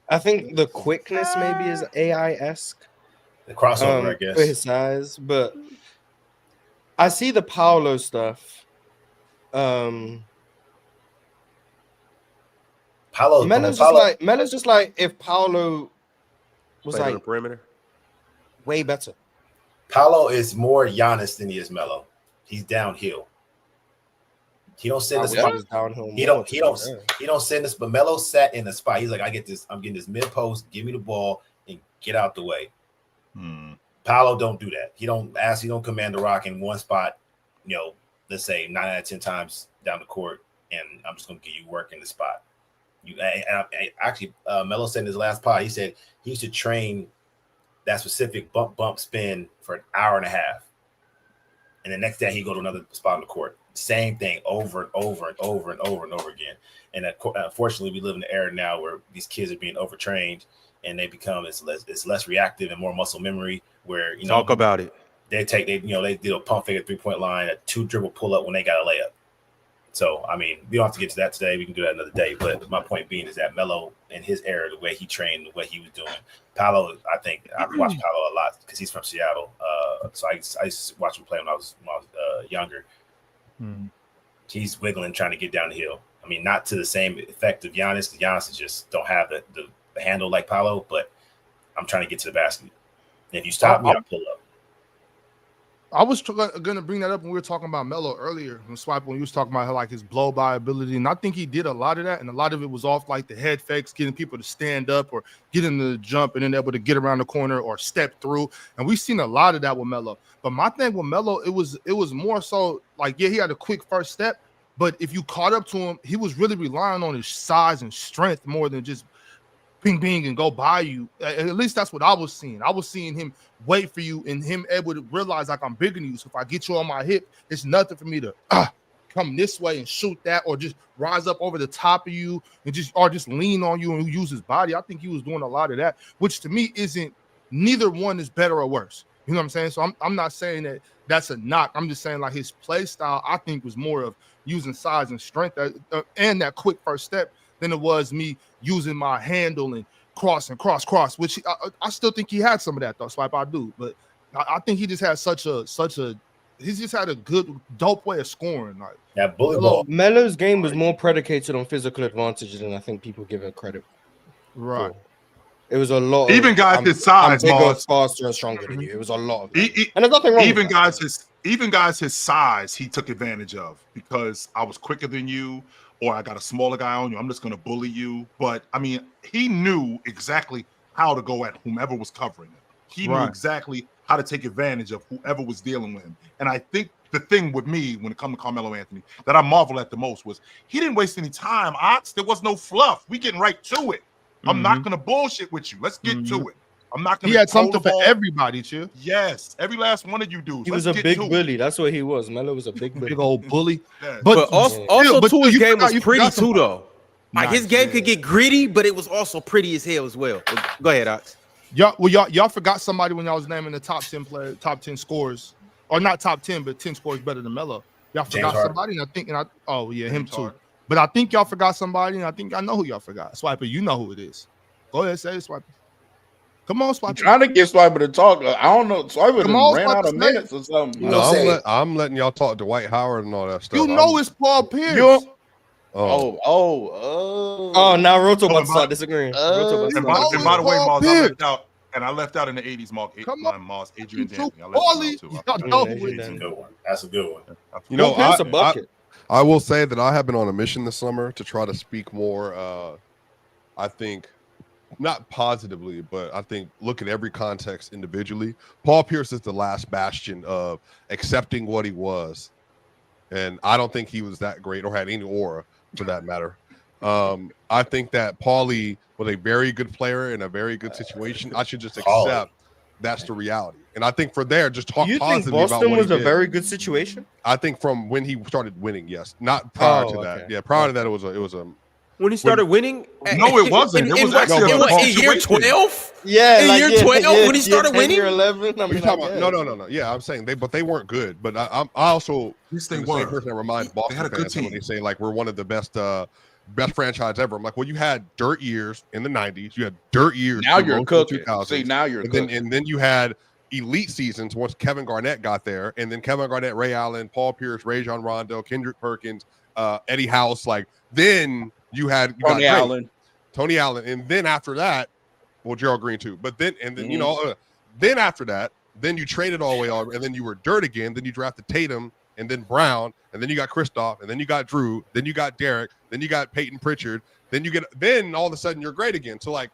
I think the quickness maybe is AI-esque. The crossover, I guess. For his size, but I see the Paolo stuff. Melo's just like if Paolo was Played on like the perimeter. Way better. Paolo is more Giannis than he is Melo. He's downhill. He don't sit in the spot. He don't sit in this. But Melo sat in the spot. He's like, I'm getting this mid post. Give me the ball and get out the way. Paolo don't do that. He don't command the rock in one spot. Let's say 9 out of 10 times down the court, and I'm just gonna give you work in the spot. Melo said in his last pod, he said he used to train that specific bump spin for an hour and a half, and the next day he go to another spot on the court. Same thing over and over and over and over and over again. And unfortunately, we live in an era now where these kids are being overtrained, and they become it's less reactive and more muscle memory. Where talk about it. They do a pump fake 3-point line, a 2-dribble pull up when they got a layup. So I mean, we don't have to get to that today. We can do that another day. But my point being is that Melo in his era, the way he trained, the way he was doing, Paolo. I think I've watched Paolo a lot because he's from Seattle. So I used to watch him play when I was younger. He's wiggling, trying to get down the hill. I mean, not to the same effect of Giannis, because Giannis just don't have the handle like Paolo, but I'm trying to get to the basket. And if you stop me, I'll pull up. I was going to bring that up when we were talking about Melo earlier. When he was talking about like his blow-by ability, and I think he did a lot of that, and a lot of it was off like the head fakes, getting people to stand up or getting the jump and then able to get around the corner or step through. And we've seen a lot of that with Melo. But my thing with Melo, it was more so like, yeah, he had a quick first step, but if you caught up to him, he was really relying on his size and strength more than just ping, ping, and go by you. At least that's what I was seeing. I was seeing him wait for you and him able to realize like I'm bigger than you. So if I get you on my hip, it's nothing for me to come this way and shoot that, or just rise up over the top of you and just lean on you and use his body. I think he was doing a lot of that, which to me neither one is better or worse. You know what I'm saying? So I'm not saying that that's a knock. I'm just saying like his play style, I think, was more of using size and strength and that quick first step than it was me using my handle and cross, which I still think he had some of that though, Swipe. I do, but I think he just had he's just had a good dope way of scoring. Like that bullet ball. Melo's game was more predicated on physical advantage than I think people give it credit. Right. For. It was a lot. Even guys his size, bigger, Mars, faster, and stronger than you. It was a lot of it. And there's nothing wrong. Even guys his size, he took advantage of because I was quicker than you, or I got a smaller guy on you. I'm just going to bully you. But I mean, he knew exactly how to go at whomever was covering him. He knew exactly how to take advantage of whoever was dealing with him. And I think the thing with me when it comes to Carmelo Anthony that I marvel at the most was he didn't waste any time. There was no fluff. We getting right to it. I'm not going to bullshit with you. Let's get to it. I'm not going to. He had something for everybody, Chill. Yes, every last one of you dudes. He was a big bully. That's what he was. Melo was a big bully. Big old bully. Yes. But also too, his game was pretty too, though. Like Nice, his game could get gritty, but it was also pretty as hell as well. Go ahead, Ox. Y'all forgot somebody when y'all was naming the top 10 scores, or not top 10, but 10 scores better than Melo. Y'all forgot somebody, him too. But I think y'all forgot somebody, and I think I know who y'all forgot. Swiper, you know who it is. Go ahead, say it, Swiper. Come on, Swiper. I'm trying to get Swiper to talk. I don't know. Swiper ran out of Swiper, minutes or something. No, I'm letting y'all talk to Dwight Howard and all that stuff. You know it's Paul Pierce. Oh, now Roto about to start disagreeing. And by the way, Mars, I left out in the 80s, Mark. Come on, Mars, Adrian Dantley. That's a good one. You know, a bucket. I will say that I have been on a mission this summer to try to speak more, I think, not positively, but I think look at every context individually. Paul Pierce is the last bastion of accepting what he was. And I don't think he was that great or had any aura for that matter. I think that Paulie was a very good player in a very good situation. I should just accept that's the reality. And I think for there, just talk positively about Boston what was he a did. very good situation? I think from when he started winning, yes. Not prior to that. Yeah, prior to that, it was a when he started winning? No, it wasn't. It was actually in year 12? Yeah, in year 12 when he started winning? Year 11. I mean, no. Yeah, I'm saying they weren't good, but I also yes, they the were. same person that reminds Boston had a good fans team. when they say like we're one of the best franchise ever. I'm like, well, you had dirt years in the 90s, you had dirt years. Now you're cooking. 2000s, See, now you're cooking. And then you had elite seasons once Kevin Garnett got there, and then Kevin Garnett, Ray Allen, Paul Pierce, Rajon Rondo, Kendrick Perkins, Eddie House. Like then you had Tony Allen, and then after that, well, Gerald Green too. But then you know, then after that, then you traded all the way on, and then you were dirt again. Then you drafted Tatum, and then Brown, and then you got Kristoff, and then you got Drew, then you got Derek, then you got Peyton Pritchard, then all of a sudden you're great again. So like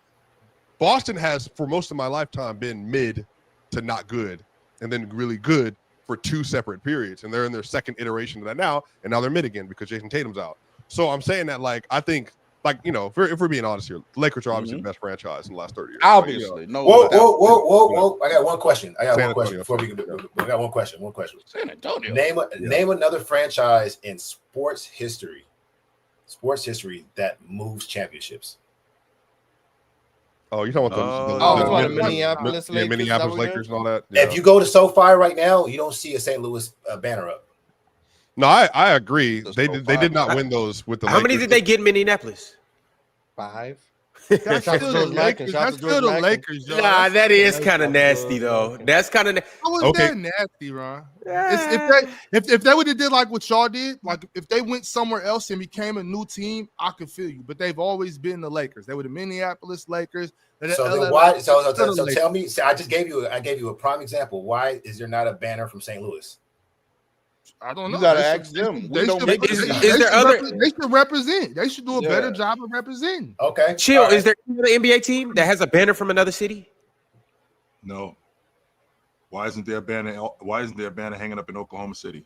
Boston has for most of my lifetime been mid to not good, and then really good for two separate periods, and they're in their second iteration of that now, and now they're mid again because Jason Tatum's out. So I'm saying that like I think like you know if we're being honest here, the Lakers are obviously the best franchise in the last 30 years. Obviously, no. Whoa! I got one question. I got one question. San Antonio. Name another franchise in sports history that moves championships. Oh, you're talking about the Minneapolis Lakers, Minneapolis Lakers and all that. Yeah. If you go to SoFi right now, you don't see a St. Louis banner up. No, I agree. They did not win those with the How Lakers. many did they get in Minneapolis? 5. That's Shout out to still the George Mikan. Lakers. Shout out That's to George still the Mikan. Lakers, yo. Nah, that is kind Shout of out to nasty George though. Mikan. That's kind of How was Okay. that nasty, Ron? If they would have did like what y'all did, like if they went somewhere else and became a new team, I could feel you. But they've always been the Lakers. They were the Minneapolis Lakers. So then why? So tell me. So I gave you a prime example. Why is there not a banner from St. Louis? I don't know. You gotta ask them. They should represent. They should do a better job of representing. Okay. Chill. Right. Is there another NBA team that has a banner from another city? No. Why isn't there a banner? Why isn't there a banner hanging up in Oklahoma City?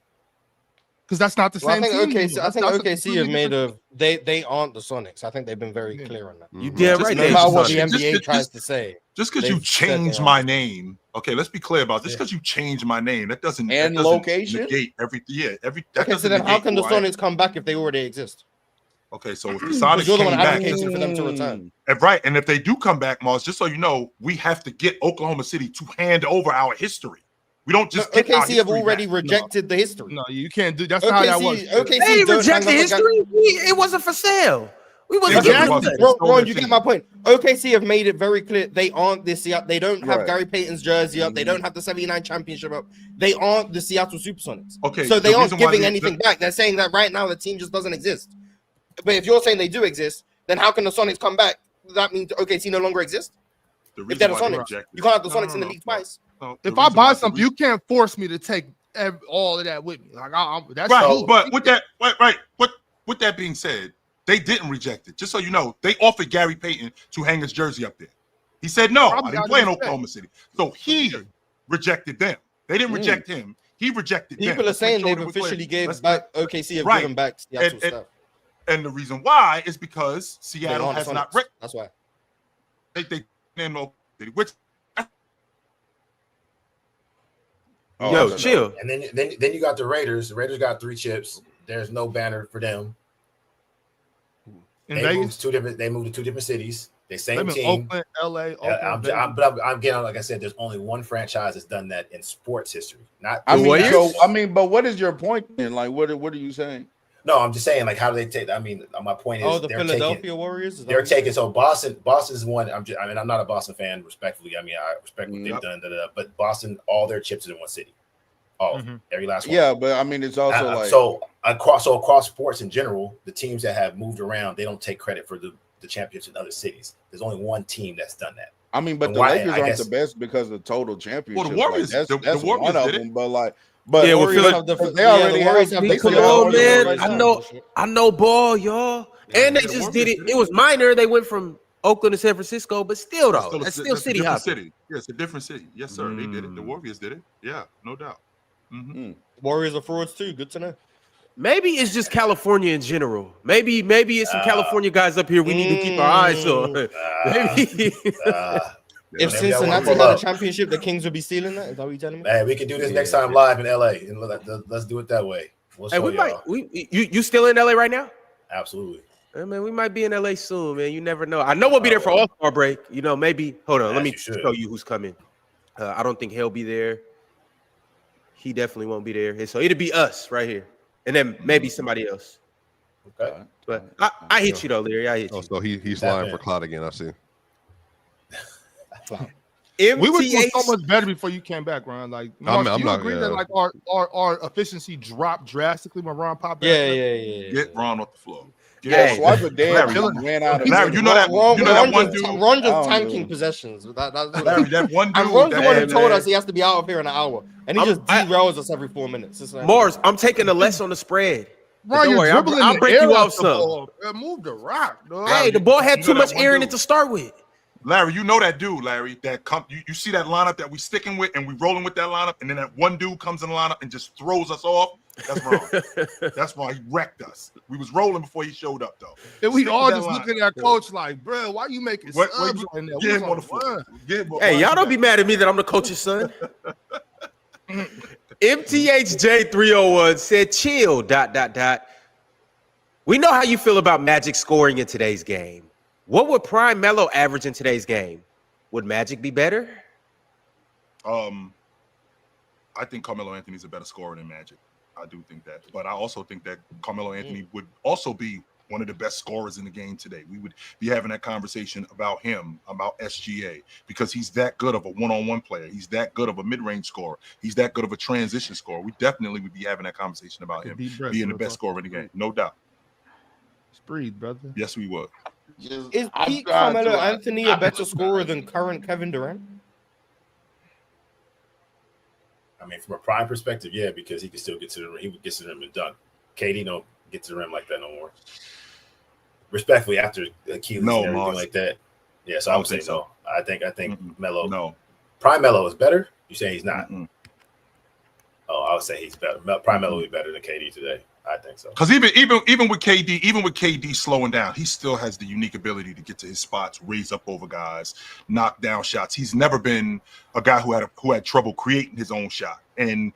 Because that's not the same team. I think OKC have made they aren't the Sonics. I think they've been very clear on that. You damn right. No matter what the NBA tries to say. Just because you change my name, okay, let's be clear about this. Just because you change my name, that doesn't location negate everything. Yeah, okay, so then how can the Sonics come back if they already exist? Okay, so if the Sonics you're the one came back, advocating for them to return. Right, and if they do come back, Mars, just so you know, we have to get Oklahoma City to hand over our history. We don't just get OKC have already rejected the history. No, you can't do. That's not how that works. OKC they reject the history. It wasn't for sale. We wasn't. Ron, you get my point. OKC have made it very clear they aren't the Seattle. They don't have Gary Payton's jersey up. They don't have the '79 championship up. They aren't the Seattle Supersonics. Okay, so they aren't giving anything back. They're saying that right now the team just doesn't exist. But if you're saying they do exist, then how can the Sonics come back? Does that mean OKC no longer exists? If they're the Sonics, you can't have the Sonics in the league twice. If I buy something, you can't force me to take all of that with me. Like that's right. cool. But with that being said, they didn't reject it. Just so you know, they offered Gary Payton to hang his jersey up there. He said no. I didn't play in Oklahoma City, so he rejected them. They didn't reject him. He rejected them. People are saying they've officially gave back OKC have given back Seattle stuff. And the reason why is because Seattle has not. That's why. They which. Yo, chill. And then you got the Raiders. The Raiders got 3 chips. There's no banner for them. They moved to 2 different cities. They same team. Oakland, LA. I'm getting, like I said, there's only one franchise that's done that in sports history. Not but what is your point then? Like, what are you saying? No, I'm just saying, like, how do they take? I mean, my point is, the Philadelphia Warriors. They're taking so Boston's one. I'm not a Boston fan, respectfully. I mean, I respect what they've done, but Boston, all their chips are in one city, every last one. Yeah, but I mean, it's also like so across sports in general, the teams that have moved around, they don't take credit for the championships in other cities. There's only one team that's done that. I mean, but the Lakers aren't the best because of total championship. Well, the Warriors, that's the Warriors one of did them, it. but like. But yeah, they already have come on, man. I know ball, y'all. And they just did it. It was minor. They went from Oakland to San Francisco, but still, though, that's still city hopping. Yeah, it's a different city. Yes, sir. They did it. The Warriors did it. Yeah, no doubt. Warriors are frauds too. Good to know. Maybe it's just California in general. Maybe it's some California guys up here we need to keep our eyes on. Maybe. If Cincinnati had a championship, the Kings would be stealing that. Is that what you're telling me? Hey, we can do this next time live in LA, and let's do it that way. You still in LA right now? Absolutely. I mean, we might be in LA soon, man. You never know. I know we'll be there for All-Star break. You know, maybe. Hold on, let me show you who's coming. I don't think he'll be there. He definitely won't be there. So it'll be us right here, and then maybe somebody else. Okay. But I hit you though, Larry. I hit you. So he's lying for clout again. I see. We were doing so much better before you came back, Ron. Like, Mark, I'm not agree that like our efficiency dropped drastically when Ron popped back. Yeah. Get Ron off the floor. Swipe a dead ran out of Larry, you know that one dude. Ron just tanking possessions. Larry, that one dude. And Ron's the one who told us he has to be out of here in an hour, and he just derails us every 4 minutes. Mars, I'm taking the less on the spread. Ron, don't worry, I'll break you off some. Move the rock, dog. Hey, the ball had too much air in it to start with. Larry, you know that dude, Larry, that you see that lineup that we sticking with and we rolling with that lineup, and then that one dude comes in the lineup and just throws us off. That's wrong. That's why he wrecked us. We was rolling before he showed up, though. And we all just looking at coach like, bro, why you making subs right now? Get him on the floor. Hey, y'all don't be mad at me that I'm the coach's son. MTHJ301 said, chill, ... We know how you feel about Magic scoring in today's game. What would prime Melo average in today's game? Would Magic be better? I think Carmelo Anthony's a better scorer than Magic. I do think that. But I also think that Carmelo Anthony would also be one of the best scorers in the game today. We would be having that conversation about him, about SGA, because he's that good of a one-on-one player. He's that good of a mid-range scorer. He's that good of a transition scorer. We definitely would be having that conversation about him being the best scorer in the game. No doubt. Breathe, brother. Yes, we would. Is Pete Carmelo Anthony a better scorer than current Kevin Durant? I mean, from a prime perspective, yeah, because he can still get to the rim. He would get to the rim and dunk. KD don't get to the rim like that no more. Respectfully, after Achilles and everything like that. Yeah, so I would say so. I think Melo. No. Prime Melo is better. You say he's not? Oh, I would say he's better. Prime Melo would be better than KD today. I think so. Because even with KD slowing down, he still has the unique ability to get to his spots, raise up over guys, knock down shots. He's never been a guy who had trouble creating his own shot. And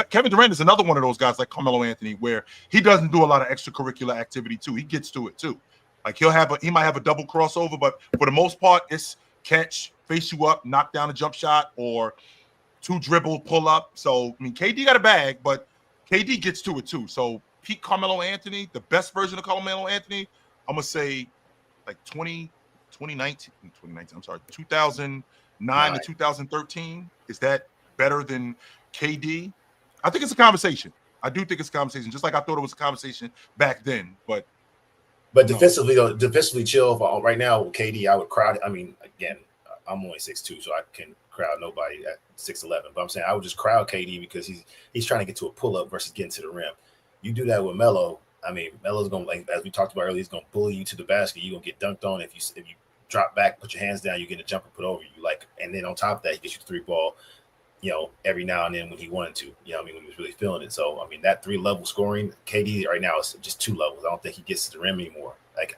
Kevin Durant is another one of those guys like Carmelo Anthony, where he doesn't do a lot of extracurricular activity too. He gets to it too. Like he might have a double crossover, but for the most part, it's catch, face you up, knock down a jump shot, or 2 dribble, pull up. So I mean, KD got a bag, but KD gets to it too. So Pete Carmelo Anthony, the best version of Carmelo Anthony, I'm going to say like 2009 to 2013. Is that better than KD? I think it's a conversation. I do think it's a conversation, just like I thought it was a conversation back then. But defensively, chill. Right now, with KD, I would crowd. I mean, again, I'm only 6'2", so I can crowd nobody at 6'11". But I'm saying I would just crowd KD because he's trying to get to a pull-up versus getting to the rim. You do that with Melo. I mean, Melo's gonna, like as we talked about earlier, he's gonna bully you to the basket. You're gonna get dunked on. If you drop back, put your hands down, you get a jumper put over you. And then on top of that, he gets you 3 ball, every now and then when he wanted to. When he was really feeling it. So I mean, that 3-level scoring, KD right now is just 2 levels. I don't think he gets to the rim anymore, like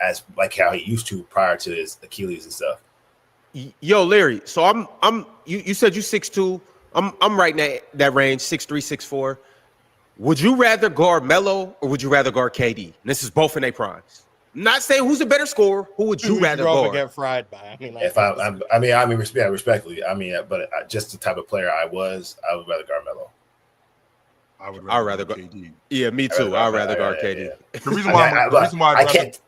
how he used to prior to his Achilles and stuff. Yo, Larry. So I'm you said you 6'2". I'm right in that range, 6'3", 6'4". Would you rather guard Melo or would you rather guard KD? And this is both in their primes. I'm not saying who's a better scorer. Who would you rather guard? Get fried by? Respectfully. But just the type of player I would rather guard Melo. I'd rather guard KD. Yeah, me too. I'd rather guard KD. Yeah. The reason why I can't.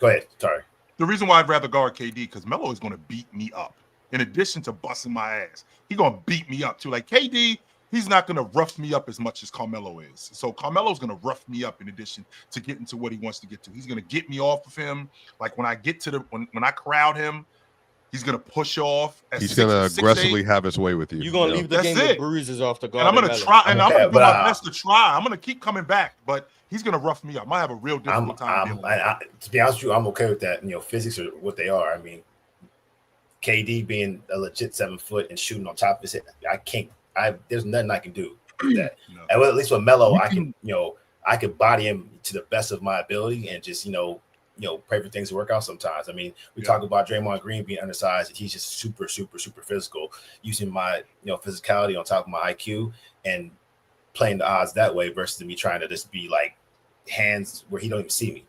Go ahead. Sorry. The reason why I'd rather guard KD because Melo is going to beat me up. In addition to busting my ass, he's going to beat me up too. Like KD. He's not going to rough me up as much as Carmelo is. So Carmelo's going to rough me up in addition to getting to what he wants to get to. He's going to get me off of him. Like when I get to when I crowd him, he's going to push off. He's going to aggressively have his way with you. You're going to leave the game with bruises off the guard. And I'm going to try, and I'm going to do my best to try. I'm going to keep coming back, but he's going to rough me up. I might have a real difficult time. To be honest with you, I'm okay with that. Physics are what they are. I mean, KD being a legit 7 foot and shooting on top of his head, there's nothing I can do with that. No. And at least with Melo, I can body him to the best of my ability and just, pray for things to work out sometimes. I mean, we talk about Draymond Green being undersized. He's just super, super, super physical, using my, physicality on top of my IQ and playing the odds that way versus me trying to just be like hands where he don't even see me.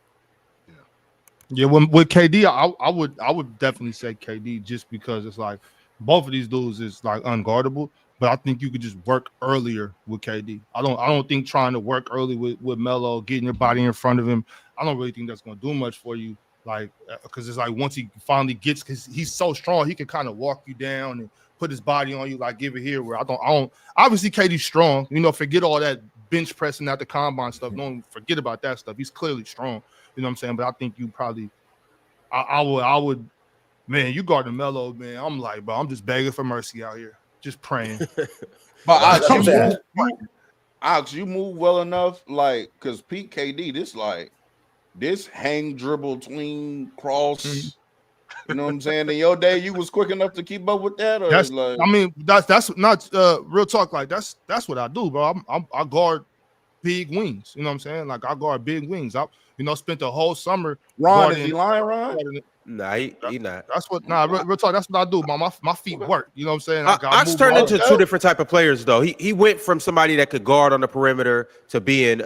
Yeah, with KD, I would definitely say KD just because it's like both of these dudes is like unguardable. But I think you could just work earlier with KD. I don't think trying to work early with Melo, getting your body in front of him, I don't really think that's going to do much for you. Like, because it's like once he finally gets, because he's so strong, he can kind of walk you down and put his body on you, like give it here. Where I don't. Obviously, KD's strong. Forget all that bench pressing at the combine stuff. Don't forget about that stuff. He's clearly strong. You know what I'm saying? But I think you probably, I would, man. You guarding Melo, man. I'm like, bro, I'm just begging for mercy out here. Just praying. But Ox, you move well enough, like, because Pete KD, this hang dribble tween cross. You know what I'm saying? In your day, you was quick enough to keep up with that, or that's not real talk. Like that's what I do, bro. I guard big wings. You know what I'm saying? Like I guard big wings. I spent the whole summer. Ron, is he lying, Ron? Nah, he not. That's what. Real talk. That's what I do. My feet work. You know what I'm saying? Ox turned into 2 different type of players, though. He went from somebody that could guard on the perimeter to being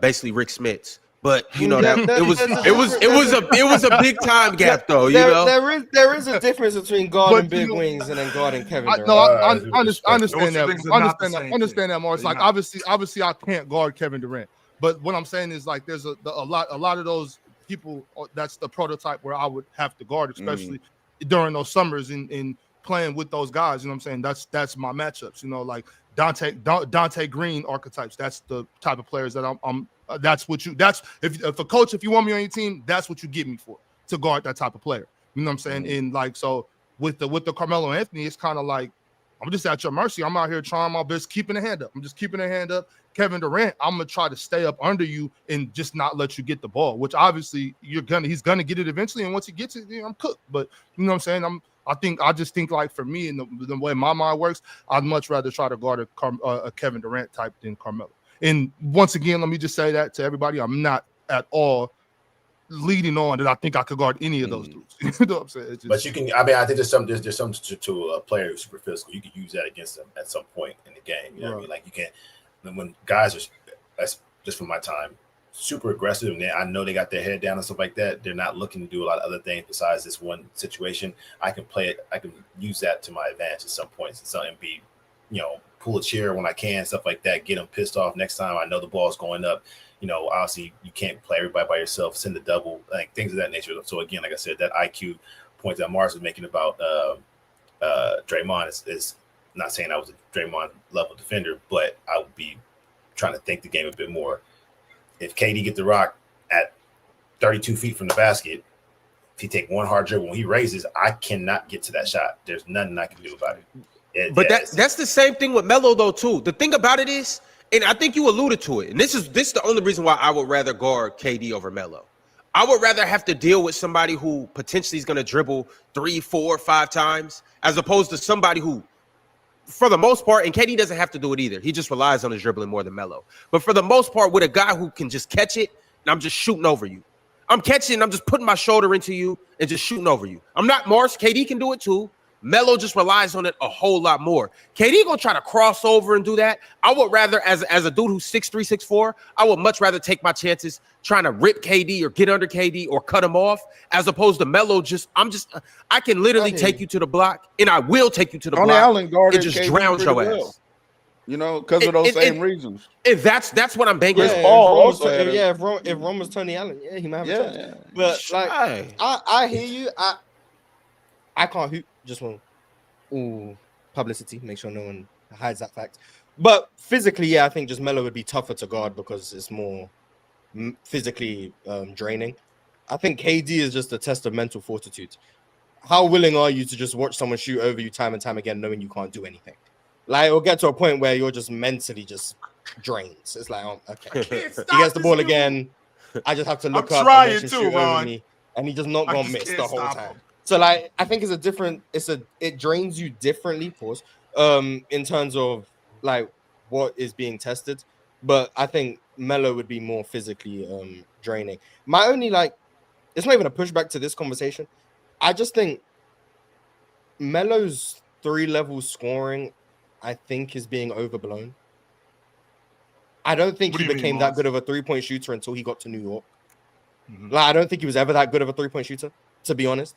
basically Rick Smits. But it was a big time gap, though. There is a difference between guarding big wings and then guarding Kevin Durant. I understand that. Understand that, Morris. Like obviously, I can't guard Kevin Durant. But what I'm saying is like there's a lot of those people. That's the prototype where I would have to guard, especially during those summers in playing with those guys. You know what I'm saying? That's my matchups. You know, like Dante Green archetypes. That's the type of players that I'm. That's what you. That's if a coach, if you want me on your team, that's what you get me for, to guard that type of player. You know what I'm saying? And like, so with the Carmelo Anthony, it's kind of like, I'm just at your mercy. I'm out here trying my best, keeping a hand up. I'm just keeping a hand up. Kevin Durant, I'm gonna try to stay up under you and just not let you get the ball, which obviously he's gonna get it eventually. And once he gets it, I'm cooked. But you know what I'm saying? I just think like for me and the way my mind works, I'd much rather try to guard a Kevin Durant type than Carmelo. And once again, let me just say that to everybody, I'm not at all leading on that I think I could guard any of those dudes. You know what I'm saying? But you can. I mean, I think there's some to a player who's super physical. You can use that against them at some point in the game. You know what I mean? Like you can't. When guys are, that's just from my time, super aggressive, and I know they got their head down and stuff like that. They're not looking to do a lot of other things besides this one situation. I can play it. I can use that to my advantage at some points and be, pull a chair when I can, stuff like that. Get them pissed off next time. I know the ball's going up. Obviously you can't play everybody by yourself. Send a double, like things of that nature. So again, like I said, that IQ point that Mars was making about Draymond is not saying I was a Draymond level defender, but I would be trying to think the game a bit more. If KD get the rock at 32 feet from the basket, if he take one hard dribble, when he raises, I cannot get to that shot. There's nothing I can do about it. But that's the same thing with Melo though too. The thing about it is, and I think you alluded to it, and this is the only reason why I would rather guard KD over Melo. I would rather have to deal with somebody who potentially is going to dribble 3, 4, 5 times, as opposed to somebody who, for the most part, and KD doesn't have to do it either. He just relies on his dribbling more than Melo. But for the most part, with a guy who can just catch it, and I'm just shooting over you. I'm catching, I'm just putting my shoulder into you and just shooting over you. I'm not Mars. KD can do it too. Melo just relies on it a whole lot more. KD gonna try to cross over and do that. I would rather, as a dude who's 6'3", 6'4", I would much rather take my chances trying to rip KD or get under KD or cut him off, as opposed to Melo. I can literally take you to the block, and I will take you to the block. Allen guarded it just KD drowns your well. ass. Because of those same reasons. And that's what I'm banking. If Ron was Tony Allen, he might have a chance. Yeah. But like, I hear you. I can't hoop. Just want publicity, make sure no one hides that fact. But physically, I think just Melo would be tougher to guard because it's more physically draining. I think KD is just a test of mental fortitude. How willing are you to just watch someone shoot over you time and time again, knowing you can't do anything? Like, it'll get to a point where you're just mentally just drained. It's like, okay, he gets the ball again. I just have to look up and watch him shoot over me, and he just not gonna miss the whole time. So like, I think it drains you differently, in terms of like what is being tested. But I think Melo would be more physically draining. My only it's not even a pushback to this conversation. I just think Melo's 3-level scoring, I think, is being overblown. I don't think he became that good of a 3-point shooter until he got to New York. Mm-hmm. Like, I don't think he was ever that good of a 3-point shooter, to be honest.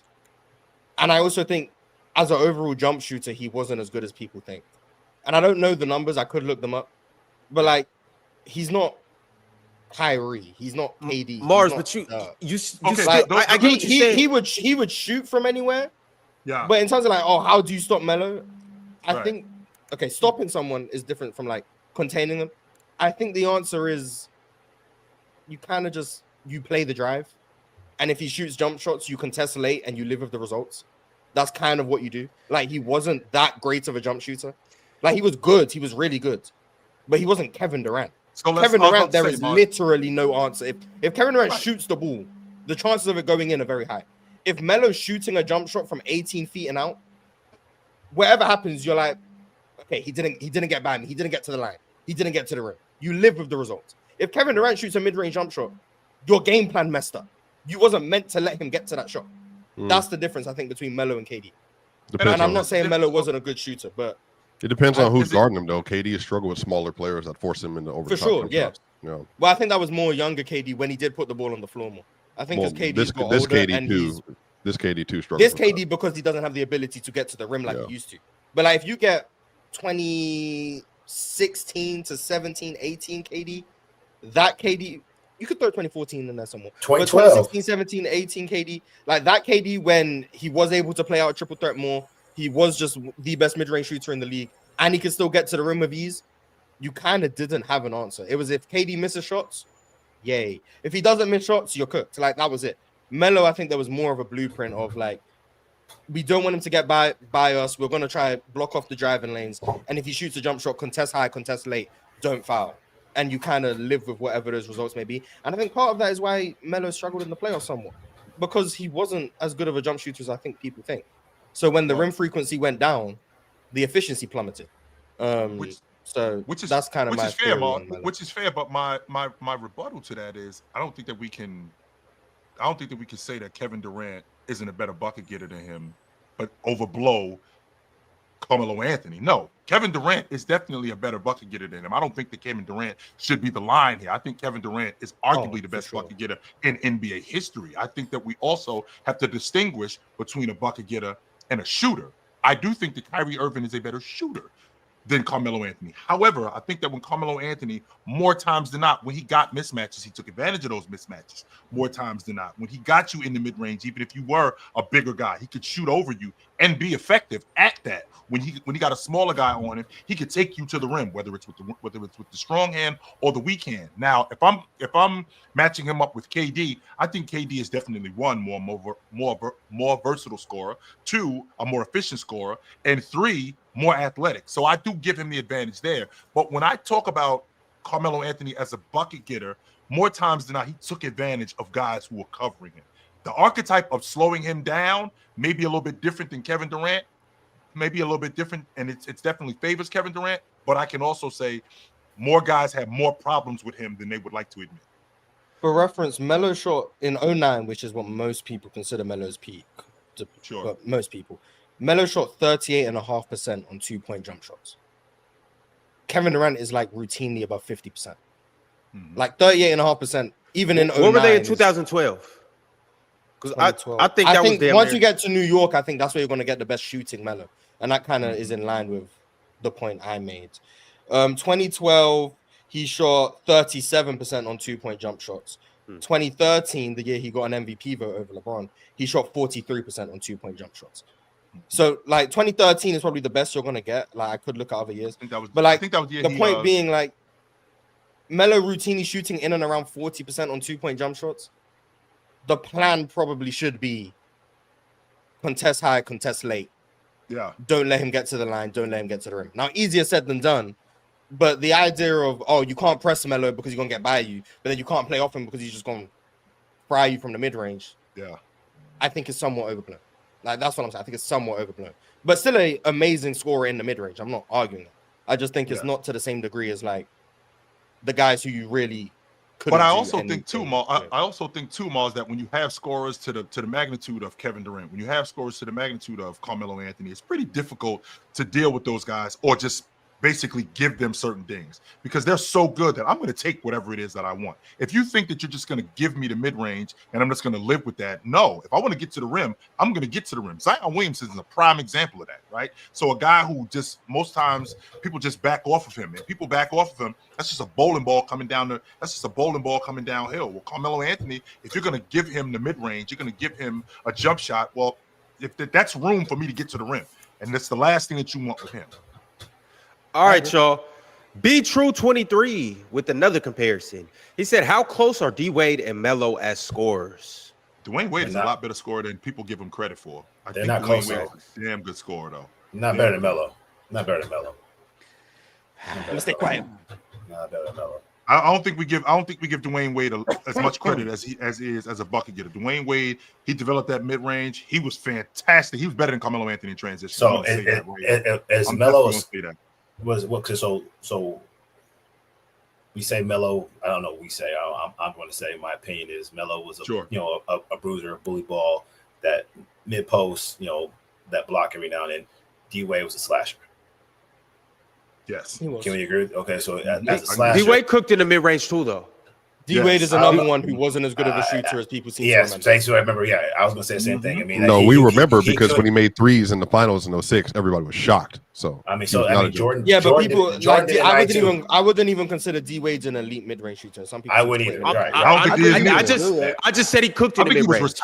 And I also think as an overall jump shooter, he wasn't as good as people think. And I don't know the numbers. I could look them up. But like, he's not Kyrie. He's not KD. Mars, not, but I get he would shoot from anywhere. Yeah. But in terms of like, how do you stop Melo? I think stopping someone is different from like containing them. I think the answer is you kind of just play the drive. And if he shoots jump shots, you contest late and you live with the results. That's kind of what you do. Like, he wasn't that great of a jump shooter. Like, he was good. He was really good. But he wasn't Kevin Durant. So Kevin Durant, there is literally no answer. If Kevin Durant shoots the ball, the chances of it going in are very high. If Melo's shooting a jump shot from 18 feet and out, whatever happens, you're like, okay, he didn't get by me. He didn't get to the line. He didn't get to the rim. You live with the results. If Kevin Durant shoots a mid-range jump shot, your game plan messed up. You wasn't meant to let him get to that shot. That's the difference, I think, between Melo and KD. And I'm not saying Melo wasn't a good shooter, but it depends on who's guarding him, though. KD has struggled with smaller players that force him into over the top. For sure, yeah. Well, I think that was more younger KD when he did put the ball on the floor more. I think because KD got older, this KD too struggles. This KD because he doesn't have the ability to get to the rim like he used to. But like, if you get 2016 to 17, 18 KD, that KD, You could throw 2014 in there somewhere. 2012. But 2016, 17, 18 KD, like that KD when he was able to play out a triple threat more, he was just the best mid-range shooter in the league, and he could still get to the rim with ease. You kind of didn't have an answer. It was if KD misses shots, yay. If he doesn't miss shots, you're cooked. Like that was it. Melo, I think there was more of a blueprint of like, we don't want him to get by us. We're going to try block off the driving lanes. And if he shoots a jump shot, contest high, contest late, don't foul. And you kind of live with whatever those results may be. And I think part of that is why Melo struggled in the playoffs somewhat, because he wasn't as good of a jump shooter as I think people think. So when the rim frequency went down, the efficiency plummeted. Which is that's kind of my fair, which is fair. But my rebuttal to that is I don't think that we can say that Kevin Durant isn't a better bucket getter than him, but overblow Carmelo Anthony. No, Kevin Durant is definitely a better bucket getter than him. I don't think that Kevin Durant should be the line here. I think Kevin Durant is arguably the best bucket getter in NBA history. I think that we also have to distinguish between a bucket getter and a shooter. I do think that Kyrie Irving is a better shooter than Carmelo Anthony. However, I think that when Carmelo Anthony, more times than not, when he got mismatches, he took advantage of those mismatches more times than not. When he got you in the mid-range, even if you were a bigger guy, he could shoot over you and be effective at that. When he got a smaller guy on him, he could take you to the rim, whether it's with the strong hand or the weak hand. Now, if I'm matching him up with KD, I think KD is definitely one more versatile scorer, two, a more efficient scorer, and three, more athletic. So I do give him the advantage there. But when I talk about Carmelo Anthony as a bucket getter, more times than not, he took advantage of guys who were covering him. The archetype of slowing him down may be a little bit different than Kevin Durant, maybe a little bit different, and it's definitely favors Kevin Durant. But I can also say more guys have more problems with him than they would like to admit. For reference, Melo shot in 09, which is what most people consider Melo's peak. Sure. But most people. Melo shot 38.5% on 2-point jump shots. Kevin Durant is like routinely above 50%. Mm-hmm. Like 38.5%, even in 09. What were they in 2012? Because I think that was once you get to New York, I think that's where you're going to get the best shooting Melo. And that kind of is in line with the point I made. 2012, he shot 37% on 2-point jump shots. 2013, the year he got an MVP vote over LeBron, he shot 43% on 2-point jump shots. So, like, 2013 is probably the best you're going to get. Like, I could look at other years. I think that was the point being, like, Melo routinely shooting in and around 40% on 2-point jump shots. The plan probably should be contest high, contest late. Yeah. Don't let him get to the line. Don't let him get to the rim. Now, easier said than done. But the idea of, you can't press Melo because he's going to get by you, but then you can't play off him because he's just going to fry you from the mid-range. Yeah. I think it's somewhat overblown. Like, that's what I'm saying. I think it's somewhat overblown. But still an amazing scorer in the mid-range. I'm not arguing that. I just think it's not to the same degree as, like, the guys who you really couldn't. But I also think too, Mal, is that when you have scorers to the magnitude of Kevin Durant, when you have scorers to the magnitude of Carmelo Anthony, it's pretty difficult to deal with those guys or just basically give them certain things because they're so good that I'm going to take whatever it is that I want. If you think that you're just going to give me the mid-range and I'm just going to live with that, no. If I want to get to the rim, I'm going to get to the rim. Zion Williamson is a prime example of that, right? So a guy who just most times people just back off of him, and people back off of him. That's just a bowling ball coming downhill. Well, Carmelo Anthony, if you're going to give him the mid-range, you're going to give him a jump shot. Well, if that's room for me to get to the rim, and that's the last thing that you want with him. All right, y'all. Be True 23 with another comparison. He said, how close are D-Wade and Melo as scorers? Dwayne Wade is a lot better scorer than people give him credit for. They're not close. Dwayne Wade is a damn good scorer, though. Not better than Melo. Let's stay quiet. Not better than Melo. I don't think we give Dwayne Wade as much credit as he is as a bucket getter. Dwayne Wade, he developed that mid range. He was fantastic. He was better than Carmelo Anthony in transition. So as Melo was what? So we say Melo. I don't know. I'm going to say my opinion is Melo was a bruiser, a bully ball, that mid post, that block every now and then. D-Wade was a slasher. Yes. Can we agree? Okay, so as a slasher, D-Wade cooked in the mid-range too, though. D Wade is another one who wasn't as good of a shooter as people seem to remember. Yes, so I remember. Yeah, I was gonna say the same thing. I mean, no, we remember because when he made threes in the finals in 06, everybody was shocked. So I mean, Jordan. Yeah, but Jordan people did, Jordan I wouldn't even consider D Wade's an elite mid-range shooter. Some people I wouldn't either. I just said he cooked in the mid-range.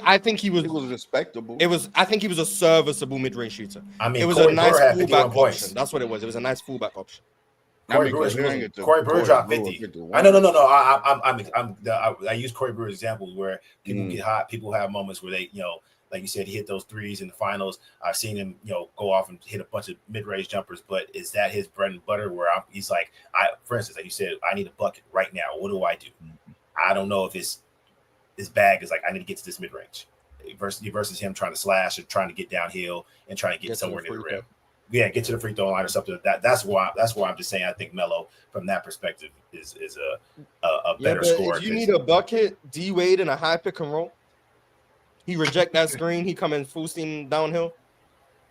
I think he was respectable. I think he was a serviceable mid-range shooter. I mean, it was Corey a nice Brewer had fullback 51 option. That's what it was. It was a nice fullback option. Corey Brewer dropped 50. No. I use Corey Brewer's examples where people get hot. People have moments where they, like you said, he hit those threes in the finals. I've seen him, go off and hit a bunch of mid-range jumpers. But is that his bread and butter? Where he's like, for instance, like you said, I need a bucket right now. What do I do? I don't know if his bag is like, I need to get to this mid-range versus him trying to slash or trying to get downhill and trying to get somewhere near the rim. Yeah, get to the free throw line or something. That's why I'm just saying I think Melo from that perspective is a better scorer. If you need a bucket, D Wade in a high pick and roll, he reject that screen, he come in full steam downhill.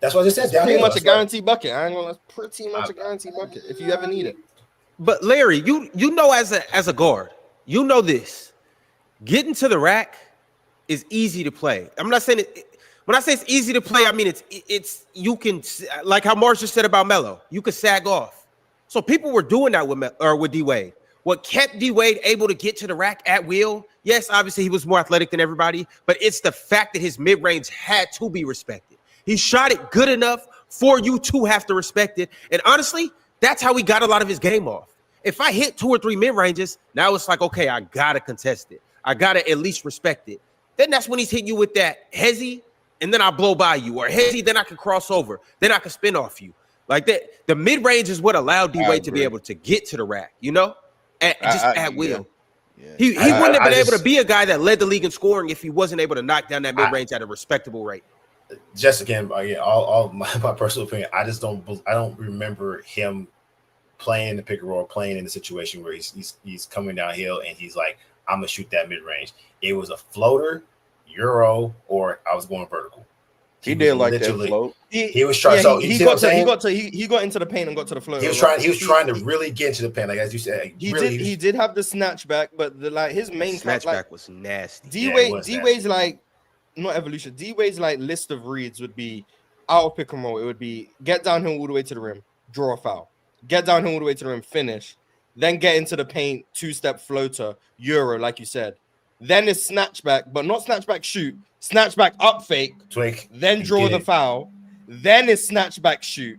That's what I just said. Pretty much a guaranteed bucket. I ain't gonna. That's pretty much a guaranteed bucket if you ever need it. But Larry, you know as a guard, you know this. Getting to the rack is easy to play. I'm not saying it. When I say it's easy to play, I mean it's you can, like how Mars just said about Melo, you could sag off. So people were doing that with D Wade. What kept D Wade able to get to the rack at will? Yes, obviously he was more athletic than everybody, but it's the fact that his mid-range had to be respected. He shot it good enough for you to have to respect it. And honestly, that's how he got a lot of his game off. If I hit 2 or 3 mid-ranges, now it's like, okay, I gotta contest it. I gotta at least respect it. Then that's when he's hitting you with that hezzy, and then I blow by you, or hezzy, then I can cross over, then I can spin off you. Like that, the mid-range is what allowed D-Wade to be able to get to the rack, at will. Yeah. He wouldn't have been able to be a guy that led the league in scoring if he wasn't able to knock down that mid-range at a respectable rate. Just again, all my personal opinion, I don't remember him playing the pick and roll, playing in a situation where he's coming downhill and he's like, I'm gonna shoot that mid-range. It was a floater, Euro, or I was going vertical. He did like that float. He was trying. He got into the paint and got to the float. He was trying to really get into the paint, like as you said. He did have the snatchback, but his main snatchback was nasty. D-Wade's like not evolution. D-Wade's like list of reads would be out of pick and roll. It would be get downhill all the way to the rim, draw a foul, get downhill all the way to the rim, finish, then get into the paint, 2-step floater, Euro, like you said. Then it's snatchback, but not snatchback shoot, snatchback up fake, then draw the foul, then it's snatchback shoot.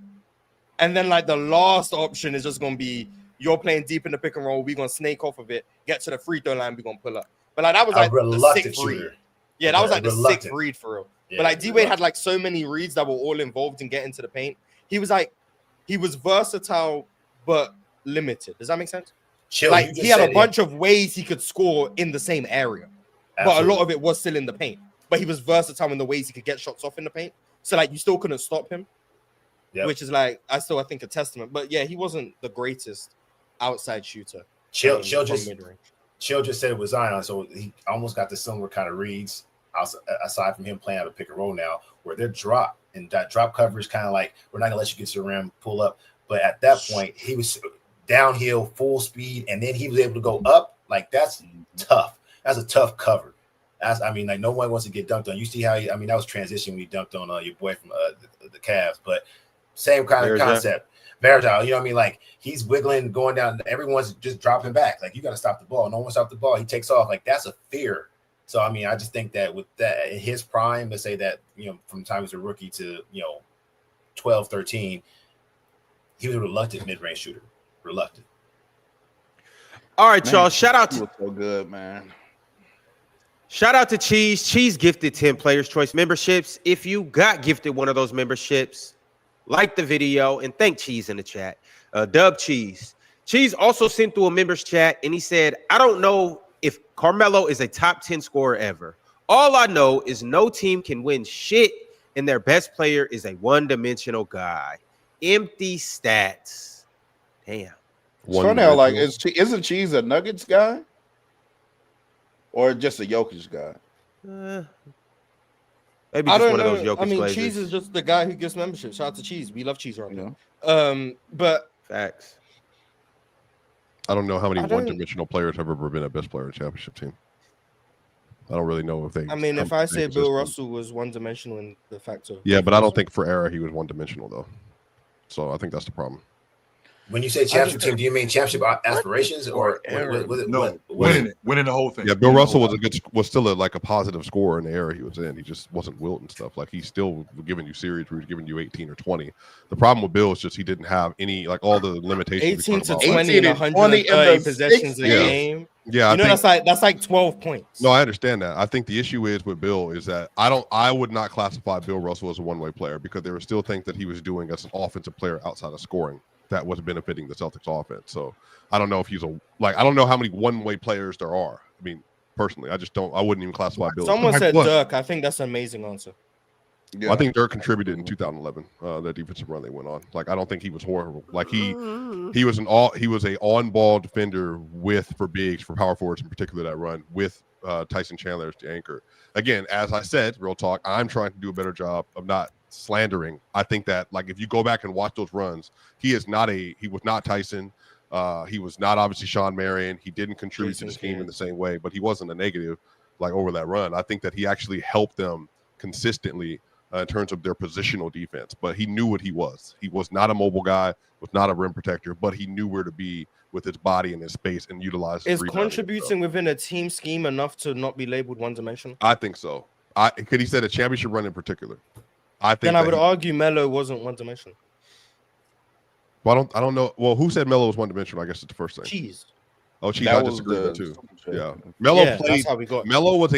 And then like the last option is just gonna be you're playing deep in the pick and roll, we're gonna snake off of it, get to the free throw line, we're gonna pull up. But like that was like the sixth read. Yeah, that was like the sixth read for real. Yeah, but like D-Wade had like so many reads that were all involved in getting to the paint. He was versatile but limited. Does that make sense? Chill, like he had a bunch of ways he could score in the same area. Absolutely. But a lot of it was still in the paint. But he was versatile in the ways he could get shots off in the paint. So like you still couldn't stop him. Yep. Which is like I think a testament. But yeah, he wasn't the greatest outside shooter. Chill just said it was Zion, so he almost got the similar kind of reads aside from him playing out of pick and roll now, where they're drop and that drop coverage kind of like we're not gonna let you get to the rim, pull up. But at that point, he was downhill, full speed, and then he was able to go up. Like that's tough. That's a tough cover. Like no one wants to get dunked on. You see how that was transition when he dunked on your boy from the Cavs, but same kind of concept. Versatile, you know what I mean? Like he's wiggling, going down. Everyone's just dropping back. Like you got to stop the ball. No one stops the ball. He takes off. Like that's a fear. So I just think that with that in his prime, let's say that from the time he was a rookie to 12, 13, he was a reluctant mid-range shooter. Reluctant. All right, y'all. Shout out to so good, man. Shout out to Cheese. Cheese gifted 10 Players Choice memberships. If you got gifted one of those memberships, like the video and thank Cheese in the chat. Dub Cheese. Cheese also sent through a members chat and he said, I don't know if Carmelo is a top 10 scorer ever. All I know is no team can win shit and their best player is a one-dimensional guy. Empty stats. Damn. Like, isn't Cheese a Nuggets guy? Or just a Jokic guy? Maybe just one of those Jokic glazers. Cheese is just the guy who gets membership. Shout out to Cheese. We love Cheese right now. But facts. I don't know how many one-dimensional players have ever been a best player in a championship team. I don't really know if they. I mean, if I say Bill Russell was one-dimensional in the fact of. Yeah, but I don't think for era he was one-dimensional though. So I think that's the problem. When you say championship team, do you mean championship aspirations or winning the whole thing? Yeah, Bill Russell was still a positive scorer in the era he was in. He just wasn't wilt and stuff. Like he's still giving you series where he's giving you 18 or 20. The problem with Bill is just he didn't have any all the limitations. 18 to 20 and 130 possessions a game. Yeah, you know that's like 12 points. No, I understand that. I think the issue is with Bill is that I would not classify Bill Russell as a one-way player because there were still things that he was doing as an offensive player outside of scoring that was benefiting the Celtics offense. So I don't know if he's I don't know how many one-way players there are. I mean, personally, I wouldn't even classify Bill. Someone said Dirk. I think that's an amazing answer. Yeah. I think Dirk contributed in 2011. The defensive run they went on. I don't think he was horrible. He was a on-ball defender for bigs, for power forwards in particular that run with Tyson Chandler as the anchor. Again, as I said, real talk, I'm trying to do a better job of not slandering. I think that if you go back and watch those runs, he was not Tyson. He was not obviously Sean Marion. He didn't contribute to the scheme in the same way, but he wasn't a negative over that run. I think that he actually helped them consistently in terms of their positional defense, but he knew what he was. He was not a mobile guy, was not a rim protector, but he knew where to be with his body and his space and utilize his rebounding. Is contributing within a team scheme enough to not be labeled one-dimensional? I think so. Because he said a championship run in particular. I would argue Melo wasn't one-dimensional. Well, I don't know. Well, who said Melo was one-dimensional? I guess it's the first thing. Cheese. Oh, Cheese, I disagree with that too. Yeah. Melo played. That's how we got. Melo was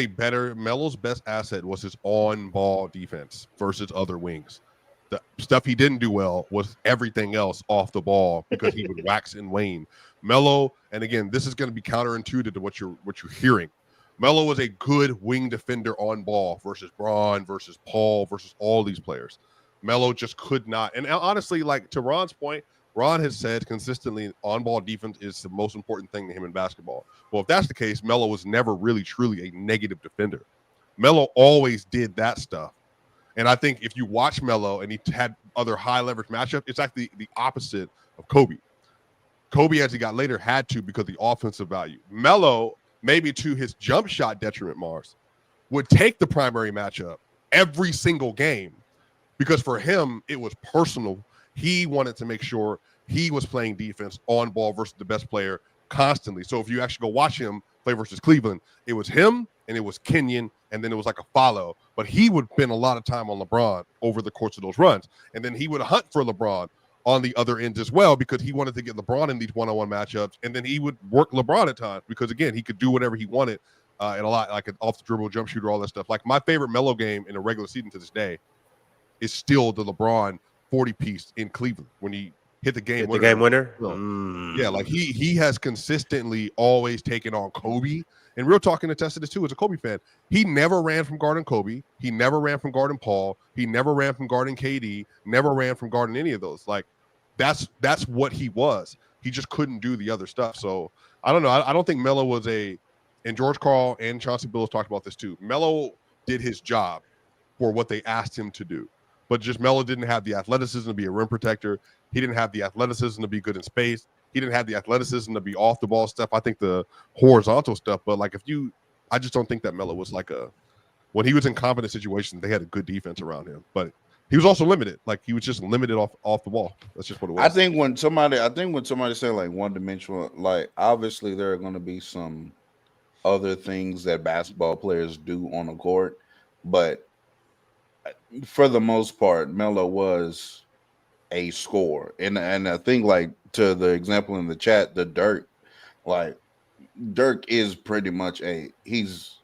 Melo's best asset was his on-ball defense versus other wings. The stuff he didn't do well was everything else off the ball because he would wax and wane. Melo, and again, this is going to be counterintuitive to what you're hearing. Melo was a good wing defender on ball versus Braun, versus Paul, versus all these players. Melo just could not. And honestly, to Ron's point, Ron has said consistently on-ball defense is the most important thing to him in basketball. Well, if that's the case, Melo was never really, truly a negative defender. Melo always did that stuff. And I think if you watch Melo and he had other high-leverage matchups, it's actually the opposite of Kobe. Kobe, as he got later, had to because of the offensive value. Melo, maybe to his jump shot detriment, Mars, would take the primary matchup every single game because for him, it was personal. He wanted to make sure he was playing defense on ball versus the best player constantly. So if you actually go watch him play versus Cleveland, it was him and it was Kenyon, and then it was a follow. But he would spend a lot of time on LeBron over the course of those runs. And then he would hunt for LeBron on the other ends as well because he wanted to get LeBron in these one-on-one matchups. And then he would work LeBron at times because, again, he could do whatever he wanted and a lot, an off-the-dribble jump shooter, all that stuff. My favorite Melo game in a regular season to this day is still the LeBron 40-piece in Cleveland when he hit the game winner. The game winner? Yeah, he has consistently always taken on Kobe. And real talking attested this too as a Kobe fan. He never ran from guarding Kobe. He never ran from guarding Paul. He never ran from guarding KD. Never ran from guarding any of those. That's what he was. He just couldn't do the other stuff. So I don't know. I don't think Melo was and George Karl and Chauncey Billups talked about this too. Melo did his job for what they asked him to do. But just Melo didn't have the athleticism to be a rim protector. He didn't have the athleticism to be good in space. He didn't have the athleticism to be off the ball stuff. I think the horizontal stuff. But I just don't think that Melo was when he was in confident situations, they had a good defense around him. But he was also limited. He was just limited off the ball. That's just what it was. I think when somebody say one dimensional, obviously there are going to be some other things that basketball players do on the court, but for the most part, Melo was a scorer. And I think to the example in the chat, the Dirk is pretty much he's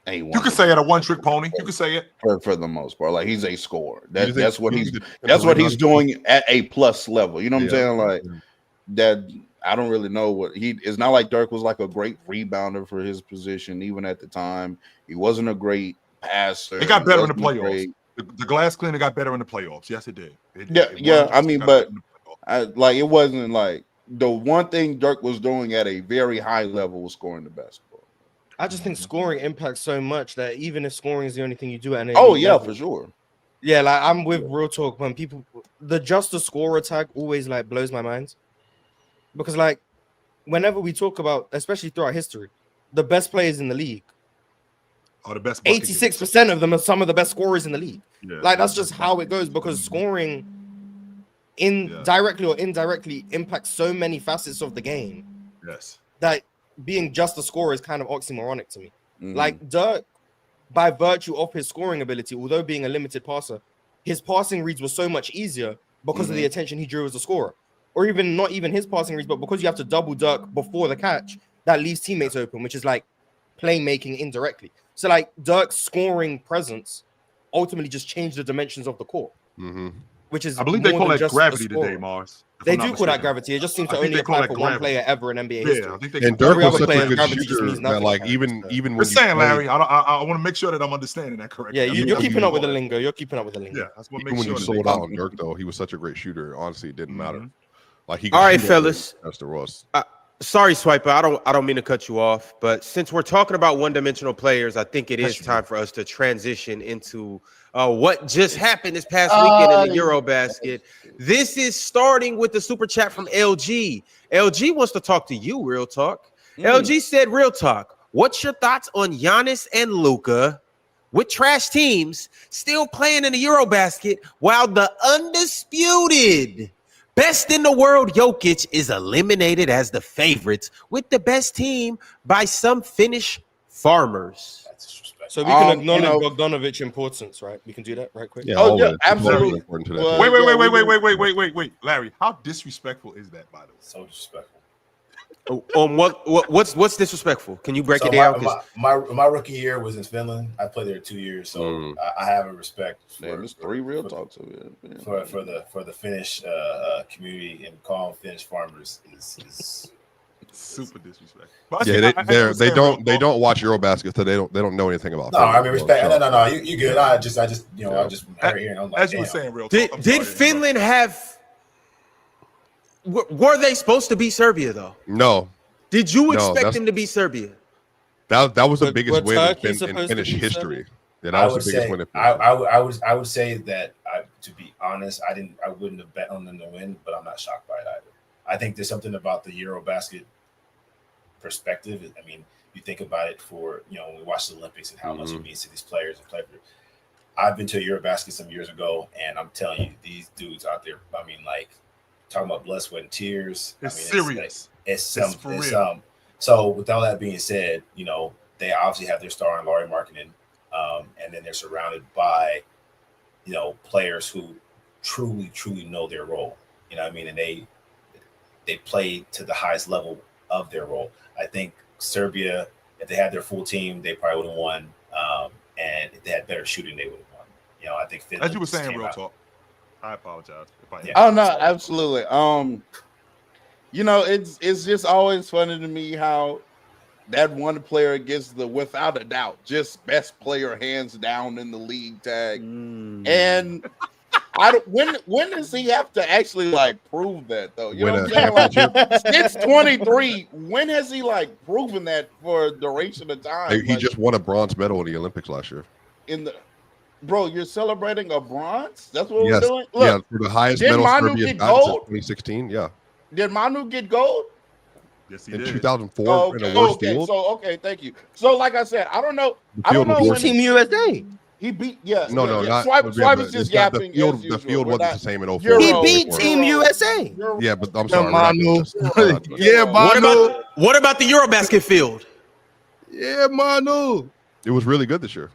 a one. You can say it a one-trick pony. You can say it for the most part. He's a scorer. That's what he's doing at a plus level. You know what I'm saying? That I don't really know what it's not like Dirk was a great rebounder for his position, even at the time. He wasn't a great passer. It got better in the playoffs. The glass cleaner got better in the playoffs. Yes, it did. It wasn't the one thing Dirk was doing at a very high level was scoring the basketball. I just think scoring impacts so much that even if scoring is the only thing you do at an level, for sure. Yeah, I'm with real talk when people the just the scorer tag always blows my mind because whenever we talk about, especially throughout history, the best players in the league, are the best. 86% of them are some of the best scorers in the league. Yeah, like that's just how it goes because scoring directly or indirectly impacts so many facets of the game. Yes. That being just a scorer is kind of oxymoronic to me. Like Dirk, by virtue of his scoring ability, although being a limited passer, his passing reads were so much easier because of the attention he drew as a scorer. Or even not even his passing reads, but because you have to double Dirk before the catch, that leaves teammates open, which is like playmaking indirectly. So like Dirk's scoring presence ultimately just changed the dimensions of the court. Which is I believe they call that gravity today, Mars. They do call that gravity. It just seems to only apply for one player ever in NBA history. I think and Dirk was such a good shooter that, like, even when you're saying, Larry, I want to make sure that I'm understanding that correctly. Yeah, you're keeping up with the lingo. You're keeping up with the lingo. Yeah, that's what even when you sold out on Dirk, though, he was such a great shooter. Honestly, it didn't matter. Like he. All right, fellas. That's the Ross. Sorry, Swiper. I don't mean to cut you off, but since we're talking about one-dimensional players, I think it is time for us to transition into what just happened this past weekend in the Eurobasket. This is starting with the super chat from LG. LG wants to talk to you, Real Talk. LG said, Real Talk, what's your thoughts on Giannis and Luka with trash teams still playing in the Eurobasket while the undisputed best in the world Jokic is eliminated as the favorites with the best team by some Finnish farmers? So we can acknowledge Bogdanovich's importance, right? We can do that right quick. Yeah, absolutely. Wait, Larry, how disrespectful is that, by the way? So disrespectful. What's disrespectful? Can you break it down? My rookie year was in Finland. I played there 2 years, so I have a respect for. There's 3 real talks over here. For the Finnish community and calling Finnish farmers is super disrespectful. Yeah, they don't watch Eurobasket, so they don't know anything about. No, I mean respect. No, you good. I just right here. I'm like, as you were saying, Real Talk. Did Finland have? Were they supposed to be Serbia though? No. Did you expect them to be Serbia? That was the biggest win in Finnish history. Yeah, that was the biggest win. I would say that to be honest, I wouldn't have bet on them to win, but I'm not shocked by it either. I think there's something about the Eurobasket perspective. I mean, you think about it when we watch the Olympics and how much it means to these players and play for. I've been to a Eurobasket some years ago, and I'm telling you, these dudes out there, I mean, like talking about blood, sweat, and tears. It's serious. It's real. So with all that being said, they obviously have their star in Lauri Markkanen, and then they're surrounded by, players who truly, truly know their role. You know what I mean? And they play to the highest level of their role. I think Serbia, if they had their full team, they probably would have won. And if they had better shooting, they would have won. I think Finland. As you were saying, Real Talk. I apologize. Oh no, absolutely. It's just always funny to me how that one player gets the without a doubt just best player hands down in the league tag, and when does he have to actually prove that though? You know what I'm saying? Since 23, when has he proven that for a duration of time? He just won a bronze medal in the Olympics last year. Bro, you're celebrating a bronze? That's what we're doing? Look, for the highest medal Serbia got since 2016. Yeah. Did Manu get gold? Yes, he in did. 2004 in a worse field. So thank you. So like I said, I don't know when Team USA. He beat not Swipe is just yapping. The field wasn't the same in 04. He beat Team USA. Yeah, but I'm sorry. Manu. Manu. What about the Eurobasket field? Yeah, Manu. It was really good this year.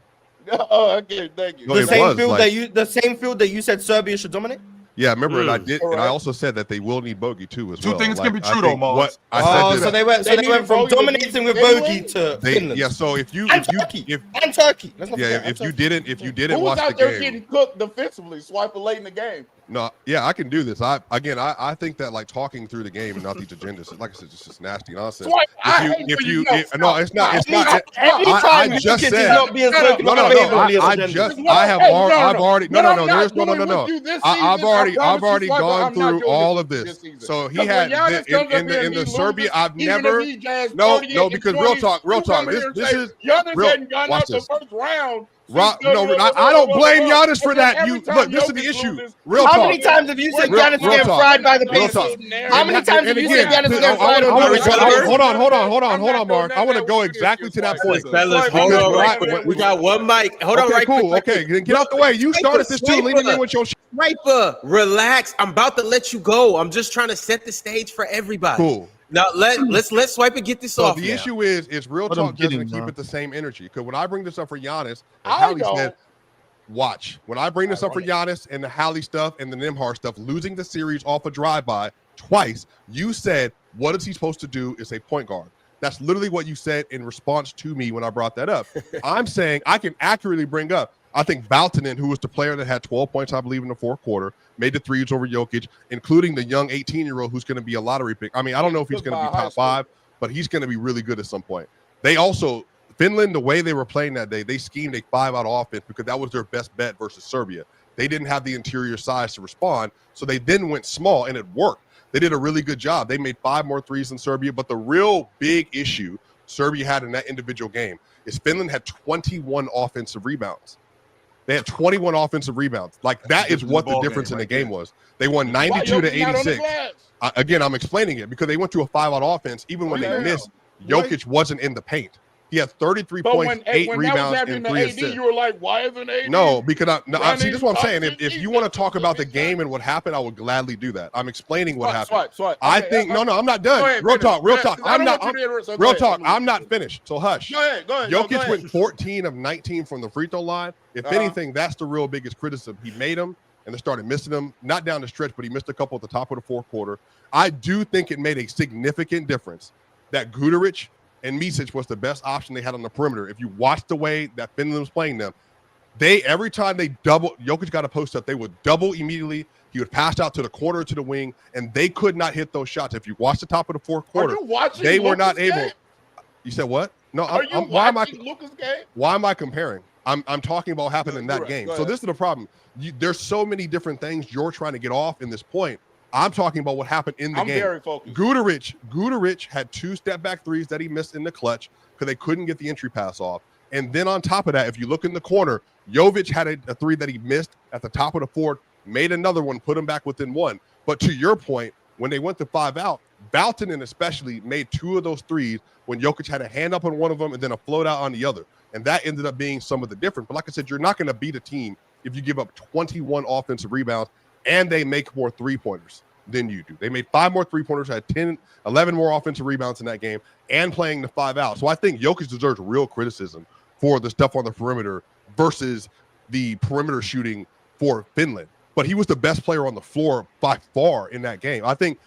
Oh, okay, thank you. The same field that you said Serbia should dominate. Yeah, remember, and I also said that they will need Bogey too as well. Two things can be true though, Mars. So they went from dominating with Bogey to Finland. Yeah, so if Turkey. If you didn't watch the game, out there getting cooked defensively, swiping late in the game. No, yeah, I can do this. I think that talking through the game and not these agendas, like I said, it's just nasty nonsense. No, it's not. I just said I've already gone through all of this. So he had in the Serbia. I've never because real talk. This is Giannis hadn't gone out the first round. Rob, no, I don't blame Giannis for that. You look, this is the issue. Real talk. How many times have you said Giannis get fried by the Pacers? How many times have you said Giannis get fried on the Pacers? Hold on, Mark. I want to go exactly to that point. Fellas, hold on. We got one mic. Hold on, right cool. quick. Okay, then get out the way. You started this too. Leave me with your shit. Sniper, relax. I'm about to let you go. I'm just trying to set the stage for everybody. Cool. Now let's Swipe and get this off. The issue is real talk doesn't keep it the same energy. Because when I bring this up for Giannis, and Hallie said, watch. When I bring this up for Giannis and the Hallie stuff and the Nembhard stuff, losing the series off a drive-by twice, you said, what is he supposed to do is a point guard. That's literally what you said in response to me when I brought that up. I'm saying I can accurately bring up, I think Valtonen, who was the player that had 12 points, I believe, in the fourth quarter, made the threes over Jokic, including the young 18-year-old who's going to be a lottery pick. I mean, I don't know if he's going to be top 5, but he's going to be really good at some point. They also, Finland, the way they were playing that day, they schemed a 5-out offense because that was their best bet versus Serbia. They didn't have the interior size to respond, so they then went small, and it worked. They did a really good job. They made 5 more threes than Serbia, but the real big issue Serbia had in that individual game is Finland had 21 offensive rebounds. They had 21 offensive rebounds. Like, that is what the difference in the game was. They won 92 to 86. Again, I'm explaining it because they went to a 5-out offense. Even when they missed, Jokic wasn't in the paint. He had 33 points, 8 rebounds, and 3 assists. You were like, why isn't AD? No, because see, this is what I'm saying. If you want to talk about the game and what happened, I would gladly do that. I'm explaining what happened. I think no, I'm not done. Real talk. I'm not finished. So hush. Go ahead. Jokic went 14 of 19 from the free throw line. If anything, that's the real biggest criticism. He made them, and they started missing them. Not down the stretch, but he missed a couple at the top of the fourth quarter. I do think it made a significant difference that Guduric and Micic was the best option they had on the perimeter. If you watch the way that Finland was playing them, every time they double, Jokic got a post up, they would double immediately. He would pass out to the corner, to the wing, and they could not hit those shots. If you watch the top of the fourth quarter, they were not able. You said what? No, why am I comparing? I'm talking about what happened in that game. So this is the problem. There's so many different things you're trying to get off in this point. I'm talking about what happened in the game. I'm very focused. Guduric had 2 step-back threes that he missed in the clutch because they couldn't get the entry pass off. And then on top of that, if you look in the corner, Jovic had a 3 that he missed at the top of the fourth, made another one, put him back within 1. But to your point, when they went to 5 out, Valtonen especially made 2 of those threes when Jokic had a hand up on one of them and then a float out on the other. And that ended up being some of the difference. But like I said, you're not going to beat a team if you give up 21 offensive rebounds and they make more 3-pointers than you do. They made 5 more 3-pointers, had 11 more offensive rebounds in that game, and playing the 5 out. So I think Jokic deserves real criticism for the stuff on the perimeter versus the perimeter shooting for Finland. But he was the best player on the floor by far in that game. I think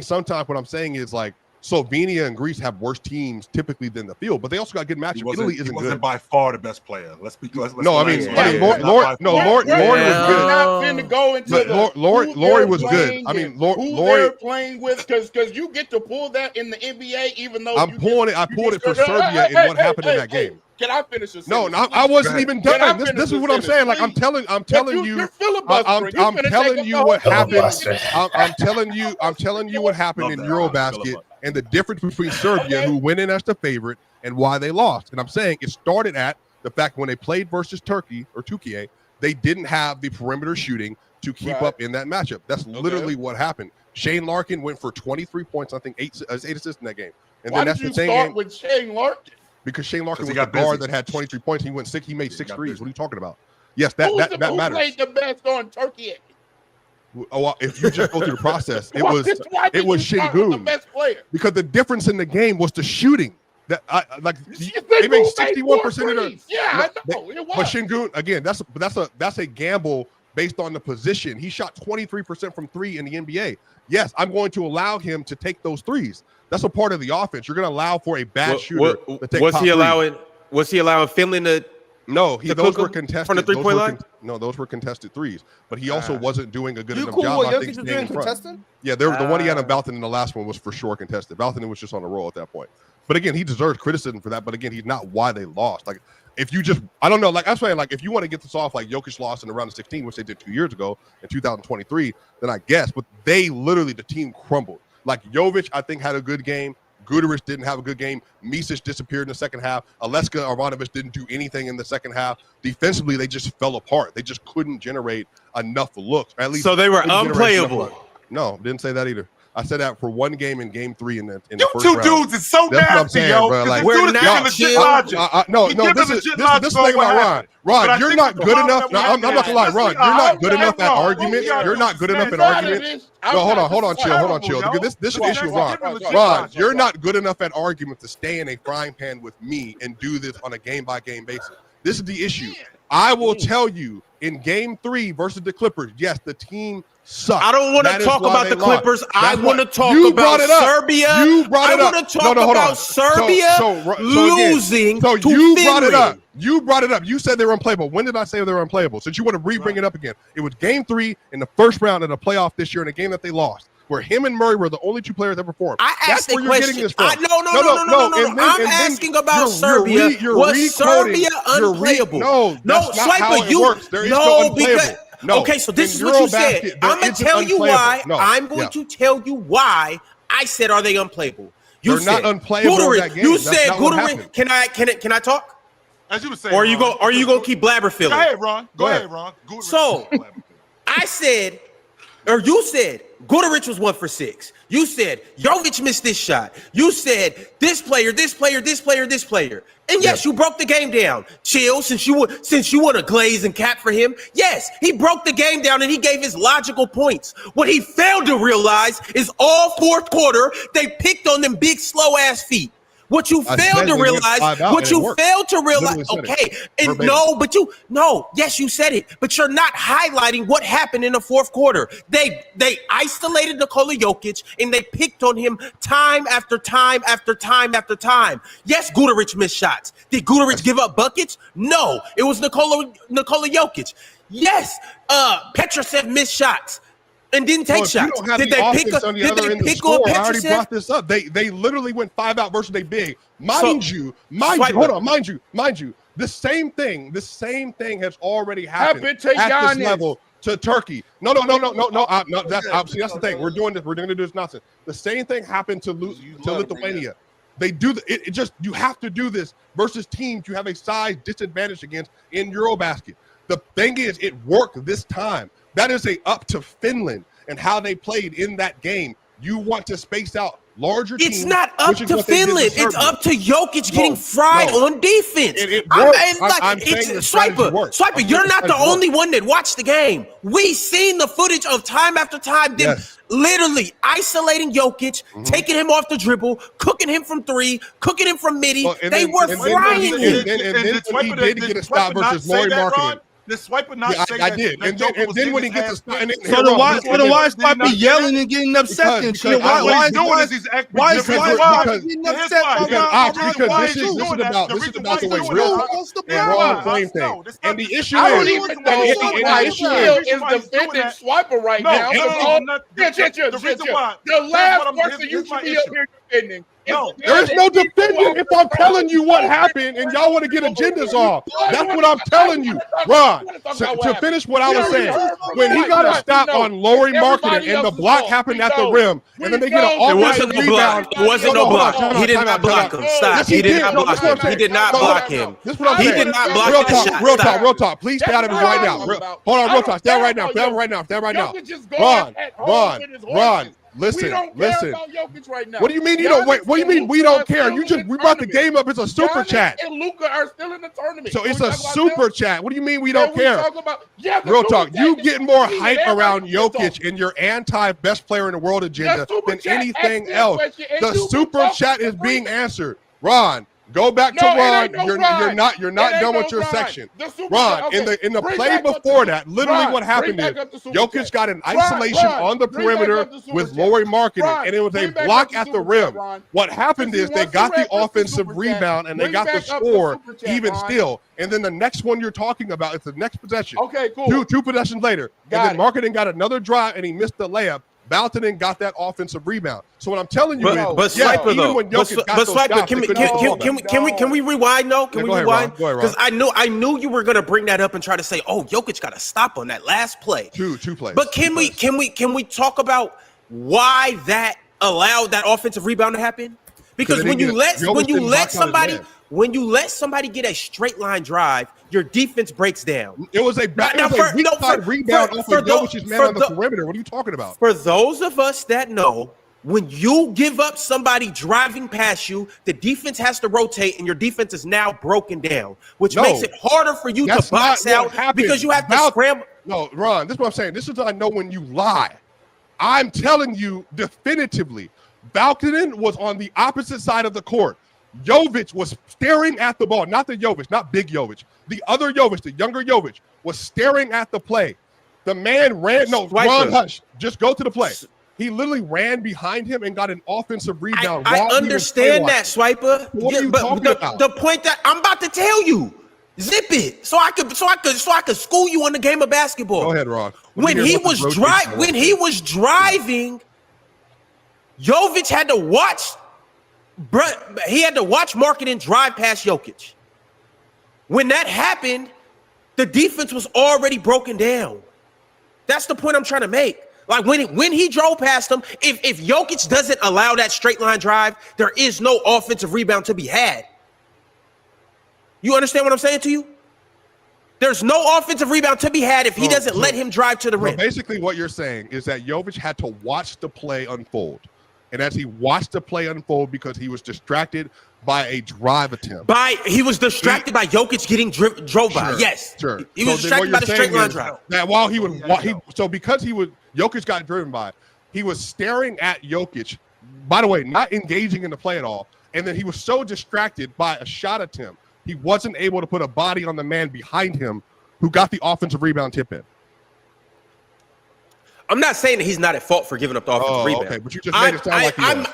sometimes what I'm saying is like Slovenia and Greece have worse teams typically than the field, but they also got good matchups. Italy isn't good. By far the best player. Lori was good. Lori was good. I mean, Lori they're playing with because you get to pull that in the NBA, even though I pulled it for Serbia and what happened in that game. Can I finish this? No, I wasn't even done. This is what I'm saying. Like I'm telling you what happened. I'm telling you what happened in Eurobasket and the difference between Serbia, who went in as the favorite, and why they lost. And I'm saying it started at the fact when they played versus Turkey, they didn't have the perimeter shooting to keep up in that matchup. That's literally what happened. Shane Larkin went for 23 points, I think 8 assists in that game. And why then that's did you the same start game with Shane Larkin? because Shane Larkin was the guard that had 23 points. He made 6 threes. What are you talking about? Yes, that matters. Who played the best on Turkey? Oh, well, if you just go through the process, it was Şengün, the best player, because the difference in the game was the shooting. That they made 61% of the. Yeah, I know. But Şengün, again, that's a gamble based on the position. He shot 23% from 3 in the NBA. Yes, I'm going to allow him to take those threes. That's a part of the offense. You're going to allow for a bad shooter to take. Was he allowing Finland to? No, those were contested from the 3-point line. No, those were contested threes. But he also wasn't doing a good enough cool job. what I think Jokic was doing contested? Yeah, the one he had on Valtonen in the last one was for sure contested. Valtonen was just on a roll at that point. But again, he deserves criticism for that. But again, he's not why they lost. Like, if you just, I don't know. Like I'm saying, like if you want to get this off, like Jokic lost in the round of 16, which they did 2 years ago in 2023, then I guess. But they literally, the team crumbled. Like Jovic, I think had a good game. Guterres didn't have a good game. Micic disappeared in the second half. Aleska Arvanovic didn't do anything in the second half. Defensively, they just fell apart. They just couldn't generate enough looks. At least so they were unplayable. No, didn't say that either. I said that for one game in game 3 in the you first two round. dudes is so That's nasty, saying, yo. Bro. Like, we're not legit logic. No, this is the thing about Ron, you're not good enough. No, I'm not gonna lie, Ron. You're not good enough at argument. You're not good enough at argument. No, hold on, chill. Because this is the issue, Ron. Ron, you're not good enough at argument to stay in a frying pan with me and do this on a game-by-game basis. This is the issue. I will tell you, in game 3 versus the Clippers, yes, the team sucked. I don't want to talk about the Clippers. I want to talk about Serbia. You brought it up. I want to talk about Serbia losing to you brought it Finland. up. You brought it up. You said they were unplayable. When did I say they were unplayable? Since you want to bring it up again. It was game 3 in the first round of the playoff this year in a game that they lost, where him and Murray were the only 2 players that performed. I asked That's where the you're question. getting this from. No. I'm asking about Serbia. Was Serbia unplayable? No, Swiper, you works. There is no unplayable. Because okay, so this is what you said. I'm gonna tell you why. I'm going to tell you why I said, are they unplayable? They're not unplayable in that game. You said Guterres. Can I talk? As you were saying, Or are you gonna keep blabber filling? Go ahead, Ron. Go ahead, Ron. So I said, or you said, Guterres was 1 for 6. You said Jokic missed this shot. You said this player. And yes, you broke the game down. Chill, since you want to glaze and cap for him. Yes, he broke the game down and he gave his logical points. What he failed to realize is all fourth quarter they picked on them big slow ass feet. What you failed to realize, okay, and yes, you said it, but you're not highlighting what happened in the fourth quarter. They isolated Nikola Jokic and they picked on him time after time after time after time. Yes, Guterres missed shots. Did Guterres give up buckets? No, it was Nikola Jokic. Yes, Petrosev missed shots and didn't take shots. Did they pick on Petrosev? I already brought this up. They literally went 5 out versus they big. Mind you, the same thing has already happened at this level to Turkey. No. That's the thing. We're going to do this nonsense. The same thing happened to Lithuania. They do it just, you have to do this versus teams you have a size disadvantage against in Eurobasket. The thing is, it worked this time. That is up to Finland and how they played in that game. You want to space out larger teams. It's not up to Finland. It's up to Jokic getting fried on defense. Swiper, you're not the only one that watched the game. We seen the footage of time after time. Them literally isolating Jokic, taking him off the dribble, cooking him from 3, cooking him from midi. They were frying him. And then he did get a stop versus Laurie Marketing. The Swiper not say I that. did. And then when he gets a stop, so then why is Swiper yelling and getting upset? Why is getting upset? Because this is about the way real and wrong frame thing. And the issue is defending Swiper right now. The last person you should be up here defending. There's no defending if I'm telling you what happened and y'all want to get agendas off. That's what I'm telling you. Ron, to finish what I was saying, when he got a stop on Laurie Marketing and the block happened at the rim, and then they get an offensive rebound. It wasn't no block. He did not block him. Stop. He did not block him. He did not block him. He did not block the shot. Real talk. Please stay out of it right now. Hold on, real talk. Stay right now. Ron. Listen. What do you mean you don't wait? What do you mean we don't care? We brought the game up. It's a super chat. And Luka are still in the tournament. So it's a super chat. What do you mean we don't care? Real talk. You get more hype around Jokic and your anti-best player in the world agenda than anything else. The super chat is being answered. Ron, go back to Ron. You're not done with your section. Ron, in the play before that, literally what happened is Jokic got an isolation on the perimeter with Laurie Marketing, and it was a block at the rim. What happened is they got the offensive rebound and they got the score even still. And then the next one you're talking about, it's the next possession. Okay, cool. Two possessions later. And then Marketing got another drive and he missed the layup. Baltonen got that offensive rebound. So what I'm telling you can we rewind? No, can we rewind? Because I knew you were gonna bring that up and try to say, oh, Jokic got to stop on that last play. Two plays. But can we talk about why that allowed that offensive rebound to happen? Because when you let somebody get a straight line drive, your defense breaks down. It was a weak side rebound off of Jokic's man on the perimeter. What are you talking about? For those of us that know, when you give up somebody driving past you, the defense has to rotate, and your defense is now broken down, which makes it harder for you to box out because you have to scramble. No, Ron, this is what I'm saying. This is what I know when you lie. I'm telling you definitively, Valkonen was on the opposite side of the court. Jovic was staring at the ball, not the Jovic, not big Jovic. The other Jovic, the younger Jovic, was staring at the play. The man ran. No, Ron, hush. Just go to the play. He literally ran behind him and got an offensive rebound. I understand that, Swiper. What are you talking about? The point that I'm about to tell you, zip it, so I could school you on the game of basketball. Go ahead, Ron. When he was driving, Jovic had to watch. He had to watch Markkanen drive past Jokic. When that happened, the defense was already broken down. That's the point I'm trying to make. Like when he drove past him, if Jokic doesn't allow that straight line drive, there is no offensive rebound to be had. You understand what I'm saying to you? There's no offensive rebound to be had if he doesn't let him drive to the rim. Basically, what you're saying is that Jovic had to watch the play unfold. And as he watched the play unfold, because he was distracted by a drive attempt. He was distracted by Jokic getting drove by. Yes. Sure. He was distracted by the straight line drive. That because Jokic got driven by, he was staring at Jokic, by the way, not engaging in the play at all. And then he was so distracted by a shot attempt, he wasn't able to put a body on the man behind him who got the offensive rebound tip in. I'm not saying that he's not at fault for giving up the offensive rebound. Okay, but you just made it sound like he was.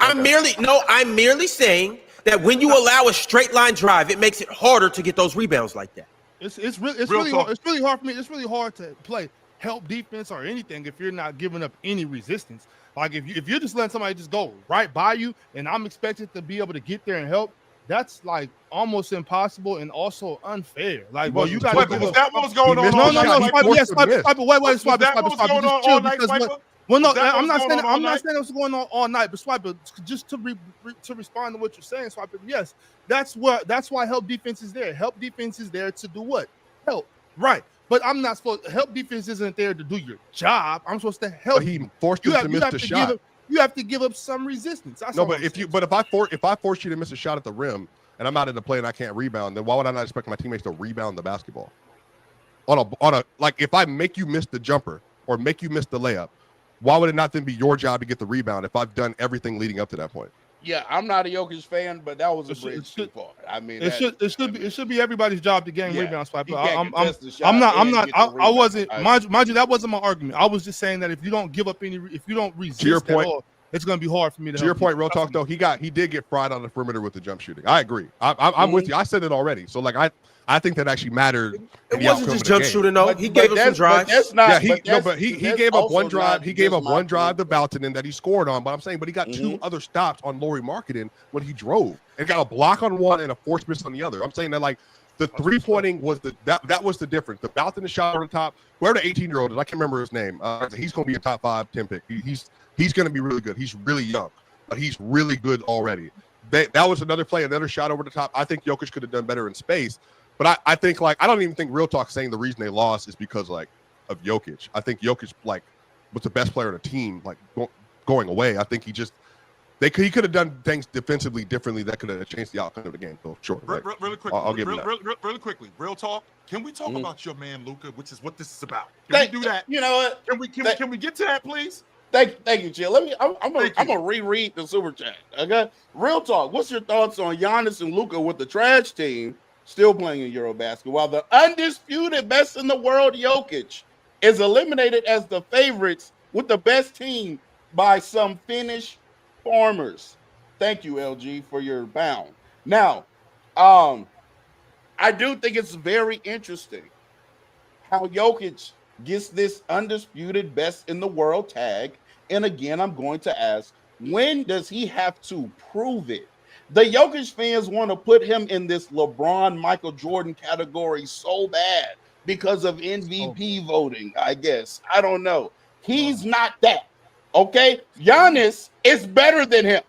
I'm merely saying that when you allow a straight line drive, it makes it harder to get those rebounds like that. It's really hard for me. It's really hard to play help defense or anything if you're not giving up any resistance. Like if you're just letting somebody just go right by you, and I'm expected to be able to get there and help, that's like almost impossible and also unfair. Like, well, you got to. Was that what was going on? No. Swiper. Well, no, I'm not saying it was going on all night, but Swiper, just to respond to what you're saying, Swiper, yes, that's why help defense is there. Help defense is there to do what? Help, right? But I'm not supposed. Help defense isn't there to do your job. I'm supposed to help. But he forced you to miss the shot. You have to give up some resistance. That's if I force you to miss a shot at the rim and I'm out in the play and I can't rebound, then why would I not expect my teammates to rebound the basketball? Like if I make you miss the jumper or make you miss the layup, why would it not then be your job to get the rebound if I've done everything leading up to that point? Yeah, I'm not a Jokic fan, but that was a bridge too far. I mean, it should be everybody's job to gain rebounds. I wasn't mind you, that wasn't my argument. I was just saying that if you don't resist at all, it's going to be hard for me to. To your point, real talk though, he did get fried on the perimeter with the jump shooting. I agree. I'm with you. I said it already. So like I think that actually mattered. It wasn't just jump shooting though. He gave us some drives. He gave up one drive. He gave up one drive to Valkonen that he scored on. But I'm saying, he got two other stops on Lauri Markkanen when he drove and got a block on one and a forced miss on the other. I'm saying that like the 3-pointing was that was the difference. The Valkonen shot on the top. Whoever the 18-year-old is, I can't remember his name. He's going to be a top 5 10 pick. He's going to be really good. He's really young, but he's really good already. That was another play, another shot over the top. I think Jokic could have done better in space. But I think I don't even think Real Talk saying the reason they lost is because like of Jokic. I think Jokic was the best player on the team going away. I think he could have done things defensively differently that could have changed the outcome of the game. So sure. Really quickly. I'll give him that. Really quickly. Real Talk. Can we talk about your man Luka, which is what this is about? Can we do that? You know what? Can we get to that, please? Thank you, Jill. I'm gonna reread the super chat. Okay. Real Talk. What's your thoughts on Giannis and Luka with the trash team still playing in Eurobasket, while the undisputed best in the world, Jokic, is eliminated as the favorites with the best team by some Finnish farmers? Thank you, LG, for your bound. Now, I do think it's very interesting how Jokic gets this undisputed best in the world tag. And again, I'm going to ask, when does he have to prove it? The Jokic fans want to put him in this LeBron, Michael Jordan category so bad because of MVP voting, I guess. I don't know. He's not that, okay? Giannis is better than him.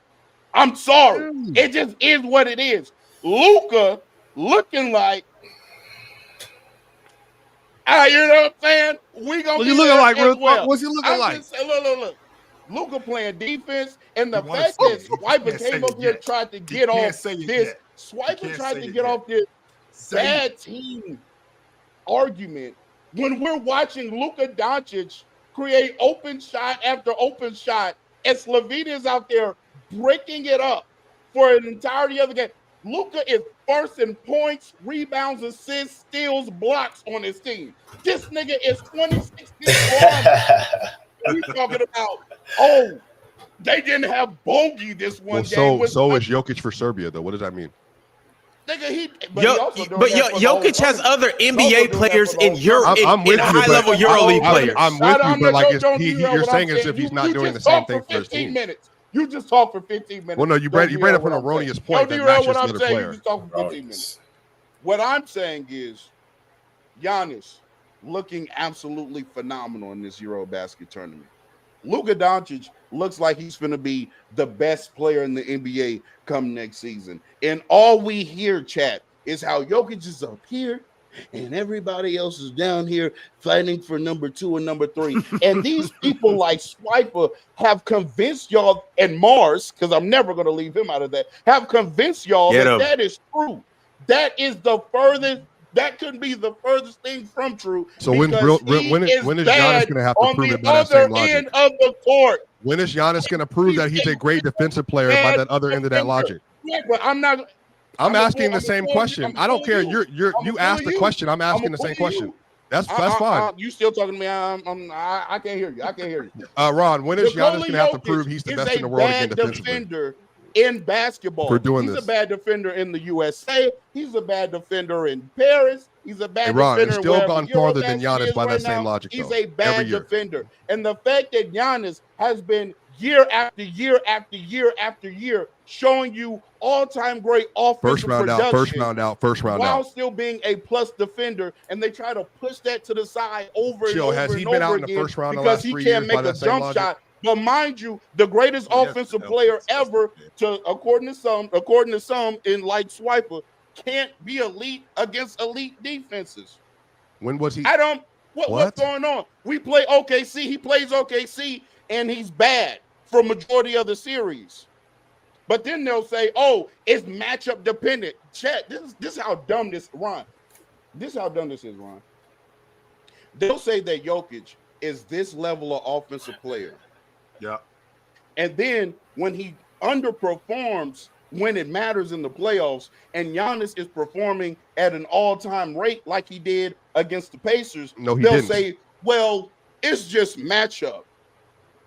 I'm sorry. It just is what it is. Luka looking like, you know what I'm saying? We gonna What's be he looking there like, as bro? well. What's he looking like? Just saying, look. Luka playing defense, and the You wanna fact say that it. You Swiper can't say came it up here yet. tried to You get can't off say it this. yet. Swiper can't tried say to it get yet. off this Say bad it. team argument when we're watching Luka Doncic create open shot after open shot, and Slovenia is out there breaking it up for an entirety of the game. Luka is first in points, rebounds, assists, steals, blocks on his team. This nigga is 26 feet long. We talking about, oh, they didn't have bogey this one game. So is Jokic for Serbia, though. What does that mean? Nigga, Jokic has other NBA players in Europe, in high-level EuroLeague players. I'm with you, but like you're saying as if he's not doing the same thing for his team. Minutes. You just talk for 15 minutes. Well, no, you brought up an erroneous point that matches the other player. You just talk for 15 minutes. What I'm saying is Giannis looking absolutely phenomenal in this Eurobasket tournament. Luka Doncic looks like he's going to be the best player in the NBA come next season. And all we hear, chat, is how Jokic is up here and everybody else is down here fighting for number 2 and number 3. And these people like Swiper have convinced y'all, and Mars, because I'm never going to leave him out of that, have convinced y'all that is true. That is the furthest. That couldn't be the furthest thing from true. So when is Giannis going to have to prove it by that same logic? End of the court. When is Giannis going to prove that he's a great defensive player by that other end of that logic? Yeah, but I'm asking the same question. I don't care. You asked the question. I'm asking the same question. That's fine. You still talking to me? I can't hear you. I can't hear you. Ron, when is Giannis going to have to prove he's the best in the world again defensively? In basketball, he's a bad defender in the USA. He's a bad defender in Paris. He's a bad defender. It's still gone farther than Giannis by that same logic. He's a bad defender, and the fact that Giannis has been year after year after year after year showing you all-time great offensive production, first round out, while still being a plus defender, and they try to push that to the side over and over has he and been over out in the first round because he can't make a jump shot. But mind you, the greatest offensive player ever, according to some in like Swiper, can't be elite against elite defenses. When was he? What's going on? We play OKC. He plays OKC, and he's bad for majority of the series. But then they'll say, "Oh, it's matchup dependent." Chat. This is how dumb this Ron. This is how dumb this is, Ron. They'll say that Jokic is this level of offensive player. Yeah. And then when he underperforms when it matters in the playoffs, and Giannis is performing at an all-time rate like he did against the Pacers, they'll say, well, it's just matchup.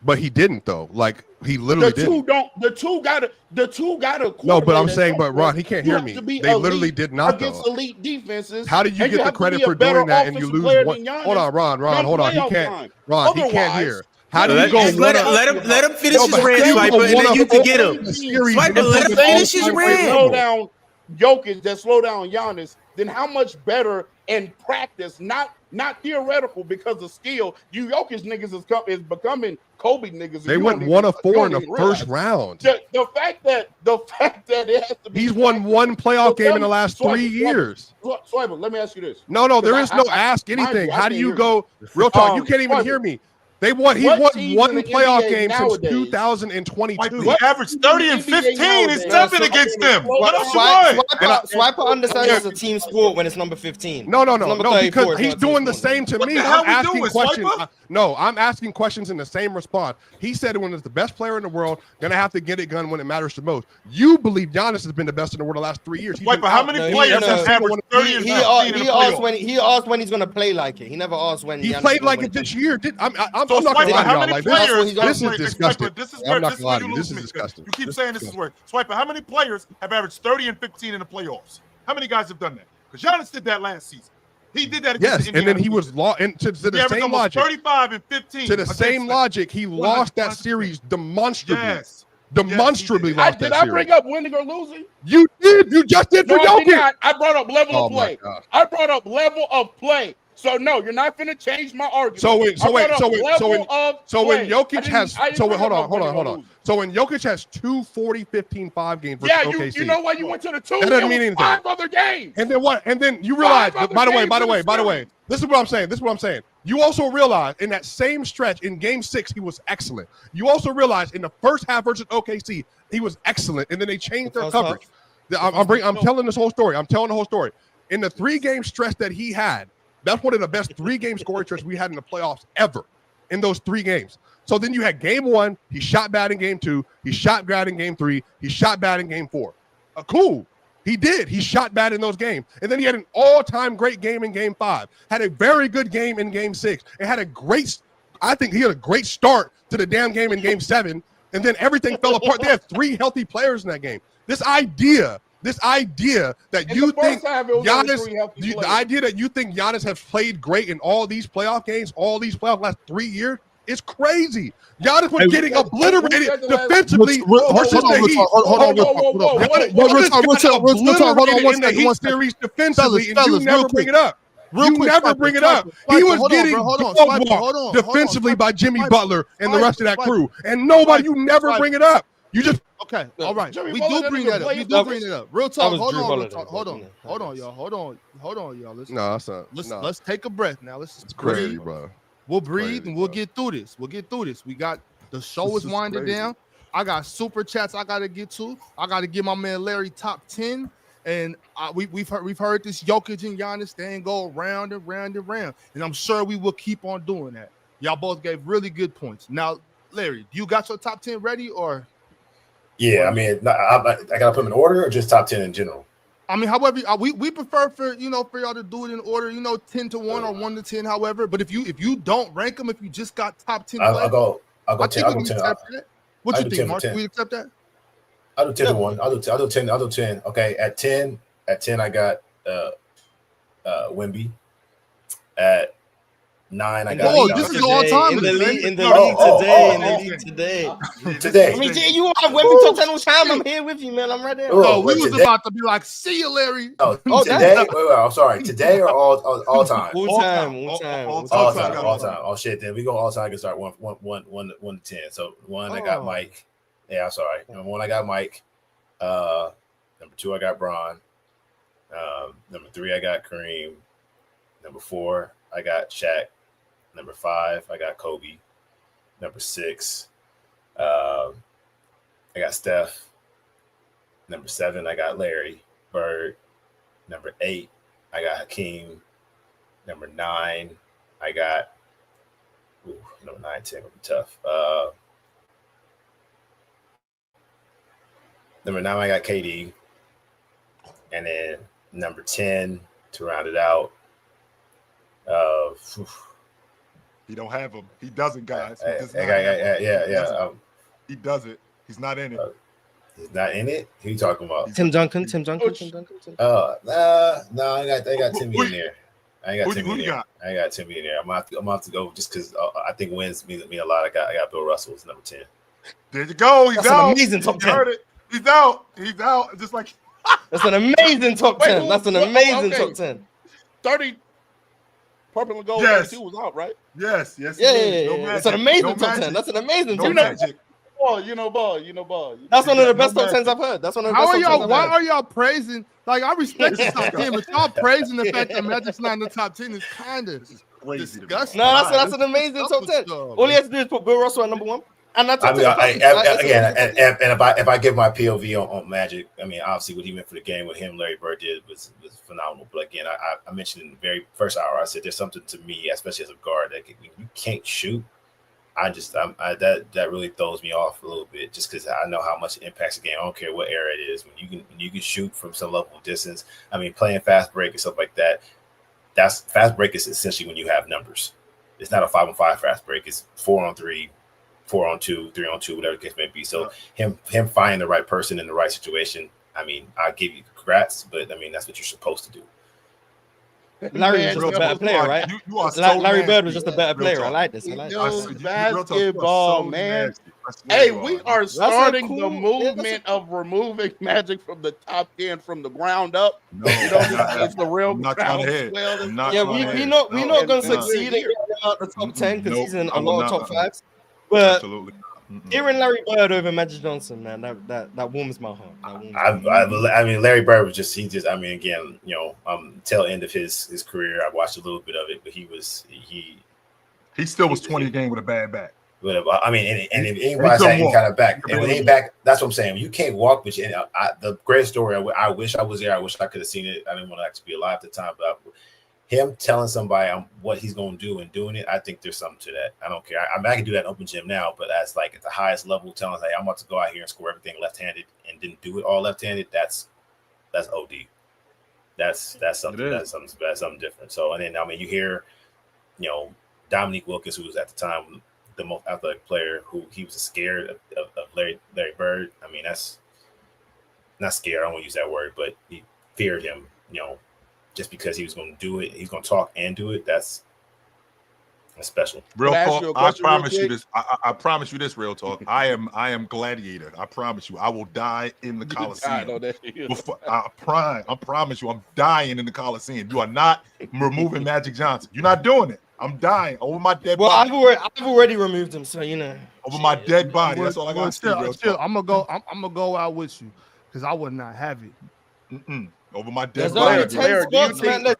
But he didn't though. Like he literally didn't. The two gotta. No, but I'm saying, but Ron, he can't hear me. They literally did not against though. Elite defenses. How do you get the credit for doing that and you lose one? Hold on, Ron, hold on. He can't. Ron, he can't hear. How do you go? Let him finish his rant, Swiper, and then you can get him. Swiper, let him finish his rant. Slow down Jokic, that slow down Giannis. Then how much better in practice, not theoretical, because of skill. You Jokic niggas is becoming Kobe niggas. They went 1 of 4 in the first round. The fact that it has to be. He's won one playoff game in the last 3 years. Swiper, let me ask you this. No, there is no ask anything. How do you go? Real talk. You can't even hear me. He won one playoff game since 2022. He averaged 30 and 15. It's nothing against them. What else you want? Swiper understands it's a team sport when it's number 15. No, because he's doing the same to me. I'm asking questions. I'm asking questions in the same response. He said when it's the best player in the world, gonna have to get it done when it matters the most. You believe Giannis has been the best in the world the last 3 years. Swiper, how many players have averaged 30 and 15 in the playoffs? He asked when he's gonna play like it. He never asked when he played like it this year. I'm not gonna lie to y'all. Like, this is disgusting. I'm not gonna lie to you. This is disgusting. You keep saying this is where Swiper. How many players have averaged 30 and 15 in the playoffs? How many guys have done that? Because Giannis did that last season. He did that. Yes, and then he was lost. And to the same logic, 35 and 15. To the same logic, he lost that series demonstrably. Yes. Demonstrably lost that series. Did I bring up winning or losing? You did. You just did for Jokic. I brought up level of play. I brought up level of play. So no, you're not gonna change my argument. So when Jokic has 2 40, 15, 5 games versus OKC. You know why you went to the 2? That doesn't mean anything. 5 other games. And then what? And then you realize, by the way, this is what I'm saying. You also realize in that same stretch in game 6, he was excellent. You also realize in the first half versus OKC, he was excellent. And then they changed their coverage. I'm telling this whole story. I'm telling the whole story. In the 3-game stretch that he had, that's one of the best 3-game scoring stretches we had in the playoffs ever in those 3 games. So then you had game 1, he shot bad in game 2, he shot bad in game 3, he shot bad in game 4. Cool. He did. He shot bad in those games. And then he had an all-time great game in game 5, had a very good game in game 6, and had a great start to the damn game in game 7, and then everything fell apart. They had 3 healthy players in that game. This idea that you think Giannis has played great in all these playoff games, all these playoff last 3 years, is crazy. Giannis was getting obliterated defensively versus the Heat. In the Heat series defensively, and you never bring it up. You never bring it up. He was getting dog-walked defensively by Jimmy Butler and the rest of that crew, and you never bring it up. You just okay. All right, we do bring that up. Real talk. Hold on, y'all. Let's take a breath now. Let's just crazy, breathe. bro. We'll breathe and we'll get through this. We got the show is winding down. I got super chats I gotta get to. I gotta give my man Larry top 10. And we've heard this Jokic and Giannis thing go round and round and round. And I'm sure we will keep on doing that. Y'all both gave really good points. Now, Larry, you got your top 10 ready or? Yeah, I mean, I gotta put them in order or just top 10 in general. I mean, however, we prefer for y'all to do it in order, 10 to 1 or 1 to 10, however. But if you don't rank them, if you just got top 10, I'll go 10. What you think, Mark? We accept that? I'll do 10 to 1. I'll do 10. Okay, at 10, I got Wemby. At 9, I got. Oh, this is all time in the league today. Today. I mean, you want Wemby top 10 all time? I'm here with you, man. I'm right there. No, we was about to be like, see you, Larry. Oh, today. I'm sorry. Today or all time? All time. Oh shit. Then we go all time. I can start 1 to 10. So 1, I got Mike. Yeah, I'm sorry. Number 1, I got Mike. Number 2, I got Bron. Number 3, I got Kareem. Number 4, I got Shaq. Number 5, I got Kobe. Number 6, I got Steph. Number 7, I got Larry Bird. Number 8, I got Hakeem. Number 9, I got number 9, 10 would be tough. Number 9, I got KD. And then number 10 to round it out. He don't have him. He doesn't, guys. He doesn't. He's not in it. He's not in it? Who you talking about? Tim Duncan. No, I got Timmy in there. I ain't got Timmy in there. I'm gonna have to go just because I think wins mean a lot. I got Bill Russell as number 10. There you go. He's out. An amazing top 10. Heard it. He's out. Just like that's an amazing top 10. That's an amazing top 10. 30. Purple and gold. Yes. Was out, right? Yes. Yeah. That's an amazing top 10. That's an amazing top 10. Ball. That's one of the best top 10s I've heard. That's one of the best top 10s. Why are y'all praising? Like, I respect the top 10, but y'all praising the fact that Magic's not in the top 10 is kind of disgusting. No, that's an amazing top 10. All you have to do is put Bill Russell at number 1. And that's if I give my POV on Magic, I mean, obviously what he meant for the game, what Larry Bird did was phenomenal. But again, I mentioned in the very first hour, I said there's something to me, especially as a guard, that you can't shoot. That really throws me off a little bit, just because I know how much it impacts the game. I don't care what era it is. When you can shoot from some level of distance. I mean, playing fast break and stuff like that. That's fast break is essentially when you have numbers. It's not a 5-on-5 fast break. It's 4-on-3. 4-on-2, 3-on-2, whatever the case may be. So him finding the right person in the right situation, I mean, I'll give you congrats, but I mean, that's what you're supposed to do. Larry was just a better player, right? Larry Bird was just a better player. I like this. Basketball, man. Hey, we are a starting cool- the movement of removing Magic from the top 10 from the ground up. No, You know, I'm it's the real not trying to hit. groundswell. I'm not Yeah, trying to we hit. not No, gonna and succeed in we're getting him out the top 10 because Nope, he's in I a will lot of not. top fives. But Absolutely. hearing Larry Bird over Magic Johnson, man, that warms my heart. I mean, Larry Bird was just I mean, again, tail end of his career. I watched a little bit of it, but he still was 20 a game with a bad back. Whatever. I mean, and if anybody's had any kind of back, and when they back, that's what I'm saying. You can't walk, but the greatest story. I wish I was there. I wish I could have seen it. I didn't want to actually be alive at the time, but him telling somebody what he's going to do and doing it, I think there's something to that. I don't care. I mean, I can do that in open gym now, but that's like at the highest level, telling I'm about to go out here and score everything left-handed and didn't do it all left-handed. That's OD. That's something. That's something different. So, and then I mean, you hear, Dominique Wilkins, who was at the time the most athletic player, who he was scared of Larry Bird. I mean, that's not scared. I don't want to use that word, but he feared him, just because he was going to do it. He's going to talk and do it. That's special. Real talk. I promise you this. I promise you this. Real talk. I am Gladiator. I promise you. I will die in the Coliseum. I promise you. I'm dying in the Coliseum. You are not removing Magic Johnson. You're not doing it. I'm dying over my dead body. I've already removed him, so over my dead body. That's all I got to say. I'm gonna go out with you because I would not have it. Over my dead body. There's only 10 spots, man.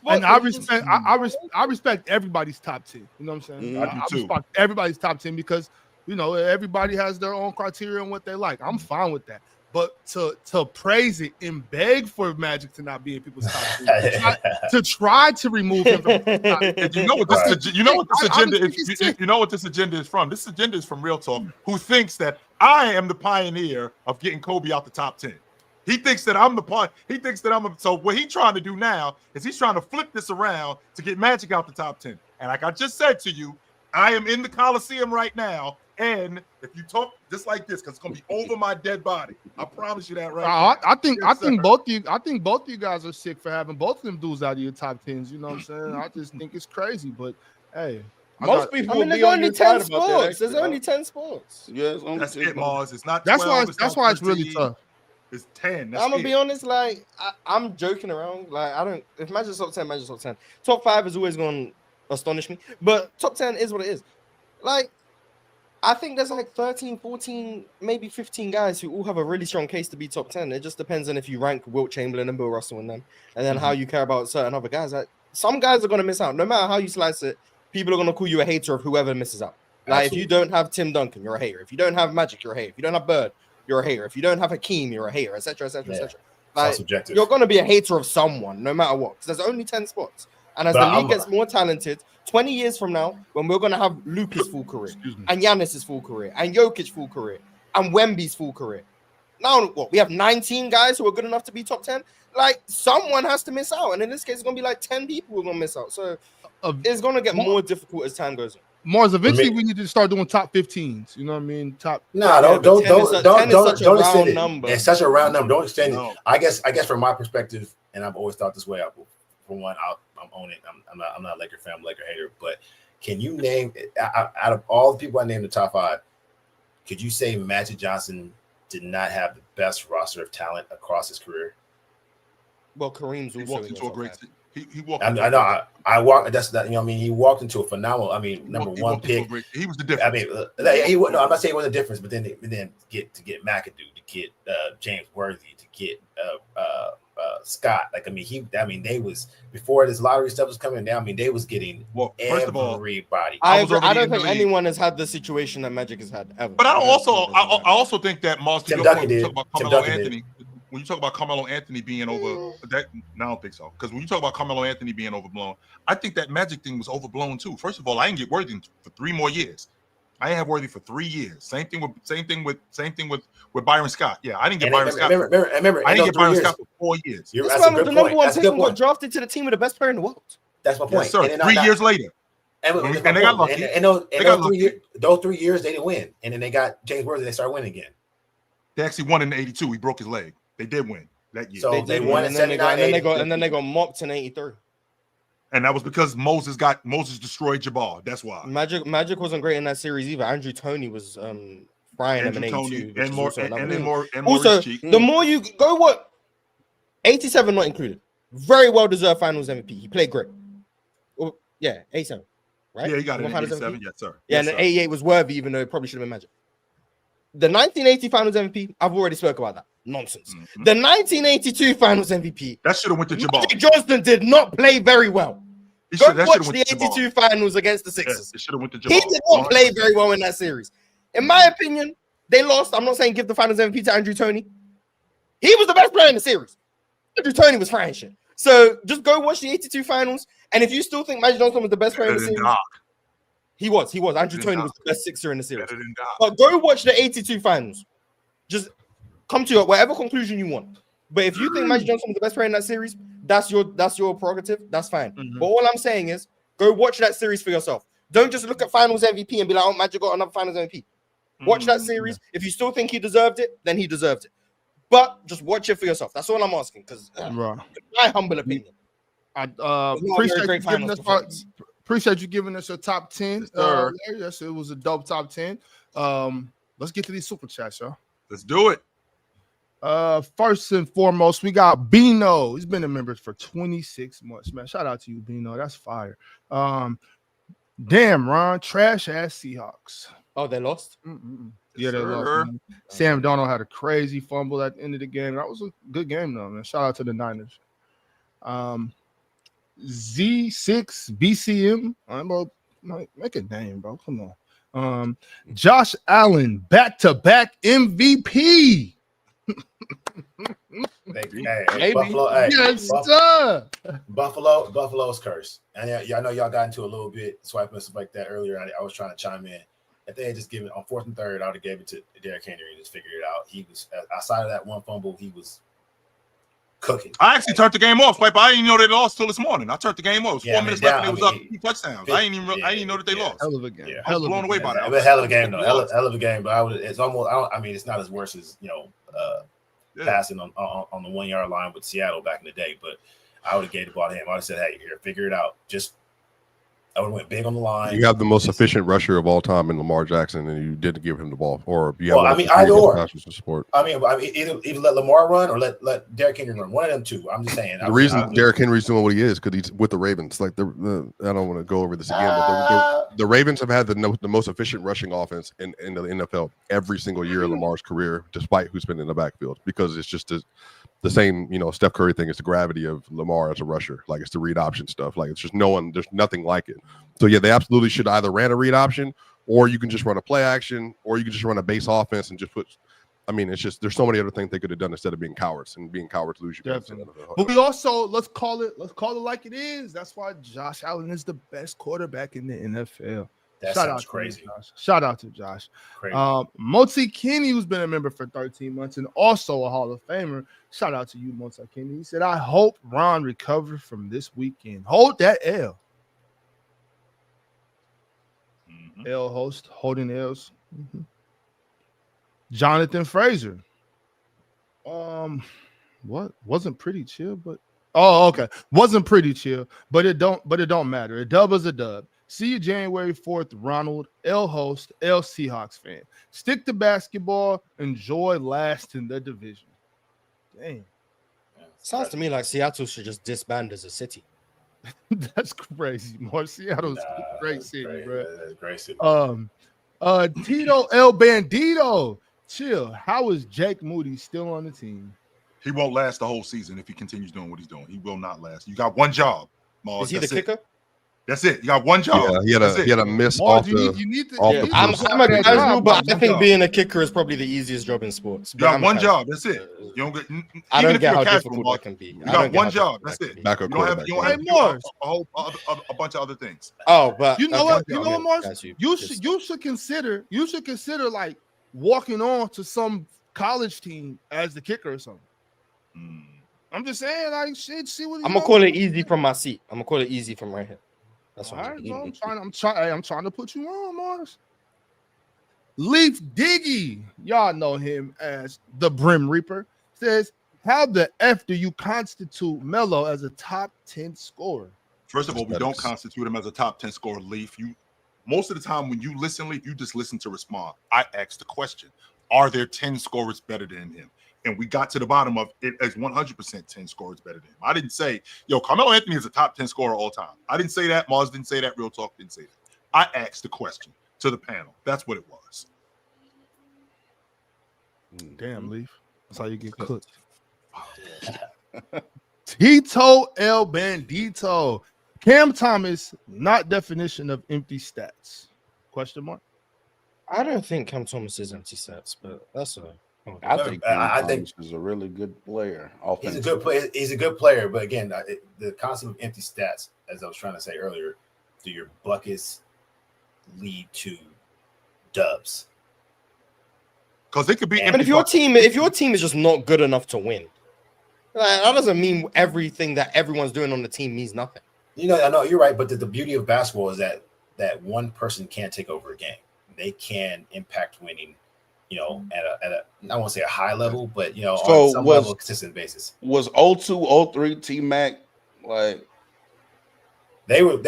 And I respect everybody's top 10. You know what I'm saying? I respect everybody's top 10 because everybody has their own criteria and what they like. I'm fine with that. But to praise it and beg for Magic to not be in people's top 10, to try to remove him from top 10. You know what this agenda is? You know what this agenda is from? This agenda is from Real Talk, who thinks that I am the pioneer of getting Kobe out the top 10. He thinks that I'm the part. He thinks that so what he's trying to do now is he's trying to flip this around to get Magic out the top 10. And like I just said to you, I am in the Coliseum right now. And if you talk just like this, because it's gonna be over my dead body, I promise you that right now. I think both of you guys are sick for having both of them dudes out of your top 10s. You know what I'm saying? I just think it's crazy, but hey, most people. There's only 10 sports. There's only 10 sports. Yeah, it's only that's it, Mars. It's not. That's 12, why it's really tough. It's 10. I'm gonna be honest. Like I'm joking around. Like I don't. If Magic's top 10, Magic's top 10. Top 5 is always going to astonish me. But top 10 is what it is. Like. I think there's like 13, 14, maybe 15 guys who all have a really strong case to be top 10. It just depends on if you rank Wilt Chamberlain and Bill Russell in them, and then how you care about certain other guys. Like, some guys are going to miss out. No matter how you slice it, people are going to call you a hater of whoever misses out. Like, Absolutely. If you don't have Tim Duncan, you're a hater. If you don't have Magic, you're a hater. If you don't have Bird, you're a hater. If you don't have Hakeem, you're a hater, etc., etc., etc. Like, you're going to be a hater of someone, no matter what, because there's only 10 spots. And as the league gets more talented, 20 years from now, when we're going to have Luka's full career, and Giannis's full career, and Jokic's full career, and Wemby's full career. Now, what? We have 19 guys who are good enough to be top 10? Like, someone has to miss out. And in this case, it's going to be like 10 people who are going to miss out. So it's going to get more difficult as time goes on. Mars, eventually we need to start doing top 15s. You know what I mean? Don't extend it. Number. It's such a round number. Don't extend it. I guess from my perspective, and I've always thought this way. For one, I'm on it. I'm not a Laker fan, I'm a Laker hater. But can you name out of all the people I named the top 5? Could you say Magic Johnson did not have the best roster of talent across his career? Well, Kareem's also walked into a great. He walked. I know. I walked. That's that. I mean, he walked into a phenomenal. I mean, number one pick. He was the difference. I mean, he was. No, I'm not saying he was a difference, but then get McAdoo, to get James Worthy, to get Scott. Like, I mean, they was before this lottery stuff was coming down. I mean, they was getting first of all, everybody. I don't think anyone has had the situation that Magic has had ever. But I also think that Tim Duncan did. When you talk about Carmelo Anthony being over, I don't think so. Because when you talk about Carmelo Anthony being overblown, I think that Magic thing was overblown too. First of all, I didn't get Worthy for 3 more years. I didn't have Worthy for 3 years. Same thing with Byron Scott. Yeah, I didn't get Byron Scott. Remember, I didn't get Byron Scott for 4 years. This man was the number 1 pick and got drafted to the team with the best player in the world. That's my point. Yes, sir. 3 years later. And they got lucky. And those 3 years, they didn't win. And then they got James Worthy, they started winning again. They actually won in '82. He broke his leg. They did win that year. So they won, and then they got mopped in '83. And that was because Moses destroyed Jabbar. That's why. Magic wasn't great in that series either. Andrew Toney was frying him in 82. Also, the more you go, what 87 not included. Very well deserved Finals MVP. He played great. Well, yeah, 87, right? Yeah, he got it in 87. Yes, sir. Yeah, yes, and the 88 was worthy, even though it probably should have been Magic. The 1980 Finals MVP, I've already spoke about that. Nonsense. Mm-hmm. The 1982 Finals MVP, that should have went to Jabbar. Magic Johnson did not play very well. Go watch the 82 Finals against the Sixers. It should have went to Jabbar. He did not play very well in that series. In my opinion, they lost. I'm not saying give the Finals MVP to Andrew Toney. He was the best player in the series. Andrew Toney was frying shit. So just go watch the 82 Finals. And if you still think Magic Johnson was the best player in the series, he was. Andrew Toney was the best Sixer in the series. But go watch the 82 Finals. Just come to whatever conclusion you want. But if you think Magic Johnson was the best player in that series, that's your prerogative. That's fine. Mm-hmm. But all I'm saying is go watch that series for yourself. Don't just look at Finals MVP and be like, oh, Magic got another Finals MVP. Watch that series. If you still think he deserved it, then he deserved it. But just watch it for yourself. That's all I'm asking. Because my humble opinion. I appreciate you giving us a top 10. Yes, it was a dope top 10. Let's get to these super chats, y'all. Let's do it. First and foremost, we got Bino. He's been a member for 26 months, man. Shout out to you, Bino. That's fire. Damn, Ron, trash ass Seahawks. Oh, they lost? Yeah, they lost. Man. Sam Darnold had a crazy fumble at the end of the game. That was a good game, though, man. Shout out to the Niners. Z6 BCM. I'm about make a name, bro. Come on. Josh Allen, back-to-back MVP. Buffalo's cursed. And y'all know y'all got into a little bit swiping and stuff like that earlier. I was trying to chime in. If they had just given on 4th and 3rd, I would have gave it to Derrick Henry and just figured it out. He was outside of that one fumble, he was cooking. I actually turned the game off, but I didn't know they lost till this morning. I turned the game off. It was 4 minutes left and it was up 2 touchdowns. I didn't even know that they lost. Hell of a game. Yeah. I was blown away by that. It was a hell of a game, though. Hell of a game, but it's almost. It's not as worse as passing on the 1 yard line with Seattle back in the day. But I would have gave the ball to him. I would have said, "Hey, here, figure it out." I would have went big on the line. You have the most efficient rusher of all time in Lamar Jackson, and you didn't give him the ball. Or you have either or. Support. Either let Lamar run or let Derrick Henry run. One of them two. I'm just saying. The reason Derrick Henry's doing what he is because he's with the Ravens. Like I don't want to go over this again, but the Ravens have had the most efficient rushing offense in the NFL every single year of Lamar's career, despite who's been in the backfield, because it's just the same, Steph Curry thing is the gravity of Lamar as a rusher. Like it's the read option stuff. Like it's just there's nothing like it. So yeah, they absolutely should either ran a read option, or you can just run a play action, or you can just run a base offense and just put. It's just there's so many other things they could have done instead of being cowards, and being cowards lose you. But we also let's call it like it is. That's why Josh Allen is the best quarterback in the NFL. Shout out crazy. Shout out to Josh. Moti Kenny, who's been a member for 13 months and also a Hall of Famer. Shout out to you, Moti Kenny. He said, I hope Ron recovers from this weekend. Hold that L. Mm-hmm. L host, holding L's. Mm-hmm. Jonathan Fraser. What? Wasn't pretty chill, but okay. Wasn't pretty chill, but it don't matter. A dub is a dub. See you January 4th, Ronald, L host, L Seahawks fan. Stick to basketball. Enjoy last in the division. Dang. Sounds to me like Seattle should just disband as a city. That's crazy. More Seattle's a great city, bro. That's a great city. Tito El Bandito. Chill. How is Jake Moody still on the team? He won't last the whole season if he continues doing what he's doing. He will not last. You got one job, Mars. Is he the kicker? That's it. You got one job. Yeah, he had a miss off the. I'm a casual, but I think being a kicker is probably the easiest job in sports. You got one job. That's it. You don't get. I don't get how difficult that can be. You got one job. That's it. You don't have a bunch of other things. Oh, but you know what? You know what, Mars? You should consider like walking on to some college team as the kicker or something. I'm just saying, like, shit. See what I'm gonna call it easy from my seat. I'm gonna call it easy from right here. That's what I'm trying to put you on, Mars. Leaf Diggy, y'all know him as the Brim Reaper, says, how the F do you constitute Melo as a top 10 scorer? First of all, we don't constitute him as a top 10 scorer, Leaf. Most of the time when you listen, Leaf, you just listen to respond. I asked the question, are there 10 scorers better than him? And we got to the bottom of it as 100% 10 scorers better than him. I didn't say, Carmelo Anthony is a top 10 scorer all time. I didn't say that. Mars didn't say that. Real Talk didn't say that. I asked the question to the panel. That's what it was. Damn, Leaf. That's how you get cooked. Tito El Bandito. Cam Thomas, not definition of empty stats. Question mark? I don't think Cam Thomas is empty stats, but that's I think Thomas is a really good player. He's a good player. He's a good player, but again, the concept of empty stats, as I was trying to say earlier, do your buckets lead to dubs? Because they could be. But if your team is just not good enough to win, that doesn't mean everything that everyone's doing on the team means nothing. I know you're right, but the beauty of basketball is that one person can't take over a game. They can impact winning, at a I won't say a high level, but on some level, consistent basis. Was 02, 03 T-Mac like they were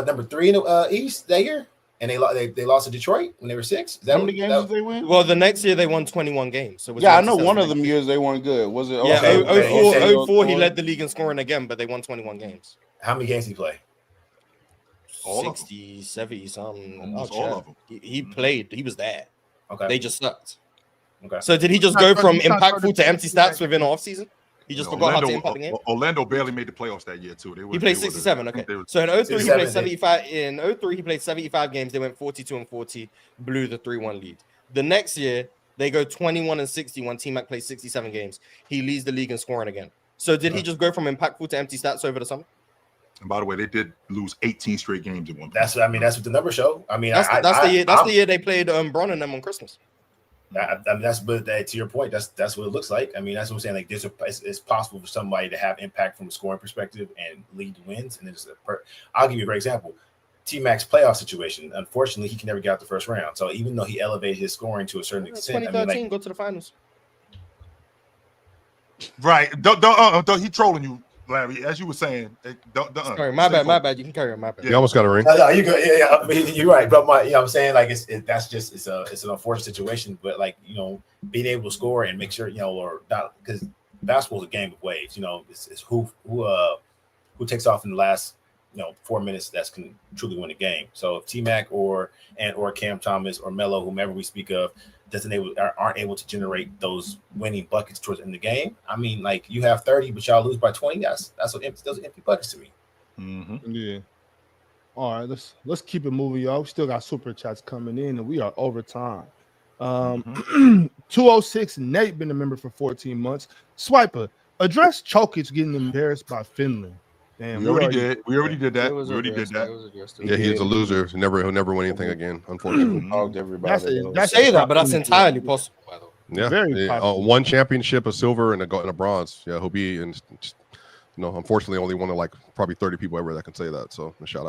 number 3 in the East that year, and they lost to Detroit when they were 6. Is that how many games did they win? Well, the next year they won 21 games. So I know one of them years they weren't good. Was it? Yeah, 04 he led the league in scoring again, but they won 21 games. How many games did he play? 60, 70 something. Almost all of them. He played. He was there. Okay. They just sucked. Okay. So did he just go from impactful to empty stats within the offseason? He just forgot how to impact the game? Orlando barely made the playoffs that year, too. He played 67. Okay. So in 03, he played 75. In 03, he played 75 games. They went 42-40, blew the 3-1 lead. The next year, they go 21-60 when T-Mac plays 67 games. He leads the league in scoring again. So did he just go from impactful to empty stats over the summer? And by the way, they did lose 18 straight games at one point. That's what the numbers show. I mean, that's the year they played Bron and them on Christmas. To your point, that's what it looks like. I mean, that's what I'm saying. Like, it's possible for somebody to have impact from a scoring perspective and lead wins. And I'll give you a great example. T-Mac's playoff situation. Unfortunately, he can never get out the first round. So even though he elevated his scoring to a certain extent, 2013 go to the finals. Right? Don't he trolling you, Larry? As you were saying, Sorry, my bad. You can carry on. My bad. You almost got a ring. No, you good. Yeah. I mean, you're right, but I'm saying like it's an unfortunate situation, but like being able to score and make sure or not, because basketball is a game of waves. It's who takes off in the last 4 minutes that's can truly win a game. So if T-Mac or Cam Thomas or Melo, whomever we speak of, aren't able to generate those winning buckets towards the end of the game. I mean, like you have 30, but y'all lose by 20. That's what those empty buckets to me. Mm-hmm. Yeah. All right, let's keep it moving, y'all. We still got super chats coming in, and we are over time. 206 Nate been a member for 14 months. Swiper, address Jokic getting embarrassed by Finland. Damn, we already did that. Yeah, he's a loser. He'll never win anything again, unfortunately. Everybody. That's but that's entirely possible, by the way. Yeah, very one championship, a silver, and a bronze. Yeah, he'll be in. Unfortunately, only one of like probably 30 people ever that can say that. So a shout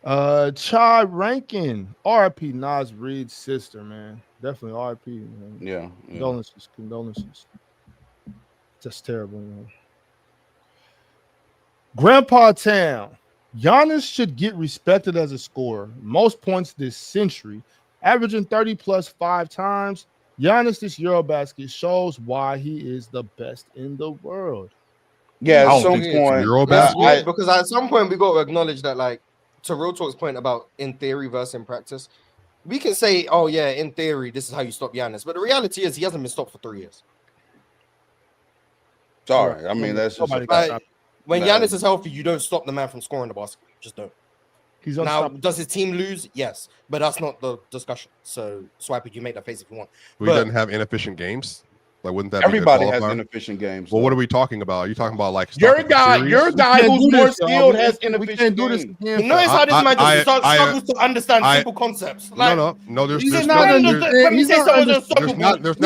out. Chai Rankin, RIP Nas Reed's sister, man. Definitely RIP. Man. Yeah. Condolences. Just terrible, man. Grandpa Town. Giannis should get respected as a scorer. Most points this century, averaging 30 plus 5 times. Giannis this Eurobasket shows why he is the best in the world. Yeah, at some point, Eurobasket. Because at some point we got to acknowledge that, like, to Real Talk's point about in theory versus in practice, we can say, oh yeah, in theory this is how you stop Giannis, but the reality is he hasn't been stopped for 3 years. Sorry, I mean that's just when Giannis is healthy, you don't stop the man from scoring the basket. You just don't. He's now, does his team lose? Yes, but that's not the discussion. So, Swiper, you make that face if you want. He doesn't have inefficient games. Like, wouldn't that everybody be has inefficient games? Well, what are we talking about? Are you talking about like your guy who's more skilled has inefficient games? You notice how this man just struggles to understand simple concepts. Like, no. There's when you say someone's unstoppable, when does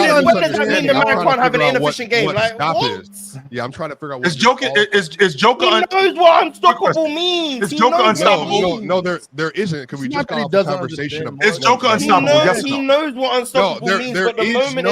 that mean the man can't have an inefficient game? Like, what? Yeah, I'm trying to figure out. Is Joker? He knows what unstoppable means. Is Joker unstoppable? No, there isn't. Because we just got off the conversation. Is Joker unstoppable? Yes. He knows what unstoppable means. But the moment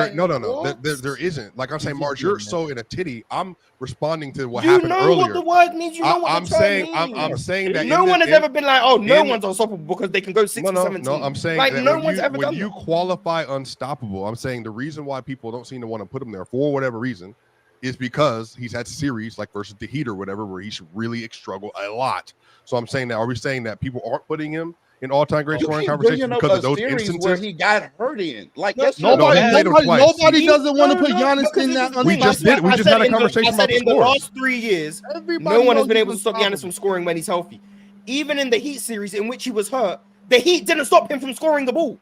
no. There isn't. Like I'm saying, Mars, you're so in a titty. I'm responding to what You happened know earlier. what the word means. You know what the term means. I'm saying that no one has ever been like, oh, no one's unstoppable because they can go 6 for 17. No, I'm saying like that no one's ever done when you qualify unstoppable, I'm saying the reason why people don't seem to want to put him there for whatever reason is because he's had series like versus the Heat or whatever where he should really struggle a lot. So I'm saying that, are we saying that people aren't putting him in all-time great scoring conversations because of those instances where he got hurt in? Like nobody doesn't want to put Giannis in that. We just had a conversation about the in the last 3 years. No one has been able to stop Giannis from scoring when he's healthy. Even in the Heat series in which he was hurt, the Heat didn't stop him from scoring the ball.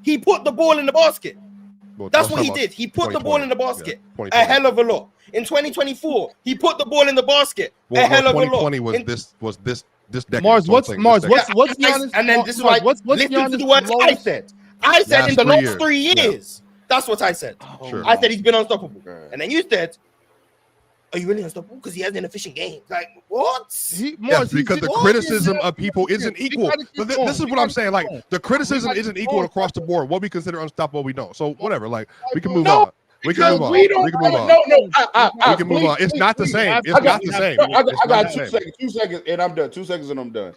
He put the ball in the basket. That's what he did. He put the ball in the basket a hell of a lot. In 2024, he put the ball in the basket a hell of a lot. 2020 was this decade. What's Giannis? And then this is why listen to the words I said. I said in the last 3 years. That's what I said. I said he's been unstoppable. And then you said, are you really unstoppable? Because he has an efficient game. Like, what? Because the criticism of people isn't equal. But this is what I'm saying. Like, the criticism isn't equal across the board. What we consider unstoppable, we don't. So, whatever. Like, we can move on. We can move on. We can move on. We can move on. It's not the same. It's not the same. I got 2 seconds. 2 seconds, and I'm done. 2 seconds, and I'm done.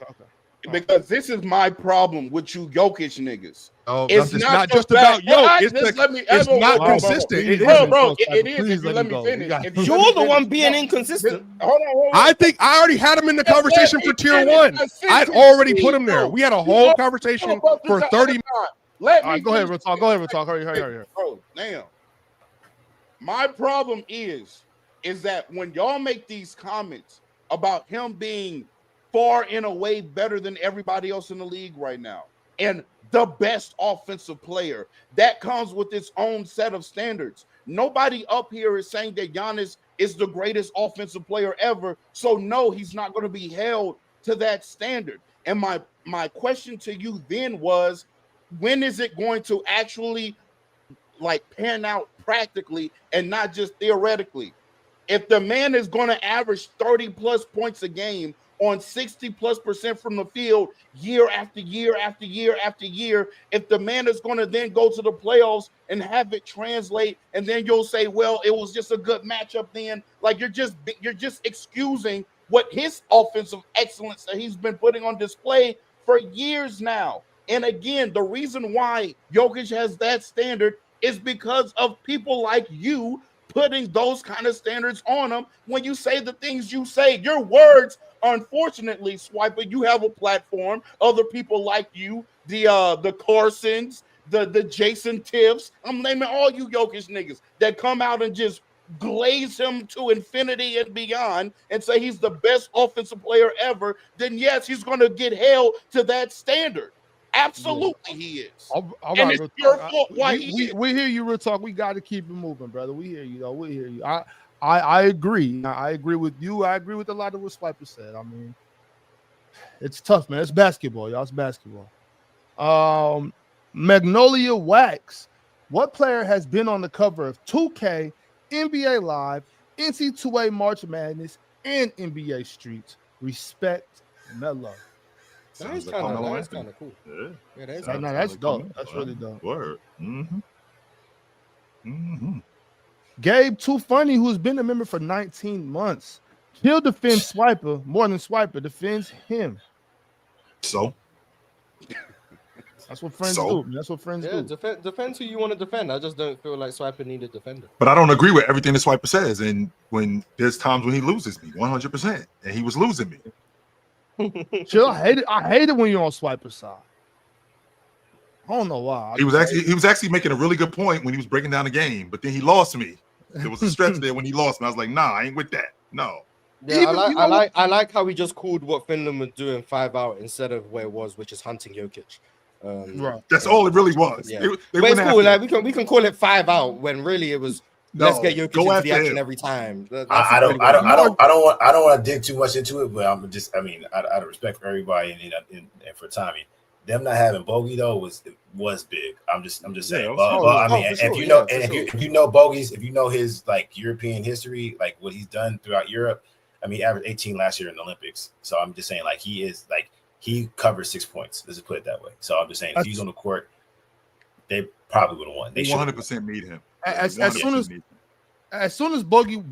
Because this is my problem with you Jokic niggas. Oh, it's not just about it's not consistent. Bro, it is. If you let me finish. You're the one being inconsistent. Hold on. I think I already had him in the conversation for tier 1. I'd already put him there. We had a whole conversation for 30 minutes. Let me go ahead, Real Talk. Hurry. Oh, damn. My problem is that when y'all make these comments about him being far and away better than everybody else in the league right now, and the best offensive player, that comes with its own set of standards. Nobody up here is saying that Giannis is the greatest offensive player ever. So no, he's not going to be held to that standard. And my question to you then was, when is it going to actually like pan out practically and not just theoretically? If the man is going to average 30 plus points a game on 60+% from the field year after year after year after year, if the man is going to then go to the playoffs and have it translate, and then you'll say, well, it was just a good matchup then. Like you're just excusing what his offensive excellence that he's been putting on display for years now. And again, the reason why Jokic has that standard is because of people like you putting those kind of standards on him. When you say the things you say, your words, unfortunately, Swiper, you have a platform. Other people like you, the Carsons, the Jason Tiffs. I'm naming all you Jokic niggas that come out and just glaze him to infinity and beyond and say he's the best offensive player ever. Then yes, he's going to get held to that standard. Absolutely, he is. All right, and it's your fault why we hear you, Real Talk. We got to keep it moving, brother. We hear you, though. We hear you. I agree. I agree with you. I agree with a lot of what Swiper said. I mean, it's tough, man. It's basketball, y'all. It's basketball. Magnolia Wax. What player has been on the cover of 2K, NBA Live, NC2A March Madness, and NBA Streets? Respect, Melo. That is kind of cool. Yeah, that's dope. That's really dope. Word. Gabe Too Funny, who's been a member for 19 months. He'll defend Swiper more than Swiper defends him. So that's what friends do. That's what friends do. Defend who you want to defend. I just don't feel like Swiper needed a defender. But I don't agree with everything that Swiper says. And when there's times when he loses me, 100%, and he was losing me. Chill, I hate it when you're on Swiper's side. I don't know why. He was actually making a really good point when he was breaking down the game, but then he lost me. There was a stretch there when he lost me. I was like, nah, I ain't with that. No. Yeah, I like how we just called what Finland was doing 5 out instead of where it was, which is hunting Jokic. Right. That's all it really was. Yeah. But it's cool. Like we can call it 5 out when really it was let's get Jokic into the action every time. I don't want to dig too much into it, but I'm just, I mean, out of respect for everybody and for Tommy, them not having Bogey though was big. I'm just saying. If you know Bogey's, if you know his like European history, like what he's done throughout Europe, I mean, he averaged 18 last year in the Olympics. So I'm just saying, like he covers 6 points. Let's just put it that way. So I'm just saying, if he's on the court, they probably would have won. They 100% need him. as soon as Bogey,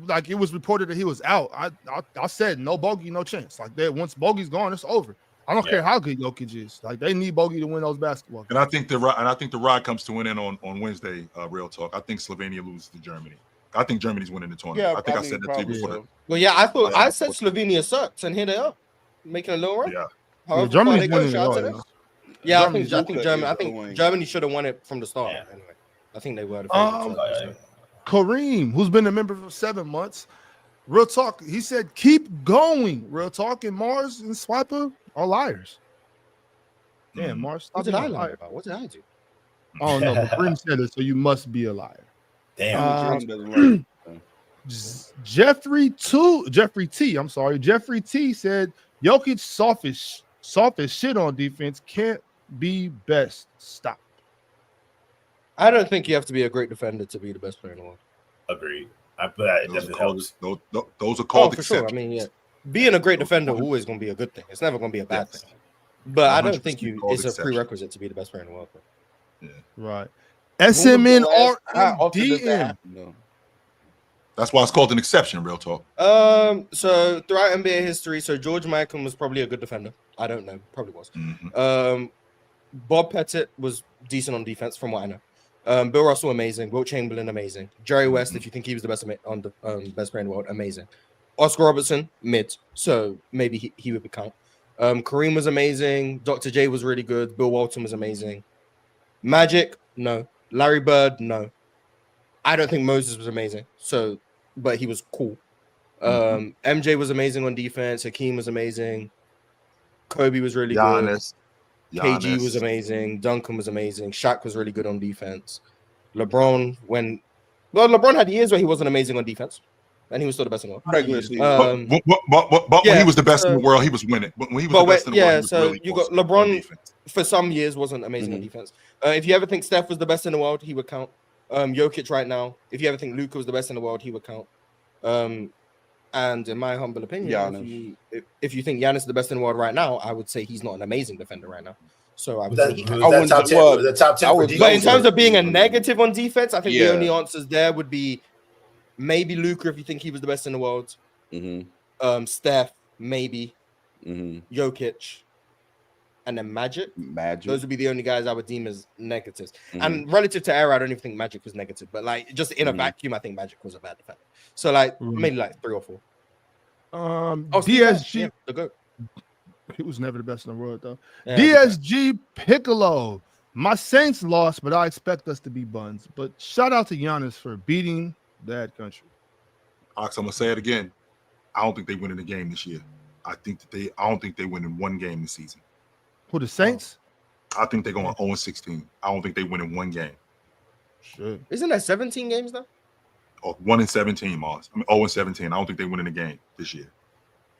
like it was reported that he was out, I said no Bogey, no chance. Like that, once Bogey's gone, it's over. I don't care how good Jokic is. Like they need Bogey to win those basketball games. And I think the ride comes to an end on Wednesday. Real talk. I think Slovenia loses to Germany. I think Germany's winning the tournament. Yeah, I think I said that to you before. so. Well, yeah, I said Slovenia sucks, and here they are making a little run. Yeah. However, Germany's far they go, winning it shout out all, to them. you know. Yeah, Germany's I think Germany should have won it from the start. Yeah. Anyway, I think they were the favorites. Kareem, who's been a member for 7 months, real talk. He said, "Keep going." Real talk. And Mars and Swiper are liars. Damn, Mars. What did I lie about? What did I do? Oh no, but Kareem said it, so you must be a liar. Damn. Jeffrey T. I'm sorry. Jeffrey T said Jokic soft as shit on defense, can't be best. Stop. I don't think you have to be a great defender to be the best player in the world. Agreed. But it definitely helps. Those are called for exceptions. sure. I mean, yeah, being a great defender always going to be a good thing. It's never going to be a bad thing. But I don't think it's a prerequisite to be the best player in the world. Yeah. Right. SMN or DM. That's why it's called an exception, real talk. So throughout NBA history, so George Mikan was probably a good defender. I don't know, probably was. Mm-hmm. Bob Pettit was decent on defense, from what I know. Bill Russell, amazing. Wilt Chamberlain, amazing. Jerry West, if you think he was the best on the best player in the world, amazing. Oscar Robertson, mid. So maybe he would count. Kareem was amazing. Dr. J was really good. Bill Walton was amazing. Magic, no. Larry Bird, no. I don't think Moses was amazing. So, but he was cool. MJ was amazing on defense. Hakeem was amazing. Kobe was really good. KG was amazing. Duncan was amazing. Shaq was really good on defense. LeBron, LeBron had years where he wasn't amazing on defense, and he was still the best in the world. But when he was the best in the world, he was winning. But when he was the best in the world, he was really you got LeBron for some years wasn't amazing on defense. If you ever think Steph was the best in the world, he would count. Jokic right now. If you ever think Luka was the best in the world, he would count. And in my humble opinion, if you think Giannis is the best in the world right now, I would say he's not an amazing defender right now. So I would say he counts. Top 10 But in terms of being a negative on defense, I think the only answers there would be maybe Luka if you think he was the best in the world. Steph, maybe. Jokic. And then Magic. Those would be the only guys I would deem as negatives. And relative to era, I don't even think Magic was negative. But like just in a vacuum, I think Magic was a bad defender. So like maybe like 3 or 4. DSG. The GOAT. He was never the best in the world though. Yeah, DSG Piccolo. My Saints lost, but I expect us to be buns. But shout out to Giannis for beating that country. Ox, I'm gonna say it again. I don't think they win in the game this year. I don't think they win in one game this season. Who, the Saints? I think they're going 0-16. I don't think they win in one game. Sure. Isn't that 17 games though? 1-17, Mars. I mean 0-17. I don't think they win in the game this year.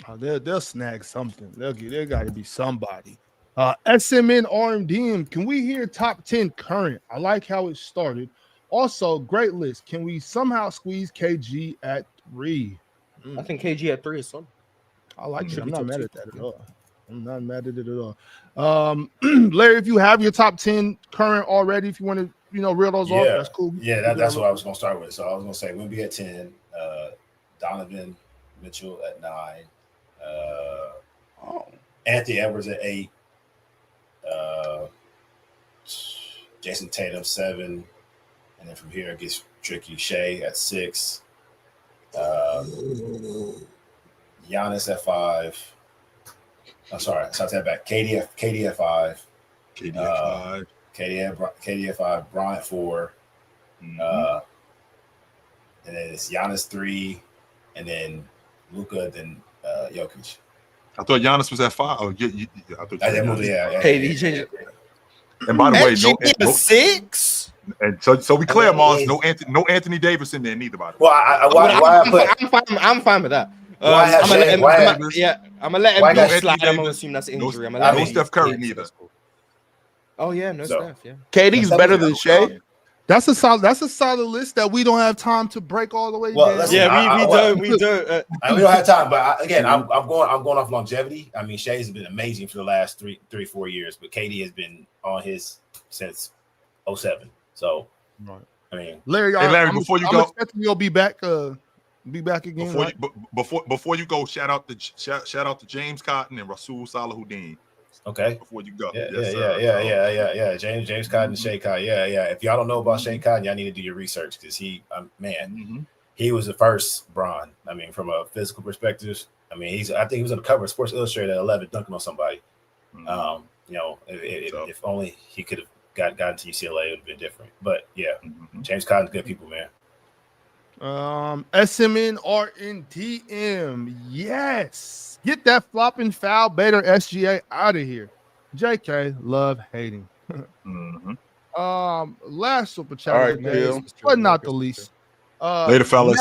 Oh, they'll snag something. There got to be somebody. SMN RMDM. Can we hear top 10 current? I like how it started. Also, great list. Can we somehow squeeze KG at 3? I think KG at 3 is fun. I like it. I'm not mad at that at all. I'm not mad at it at all. Larry, if you have your top 10 current already, if you want to, reel those off, that's cool. Yeah, that's what I was going to start with. So I was going to say Wemby at 10, Donovan Mitchell at 9, Anthony Edwards at 8, Jason Tatum 7, and then from here it gets tricky. Shea at 6, Giannis at 5. I'm sorry, I take that back. KD at 5. KD at 5. Bryant at 4. And then it's Giannis 3, and then Luka, then Jokic. I thought Giannis was at 5. Oh, yeah. I thought KD changed it. And by the way, no 6. And so we clear, Mars. No Anthony Davis in there neither. By the way, I'm fine with that. I'm gonna let him slide. I'm gonna assume that's injury. No Steph Curry neither. Oh yeah, no Steph. Yeah, KD's better than Shea. That's a solid list that we don't have time to break all the way down. We don't. We don't have time. But I'm going off longevity. I mean, Shea's been amazing for the last 3-4 years, but KD has been on his since 2007. So right. I mean, Larry, Hey, Larry, before you go, expecting you'll be back again. Before you go, shout out to James Cotton and Rasul Salahuddin. Okay. Before you go. Yeah. James Cotton and Shea Cotton. Yeah. If y'all don't know about Shea Cotton, y'all need to do your research because he was the first Bron. I mean, from a physical perspective, I mean, I think he was on the cover of Sports Illustrated at 11 dunking on somebody. If only he could have gotten to UCLA, it would have been different. But yeah, James Cotton's good people, man. SMN RNDM. Yes. Get that flopping foul Bader SGA out of here. JK, love hating. Last super chat. All right, Jill. But not the least. Later, fellas.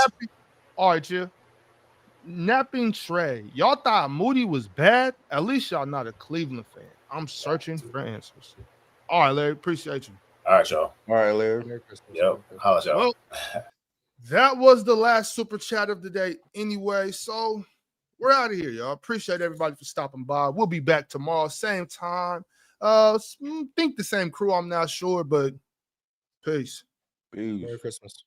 All right, Jill. Napping Trey. Y'all thought Moody was bad? At least y'all not a Cleveland fan. I'm searching for answers. All right, Larry. Appreciate you. All right, y'all. All right, Larry. Yep. Holla, y'all. Well, that was the last super chat of the day anyway. So we're out of here, y'all. Appreciate everybody for stopping by. We'll be back tomorrow, same time. Think the same crew, I'm not sure, but peace. Peace. Merry Christmas.